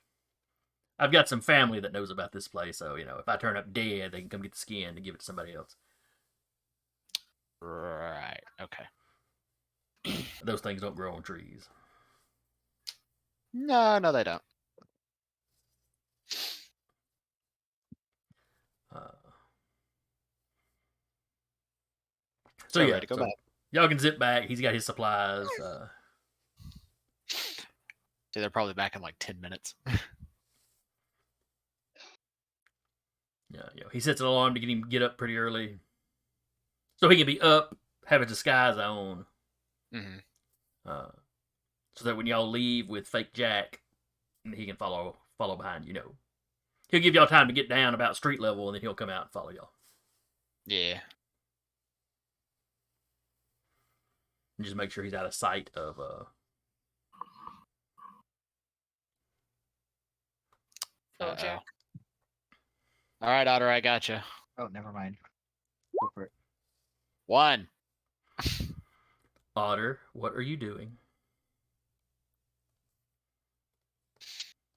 I've got some family that knows about this place, so, if I turn up dead, they can come get the skin and give it to somebody else. Right, okay. Those things don't grow on trees. No, they don't. So yeah, ready to go back. Y'all can zip back. He's got his supplies. So they're probably back in like 10 minutes. Yeah, he sets an alarm to get up pretty early, so he can be up, have a disguise on. Mm-hmm. So that when y'all leave with fake Jack, he can follow behind. He'll give y'all time to get down about street level, and then he'll come out and follow y'all. Yeah. And just make sure he's out of sight of. Oh, Jack. All right, Otter, I gotcha. Oh, never mind. Go for it. 1. Otter, what are you doing?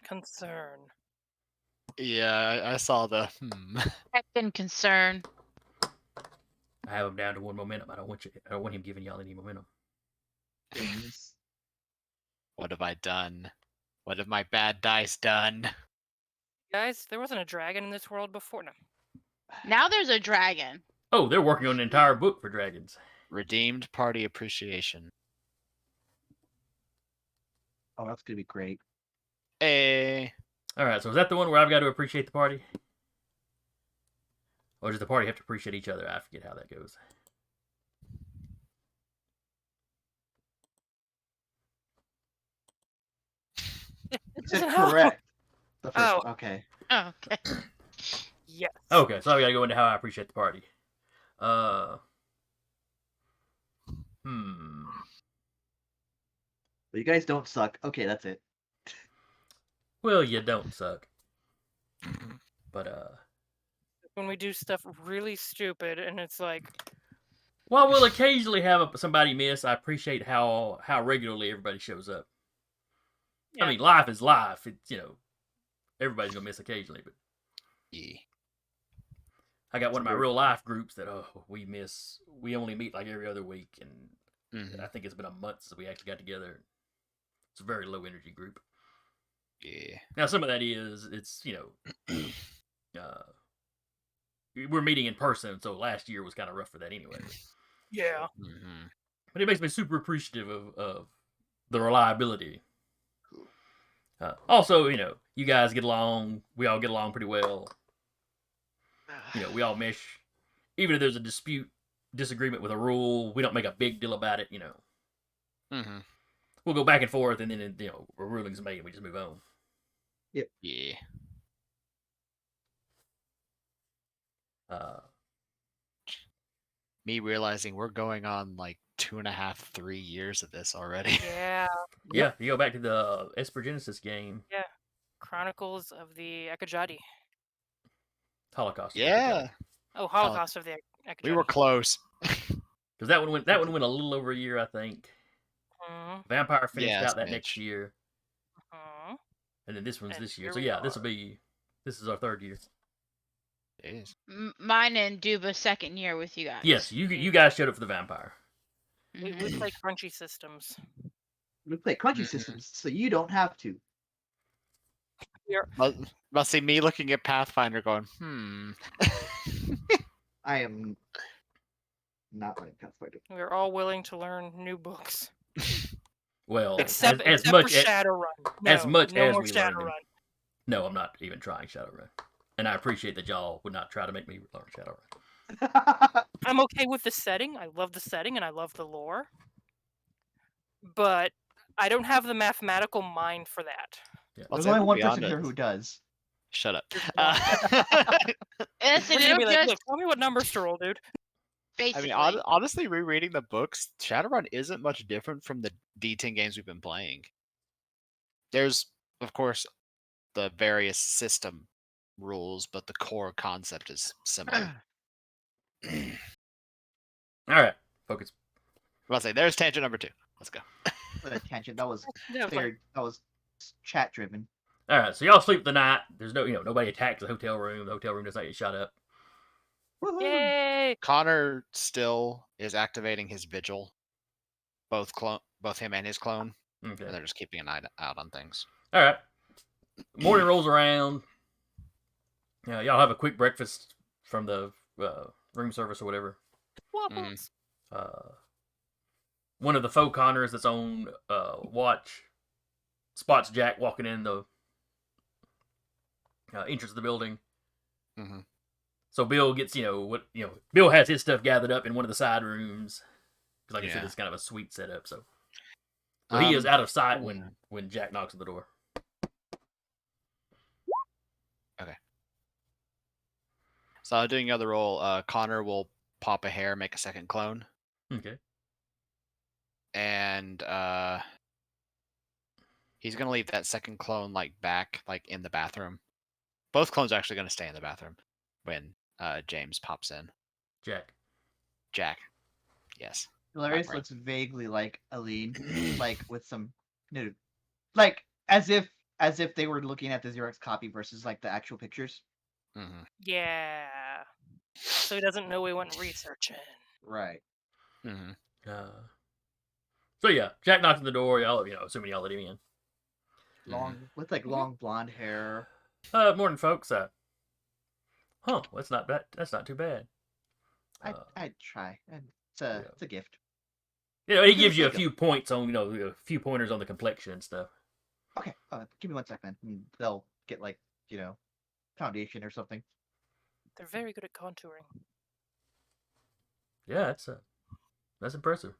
Concern. Yeah, I saw the Captain concern. I have him down to 1 momentum. I don't want him giving y'all any momentum. Things. What have I done? What have my bad dice done? Guys, there wasn't a dragon in this world before. No. Now there's a dragon. Oh, they're working on an entire book for dragons. Redeemed party appreciation. Oh, that's gonna be great. Hey. All right, so is that the one where I've got to appreciate the party? Or does the party have to appreciate each other? I forget how that goes. You said correct. The first Oh. one. Okay. Oh, okay. Yes. Okay, so I've got to go into how I appreciate the party. Well, you guys don't suck. Okay, that's it. Well, you don't suck. But, When we do stuff really stupid and it's like, while we'll occasionally have somebody miss, I appreciate how regularly everybody shows up. yeah, I mean, life is life. It's, everybody's going to miss occasionally, but Yeah. I got one of my Very real life groups that we only meet like every other week, and Mhm. I think it's been a month since we actually got together. It's a very low energy group. Yeah. Now some of that is we're meeting in person, so last year was kind of rough for that anyway. yeah. Mm-hmm. But it makes me super appreciative of the reliability. Also, you guys get along. We all get along pretty well. We all mesh. Even if there's a disagreement with a rule, we don't make a big deal about it. Mm-hmm. We'll go back and forth, and then a ruling's made, and we just move on. Yeah. Me realizing we're going on like 2.5, 3 years of this already. Yeah. Yeah, you go back to the Esper Genesis game, Chronicles of the Ekajadi. Holocaust. Yeah. Oh, Holocaust of the Ekajadi. We were close. Because that one went a little over a year, I think. Mhm, Vampire finished Yeah, out that smidge. next year, mhm. and then this one's And this year. here So we yeah, are. this is our 3rd year. Jeez. Mine and Duba's second year with you guys. Yes, you guys showed up for the vampire. We Mhm. play crunchy systems. We play crunchy Mhm. systems, so you don't have to. Must see me looking at Pathfinder going, I am not running Pathfinder. We're all willing to learn new books. Well, Except, as except much for as Shadowrun. as No, much no as more we learn them. Shadowrun. No, I'm not even trying Shadowrun, and I appreciate that y'all would not try to make me learn Shadowrun. I'm okay with the setting. I love the setting and I love the lore. But I don't have the mathematical mind for that. Yeah. There's say, only we'll one be person honest. here who does. Shut up. Just Listen, We're gonna it'll be like, just look, tell me what numbers to roll, dude. I basically. mean, honestly, rereading the books, Shadowrun isn't much different from the D10 games we've been playing. There's, of course, the various system rules, but the core concept is similar. All right, focus. I'll say there's tangent number 2. Let's go. A tangent. That was Yeah, it's like, that was chat driven. All right, so y'all sleep the night. There's nobody attacks the hotel room. The hotel room does not get shot up. yay! Connor still is activating his vigil. Both him and his clone. Okay. And they're just keeping an eye out on things. All right. Morning rolls around. Y'all have a quick breakfast from the room service or whatever. Wobbles. One of the faux Connors that's on watch spots Jack walking in the entrance of the building. Mm-hmm. So Bill gets, Bill has his stuff gathered up in one of the side rooms. Because like I said, Yeah. it's kind of a sweet setup. So he is out of sight when Jack knocks on the door. Okay. So doing the other roll, Connor will pop a hair, make a second clone. Okay. And he's gonna leave that second clone back in the bathroom. Both clones are actually gonna stay in the bathroom when James pops in. Jack. Jack. Yes. Hilarious right. looks vaguely like Aline, like with some no, like as if they were looking at the Xerox copy versus like the actual pictures. Mhm. Yeah. So he doesn't know we went researching. Right. Mhm. So yeah, Jack knocks on the door. Y'all, assuming y'all let him in. Long with like Mhm. long blonde hair. Morning, folks. Well, that's not bad. That's not too bad. I'd try. And yeah. it's a gift. He gives It's you a like few points on, a few pointers on the complexion and stuff. Okay, give me 1 second. And they'll get like foundation or something. They're very good at contouring. Yeah, that's impressive.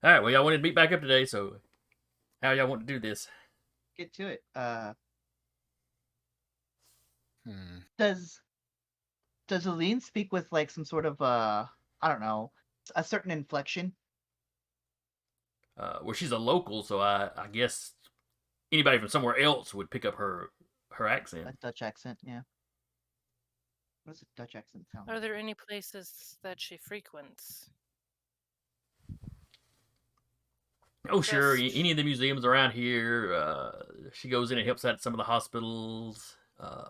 All right, well, y'all wanted to meet back up today, so how y'all want to do this? Get to it. Hmm. Does Aline speak with like some sort of I don't know, a certain inflection? Well, she's a local, so I guess anybody from somewhere else would pick up her accent. A Dutch accent, yeah. What does a Dutch accent sound Are like? there any places that she frequents? Oh, sure. Just- Any of the museums around here. She goes in and helps out at some of the hospitals. I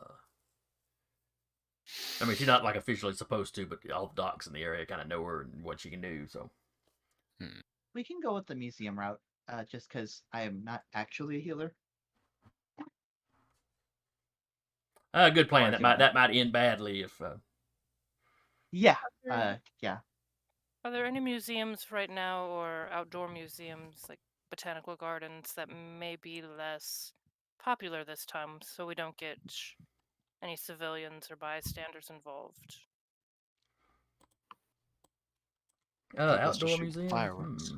mean, she's not like officially supposed to, but all the docs in the area kind of know her and what she can do. So We can go with the museum route, just because I am not actually a healer. good plan. Or a That might end badly if. Yeah. Are Yeah. Are there any museums right now or outdoor museums like botanical gardens that may be less popular this time so we don't get any civilians or bystanders involved? People's to Outdoor shoot museum. fireworks.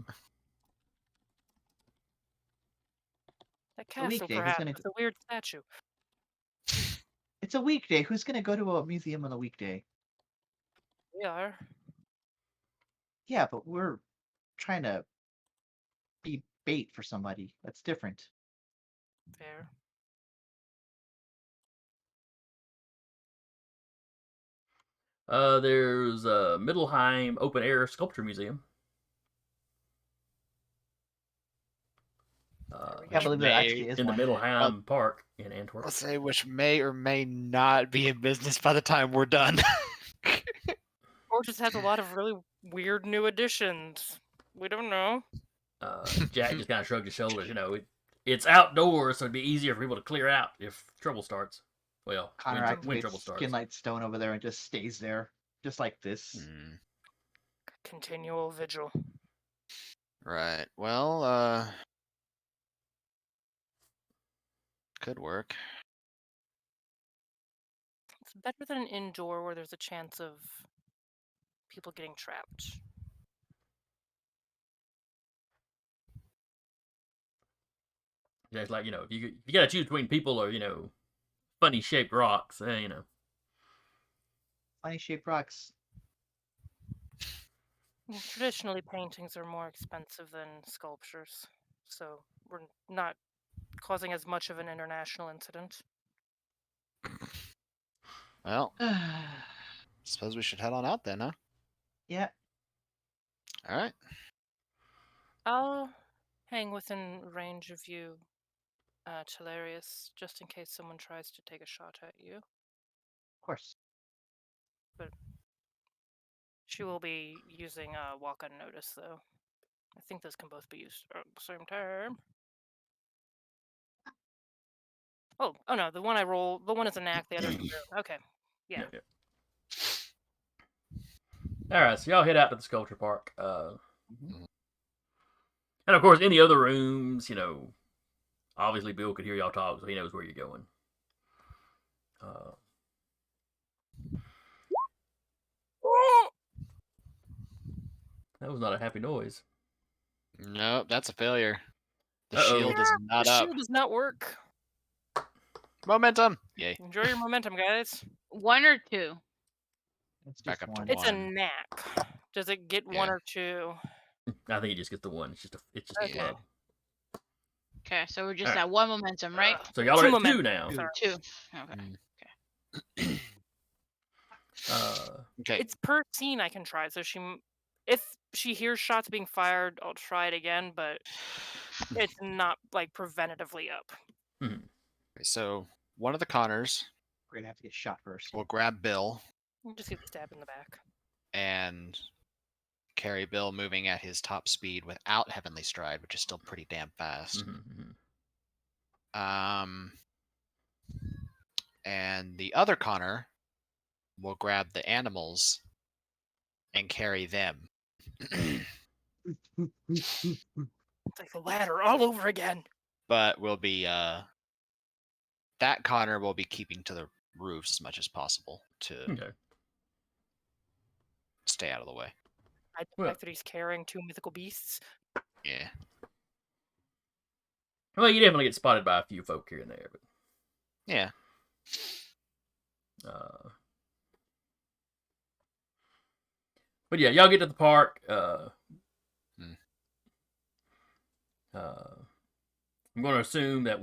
That a weekday, castle, who's perhaps, gonna with a weird statue. It's a weekday. Who's gonna go to a museum on a weekday? We are. Yeah, but we're trying to be bait for somebody. That's different. Fair. There's a Middelheim Open Air Sculpture Museum. Can't believe there May- actually is in the one. Middelheim Park in Antwerp. Let's say which may or may not be in business by the time we're done. Or just has a lot of really weird new additions. We don't know. Jack just kind of shrugged his shoulders. It's outdoors, so it'd be easier for people to clear out if trouble starts. Well, Connor when trouble activates starts. Skinlight Stone over there and just stays there, just like this. Hmm. Continual vigil. Right. Well, could work. It's better than an indoor where there's a chance of people getting trapped. Jack's like, if you gotta choose between people or funny shaped rocks, Funny shaped rocks. Traditionally, paintings are more expensive than sculptures, so we're not causing as much of an international incident. Well, suppose we should head on out then, huh? Yeah. All right. I'll hang within range of you, Telarius, just in case someone tries to take a shot at you. Of course. She will be using walk unnotice, though. I think those can both be used at the same time. Oh no, the one I roll, the one is a knack, the other is a okay. Yeah. All right, so y'all head out to the sculpture park. Mhm. And of course, in the other rooms, obviously Bill could hear y'all talk, so he knows where you're going. That was not a happy noise. Nope, that's a failure. The Uh-oh. shield is not the up. shield does not work. Momentum. Yay. Enjoy your momentum, guys. 1 or 2? It's Back just up to one. It's a One. knack. Does it get Yeah. 1 or 2? I think he just gets the one. It's just Okay. a bug. Okay, so we're just Alright. at 1 momentum, right? So y'all are Two at 2 momentum, now. sorry. 2. Okay. Mm. Okay. It's per scene I can try. So if she hears shots being fired, I'll try it again, but it's not like preventatively up. So one of the Connors We're gonna have to get shot first. will grab Bill You just get stabbed in the back. and carry Bill moving at his top speed without Heavenly Stride, which is still pretty damn fast. And the other Connor will grab the animals and carry them. It's like the ladder all over again. But will be that Connor will be keeping to the roofs as much as possible to Okay. stay out of the way. I the Well- fact that he's carrying 2 mythical beasts. Yeah. Well, you definitely get spotted by a few folk here and there, Yeah. but yeah, y'all get to the park. I'm going to assume that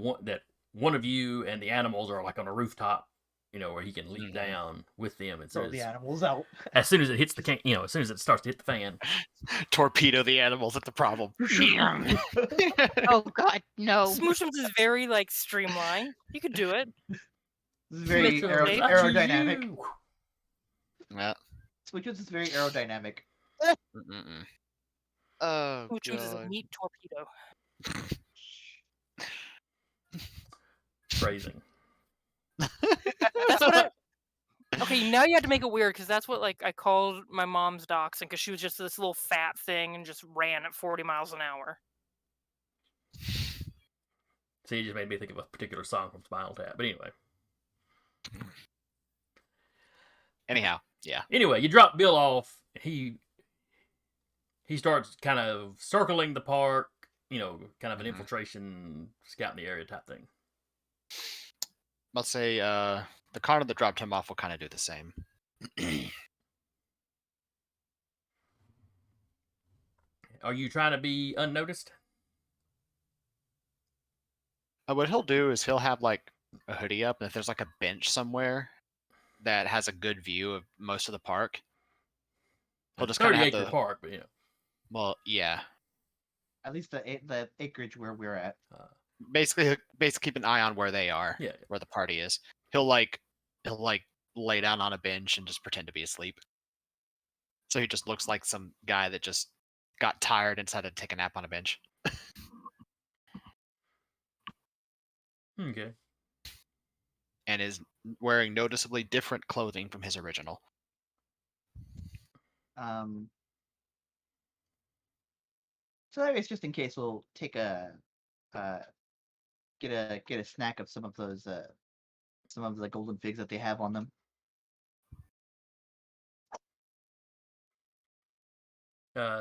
one of you and the animals are like on a rooftop, where he can leap down with them. And Throw the animals out. as soon as it hits the as soon as it starts to hit the fan. Torpedo the animals at the problem. Oh God, no. Smoochums is very like streamlined. You could do it. This is very Mitchell, aerodynamic. You. Yeah. Switches is very aerodynamic. Mm-mm. Oh Smoochums is a god. neat torpedo. Phrasing. That's what Okay, now you have to make it weird because that's what like I called my mom's dachshund because she was just this little fat thing and just ran at 40 miles an hour. See, you just made me think of a particular song from Spinal Tap. But Anyhow, yeah. anyway, you drop Bill off. He starts kind of circling the park. Kind of an infiltration, scouting the area type thing. I'll say the Connor that dropped him off will kind of do the same. Are you trying to be unnoticed? What he'll do is he'll have like a hoodie up, and if there's like a bench somewhere that has a good view of most of the park, he'll just kind of have 30-acre the park, but well, yeah. At least the acreage where we're at. Basically keep an eye on where they are, yeah. where the party is. He'll lay down on a bench and just pretend to be asleep. So he just looks like some guy that just got tired and decided to take a nap on a bench. Okay. And is wearing noticeably different clothing from his original. So that is just in case we'll take get a snack of some of the golden figs that they have on them.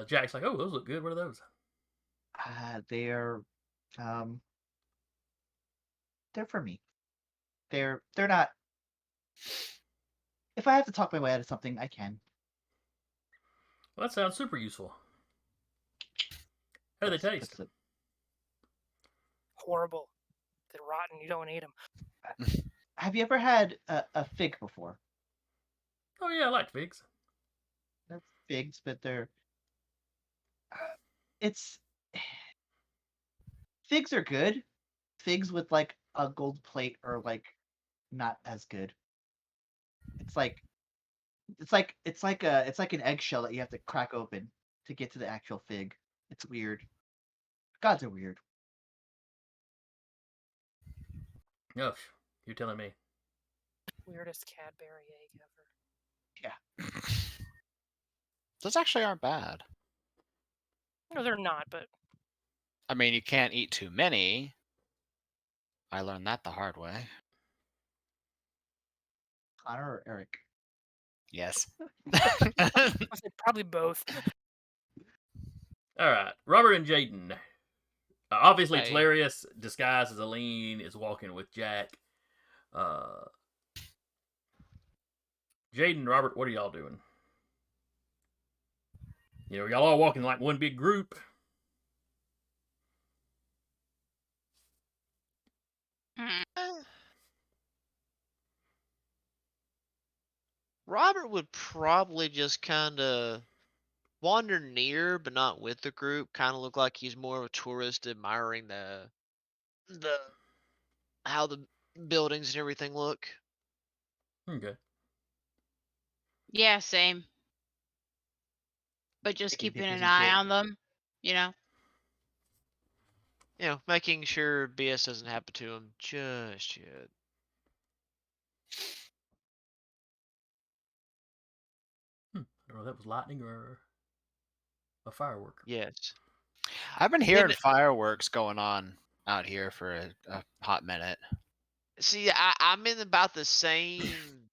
Jack's like, oh, those look good. What are those? They're for me. They're not. If I have to talk my way out of something, I can. Well, that sounds super useful. How do they taste? Horrible. They're rotten. You don't want to eat them. Have you ever had a fig before? Oh yeah, I like figs. They're figs, but they're it's figs are good. Figs with like a gold plate are like not as good. It's like an eggshell that you have to crack open to get to the actual fig. It's weird. Gods are weird. Oh, you're telling me. Weirdest Cadbury egg ever. Those actually aren't bad. No, they're not, but I mean, you can't eat too many. I learned that the hard way. Connor or Eric? Yes. I said probably both. All right, Robert and Jaden. Obviously, Hey. Telarius, disguised as Aline, is walking with Jack. Jaden, Robert, what are y'all doing? Y'all all walking like one big group. Robert would probably just kind of wander near, but not with the group. Kind of look like he's more of a tourist, admiring the how the buildings and everything look. Okay. Yeah, same. But just Taking keeping pictures an and eye shit. on them, you know. You know, making sure BS doesn't happen to him just yet. I don't know if that was lightning or a firework. Yes. I've been Then- hearing fireworks going on out here for a hot minute. See, I'm in about the same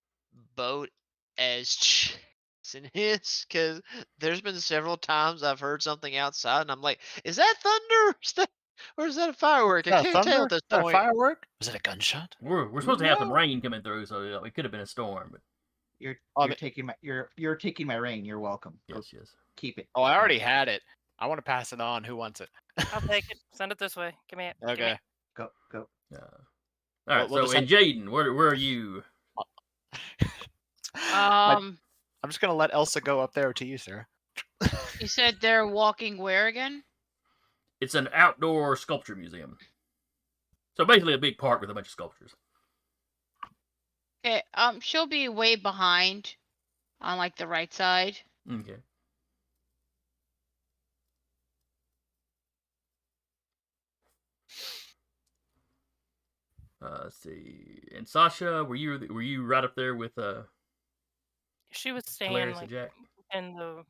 boat as Jason is, because there's been several times I've heard something outside, and I'm like, "Is that thunder? Or is that a firework?" I Is that a can't tell thunder? at this Is that a point. firework? Was it a gunshot? We're supposed to have some No. rain coming through, so it could have been a storm. But You're Oh, you're taking my you're taking my rain. You're welcome. Go yes. keep it. Oh, I already had it. I want to pass it on. Who wants it? I'll take it. Send it this way. Give me it. Give me Okay. it. Go. All right. we'll So, just and Jaden, where are you? Um, I'm just gonna let Elsa go up there to you, sir. you said they're walking where again? It's an outdoor sculpture museum. So basically, a big park with a bunch of sculptures. Okay. She'll be way behind, on like the right side. Okay. Let's see. And Sasha, were you right up there with She was staying Hilarious like and Jack? in the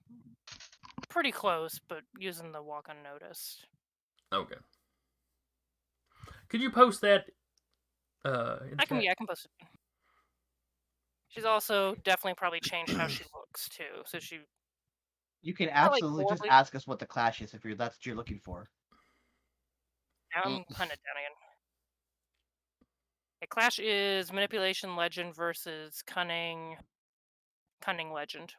pretty close, but using the walk unnoticed. Okay. Could you post that? In the chat? I can post it. She's also definitely probably changed how she looks too. So she You can like absolutely just horribly- ask us what the clash is if that's what you're looking for. I'm hunting down again. A clash is manipulation legend versus cunning legend.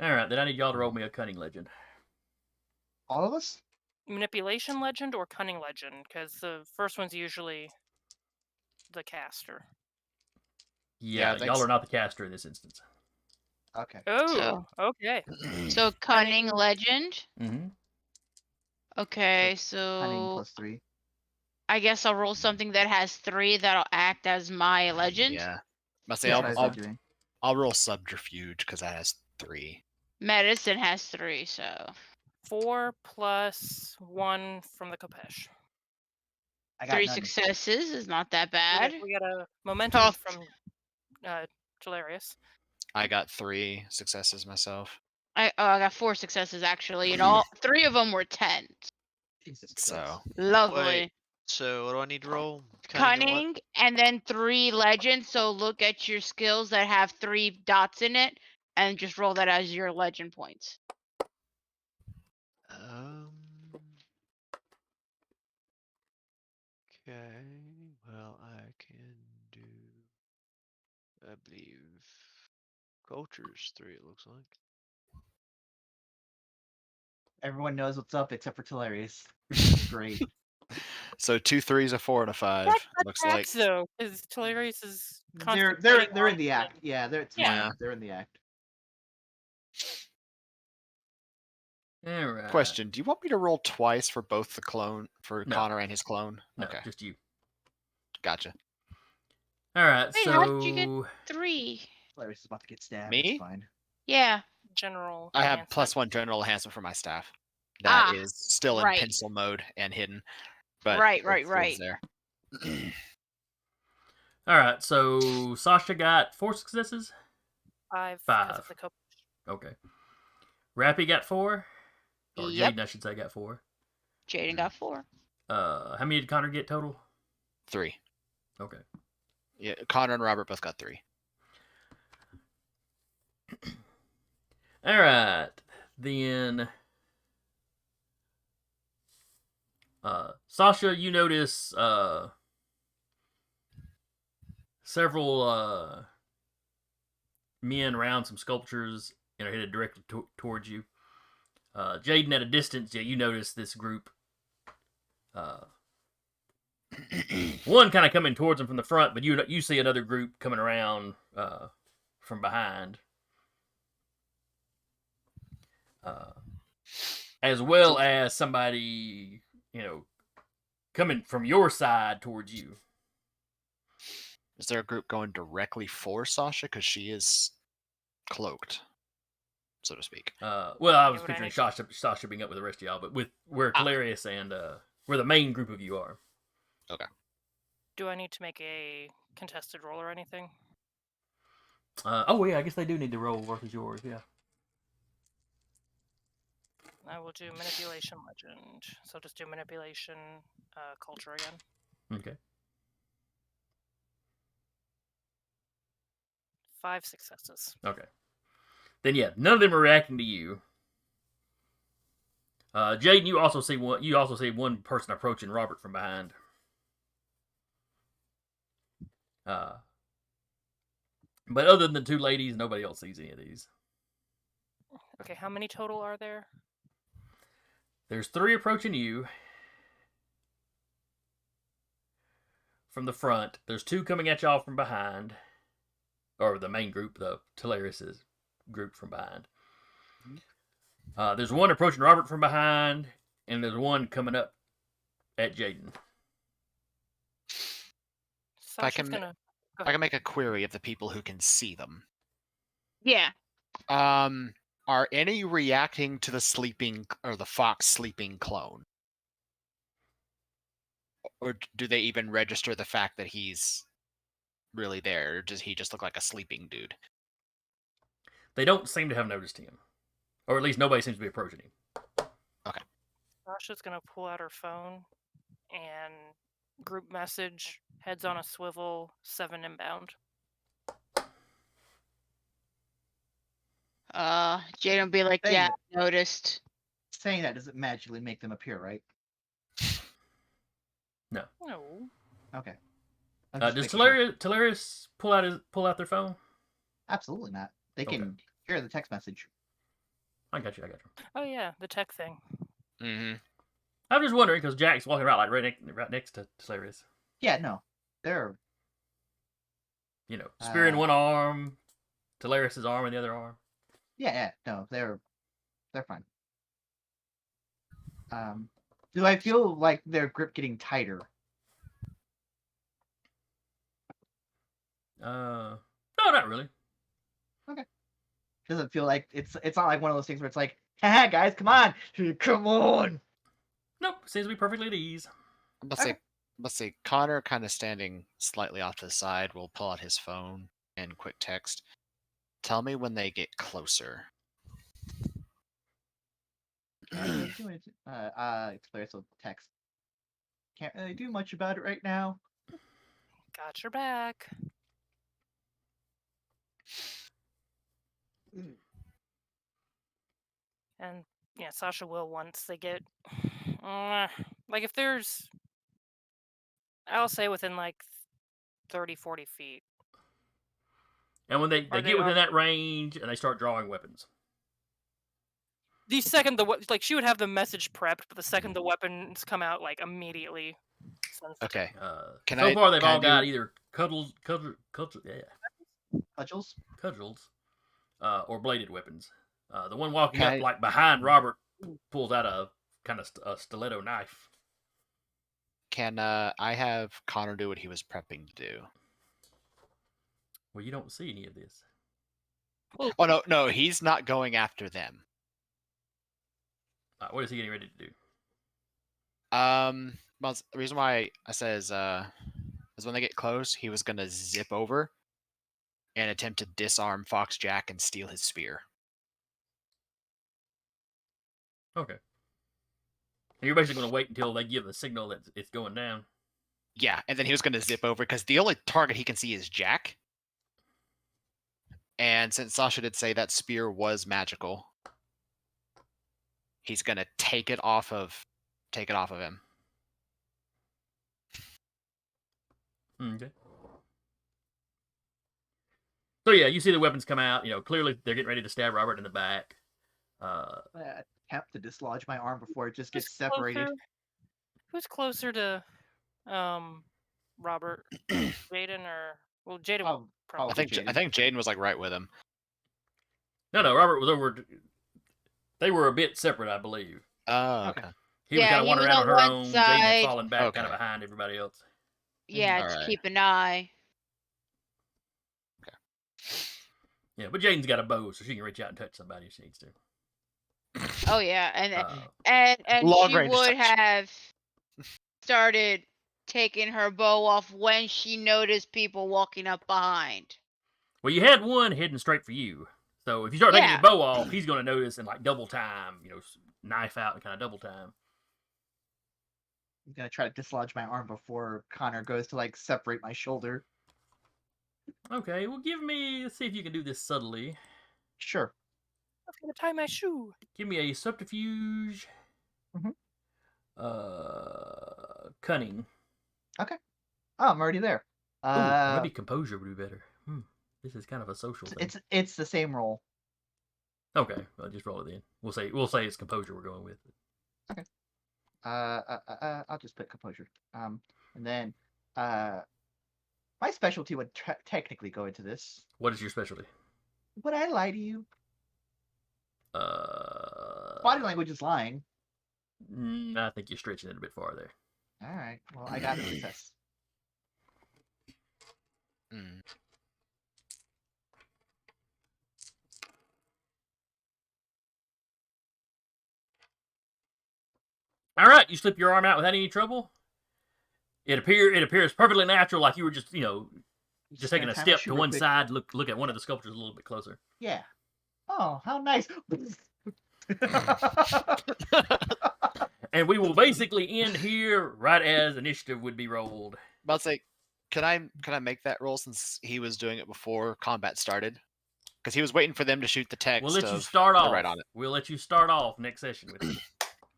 All right, then I need y'all to roll me a cunning legend. All of us? Manipulation legend or cunning legend, because the first one's usually the caster. Yeah, thanks. y'all are not the caster in this instance. Okay. Oh, okay. So cunning legend. Mm-hmm. Okay, Cunning so +3. I guess I'll roll something that has 3 that'll act as my legend. Yeah. Must say That's what I I'll, was doing. I'll roll subterfuge because that has 3. Medicine has 3, so 4 plus 1 from the Kopesh. I got 3 none. successes is not that We bad. got, we got a momentum Oh. from Hilarious. I got 3 successes myself. I got 4 successes actually, and all 3 of them were 10. Jesus So Christ. Lovely. Wait. So what do I need to roll? and what? Cunning and then 3 legends. So look at your skills that have 3 dots in it and just roll that as your legend points. Okay. Well, I can do. I believe cultures 3. It looks like. Everyone knows what's up except for Hilarious. Great. So 2 3s, a 4, and a 5. That Looks like. tracks, though, because Hilarious is They're concentrating in on the act. Yeah, it's Yeah. fine. They're in the act. All right. Question: do you want me to roll twice for both the clone for No. Connor and his clone? No, Okay, just you. gotcha. All right, Wait, so how did you get 3? Hilarious is about to get stabbed. Me? It's fine. Yeah. general. I have enhancement. +1 general enhancement for my staff. That is Ah, still in right. pencil mode and hidden. But Right, it's right. there. all right, so Sasha got 4 successes. 5. Five. Because of the Kopesh. Okay. Rappy got 4. Or Yep. Jaden, I should say, got 4. Jaden got 4. How many did Connor get total? 3. Okay. Yeah, Connor and Robert both got 3. All right, then. Sasha, you notice several men around some sculptures and are headed directly towards you. Jaden, at a distance, you notice this group. One kind of coming towards them from the front, but you see another group coming around from behind. As well as somebody, coming from your side towards you. Is there a group going directly for Sasha? Because she is cloaked, so to speak. Well, I Yeah, was what I picturing need- Sasha being up with the rest of y'all, but with where Talarius and where the main group of you are. Do I need to make a contested roll or anything? Oh yeah, I guess they do need to roll versus yours. Yeah. I will do manipulation legend. So just do manipulation culture again. Okay. 5 successes. Okay. Then yeah, none of them are reacting to you. Jaden, you also see one person approaching Robert from behind. But other than the two ladies, nobody else sees any of these. Okay, how many total are there? There's 3 approaching you from the front. There's 2 coming at y'all from behind. Or the main group, the Talarius' group from behind. There's one approaching Robert from behind, and there's one coming up at Jaden. I Sasha's can- gonna. I can make a query of the people who can see them. Yeah. Are any reacting to the sleeping or the fox sleeping clone? Or do they even register the fact that he's really there? Or does he just look like a sleeping dude? They don't seem to have noticed him. Or at least nobody seems to be approaching him. Sasha's gonna pull out her phone and group message, heads on a swivel, 7 inbound. Jade will be like, Dang yeah, it. noticed. Saying that doesn't magically make them appear, right? No. No. Okay. Does Talarius pull out their phone? Absolutely not. They Okay. can hear the text message. I got you. Oh yeah, the tech thing. Mm-hmm. I'm just wondering because Jack's walking around like right next to Talarius. Yeah, no. They're Spear in one arm, Talarius' arm in the other arm. yeah, no, they're fine. Do I feel like their grip getting tighter? No, not really. Doesn't feel like it's not like one of those things where it's like, haha, guys, come on, come on. Nope, seems to be perfectly at ease. Let's see. Connor, kind of standing slightly off to the side, will pull out his phone and quick text. Tell me when they get closer. Talarius will text. Can't really do much about it right now. Got your back. And yeah, Sasha will once they get like if there's I'll say within like 30, 40 feet. And when they Are get they within on- that range and they start drawing weapons. The second like she would have the message prepped, but the second the weapons come out, like immediately. Sensitive. Okay. So far, they've can I all got do- either cudgels, or bladed weapons. The one walking Can up I- like behind Robert pulls out a kind of a stiletto knife. Can I have Connor do what he was prepping to do? Well, you don't see any of this. Oh no, he's not going after them. What is he getting ready to do? Well, the reason why I says is when they get close, he was gonna zip over and attempt to disarm Fox Jack and steal his spear. Okay. And you're basically going to wait until they give the signal that it's going down. Yeah, and then he was gonna zip over because the only target he can see is Jack. And since Sasha did say that spear was magical, he's gonna take it off of him. Okay. So yeah, you see the weapons come out. Clearly they're getting ready to stab Robert in the back. attempt to dislodge my arm before it just Who's gets separated. Who's closer to Robert? Jaden or Jaden Oh, will probably. I think Jaden. I think Jaden was like right with him. No, Robert was over. They were a bit separate, I believe. Oh, Okay. okay. He was Yeah, kind of he wandering was around on on her one own. Jaden had side. fallen back kind of Okay. behind everybody else. Yeah, to Alright. keep an eye. Yeah, but Jaden's got a bow, so she can reach out and touch somebody if she needs to. Oh yeah, and Uh, Long she range would touch. have started taking her bow off when she noticed people walking up behind. well, you had one heading straight for you. So if you start taking Yeah. your bow off, he's going to notice and like double time, knife out and kind of double time. I'm gonna try to dislodge my arm before Connor goes to like separate my shoulder. Okay, well, let's see if you can do this subtly. Sure. I'm gonna tie my shoe. Give me a subterfuge. Mhm. Cunning. Oh, I'm already there. Ooh, maybe composure would be better. This is kind of a social thing. It's the same roll. Okay, well, just roll it then. We'll say it's composure we're going with. I'll just put composure. And then my specialty would technically go into this. What is your specialty? Would I lie to you? Body language is lying. I think you're stretching it a bit far there. All right. Well, I got a success. Mm. All right, you slip your arm out without any trouble. It appears perfectly natural, like you were just just taking a Gonna tie my step shoe to real one quick. side, look at one of the sculptures a little bit closer. Yeah. Oh, how nice. And we will basically end here right as initiative would be rolled. But say, can I make that roll since he was doing it before combat started? Because he was waiting for them to shoot the text. We'll let you of, start "They're off. right on it." We'll let you start off next session with it.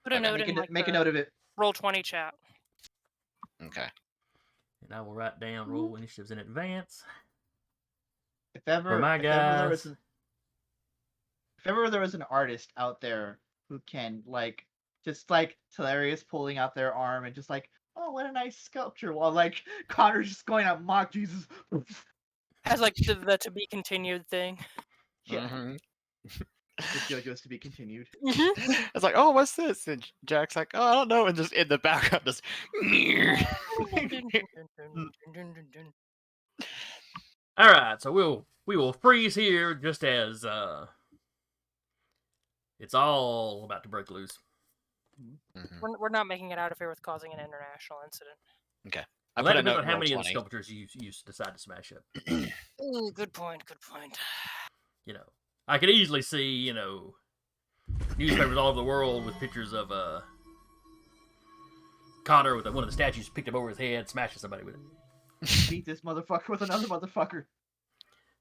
Put a Okay. note in like Make a the note of it. Roll20 chat. Okay. And I will write down roll initiatives in advance. If ever, my if ever there guys. was if ever there was an artist out there who can like just like hilarious pulling out their arm and just like, oh, what a nice sculpture, while like Connor's just going out mock Jesus. As like the to be continued thing. Yeah, Mhm. the JoJo's to be continued. It's like, oh, what's this? And Jack's like, oh, I don't know, and just in the background, just. All right, so we will freeze here just as it's all about to break loose. Mhm. We're not making it out of here with causing an international incident. I Well, put that a depends note on in how many of the Roll20. sculptures you decide to smash up. Ooh, good point. Good point. I could easily see newspapers all over the world with pictures of Connor with one of the statues picked up over his head, smashing somebody with it. Beat this motherfucker with another motherfucker.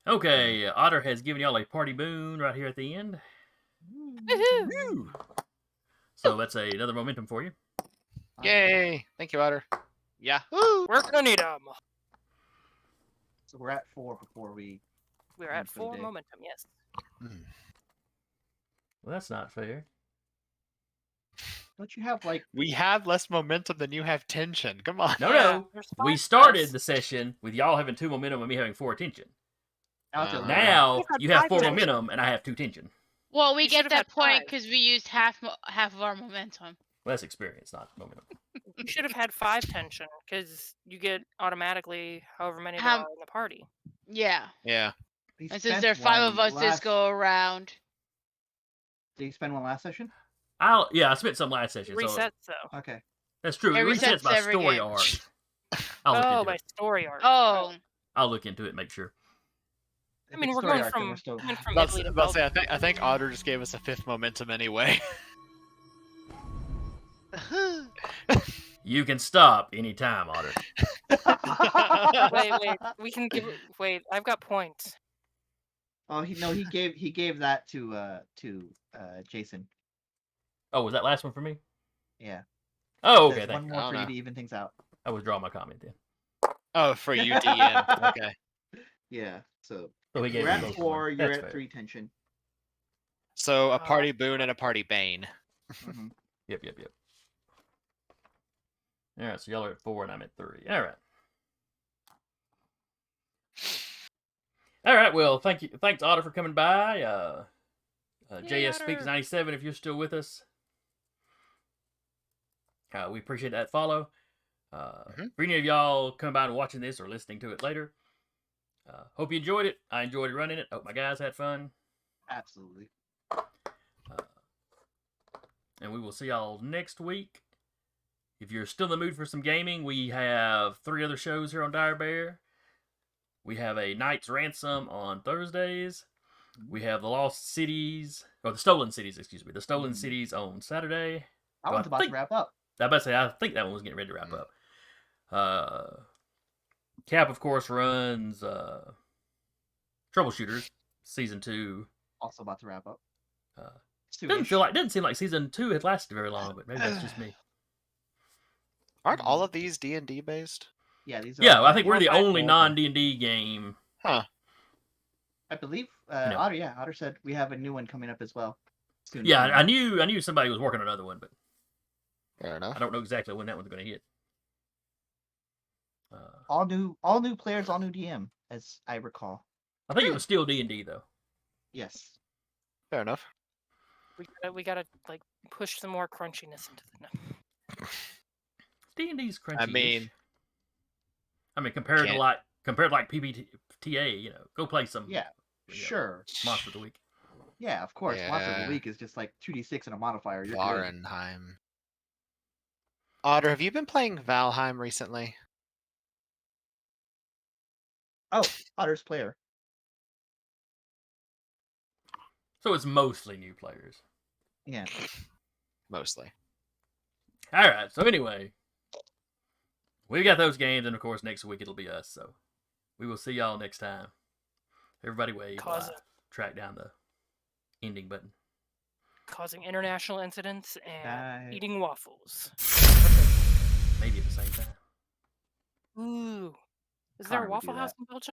Okay, Otter has given y'all a party boon right here at the end, Woohoo! so that's another momentum for you. Yay! Thank you, Otter. Yahoo! We're gonna need them. So we're at 4 before we. We're at for the 4 day. momentum. Yes. Well, that's not fair. Don't you have like? We have less momentum than you have tension. Come on. No. There's We 5 started plus. the session with y'all having 2 momentum and me having 4 tension. Now it's the other way around. Now We've had you have 5 4 tension. momentum and I have 2 tension. Well, we You get should've that had point 5. because we used half of our momentum. Well, that's experience, not momentum. You should have had 5 tension because you get automatically however many there How- are in the party. Yeah. Yeah. He And since spent there are 5 of one us this last- go around. Did you spend one last session? I spent some last session. So Resets though. Okay. that's true. It It resets resets my every story game. arc. I'll look Oh, into my it. story arc. Oh. I'll look into it and make sure. I mean, If we're it's story going arc, then from we're still- going from That's, Italy to that's Belgium. I think Otter just gave us a 5th momentum anyway. You can stop anytime, Otter. Wait, we can give. Wait, I've got points. Oh, he gave that to Jason. Oh, was that last one for me? Yeah. Oh, There's okay. one Thank more Oh, for you no. to even things out. I withdraw my comment then. Oh, for you, DN. Okay. Yeah. So So he gave we're me at both of 4. them. You're That's at fair. 3 tension. So a party boon and a party bane. Mhm. Yep. All right, so y'all are at 4 and I'm at 3. All right. All right. Well, thanks Otter for coming by. Yay, JS Speaks Otter. 97, if you're still with us. We appreciate that follow. For any of y'all coming by and watching this or listening to it later, hope you enjoyed it. I enjoyed running it. Hope my guys had fun. Absolutely. And we will see y'all next week. If you're still in the mood for some gaming, we have 3 other shows here on Dire Bear. We have a Knight's Ransom on Thursdays. We have the Lost Cities, or the Stolen Cities, excuse me. The Stolen Cities on Saturday. That So one's about to wrap up. I about to say, I think that one was getting ready to wrap up. Cap, of course, runs Troubleshooters Season 2. Also about to wrap up. Doesn't seem like Season 2 had lasted very long, but maybe that's just me. Aren't all of these D&D based? Yeah, these are. Yeah, all I think we're the Five only more. non-D&D game. Huh. I believe No. Otter said we have a new one coming up as well. Soon. Yeah, I knew somebody was working on another one, but Fair enough. I don't know exactly when that one's going to hit. all new players, all new DM, as I recall. I think it was still D&D though. Yes. Fair enough. We gotta like push some more crunchiness into the. No. D&D's crunchy. I mean, compared to can't- like PBTA, go play some. Yeah. Sure. Monster of the Week. Yeah, of course. Monster of Yeah. the Week is just like 2d6 and a modifier. You're good. Varenheim. Otter, have you been playing Valheim recently? Oh, Otter's player. So it's mostly new players. Yeah. Mostly. All right. So anyway, we got those games, and of course next week it'll be us. So we will see y'all next time. Everybody wave. Track down the ending button. Causing international incidents and Nice. eating waffles. Maybe at the same time. Ooh. Is there a Connor would do Waffle House that. in Belgium?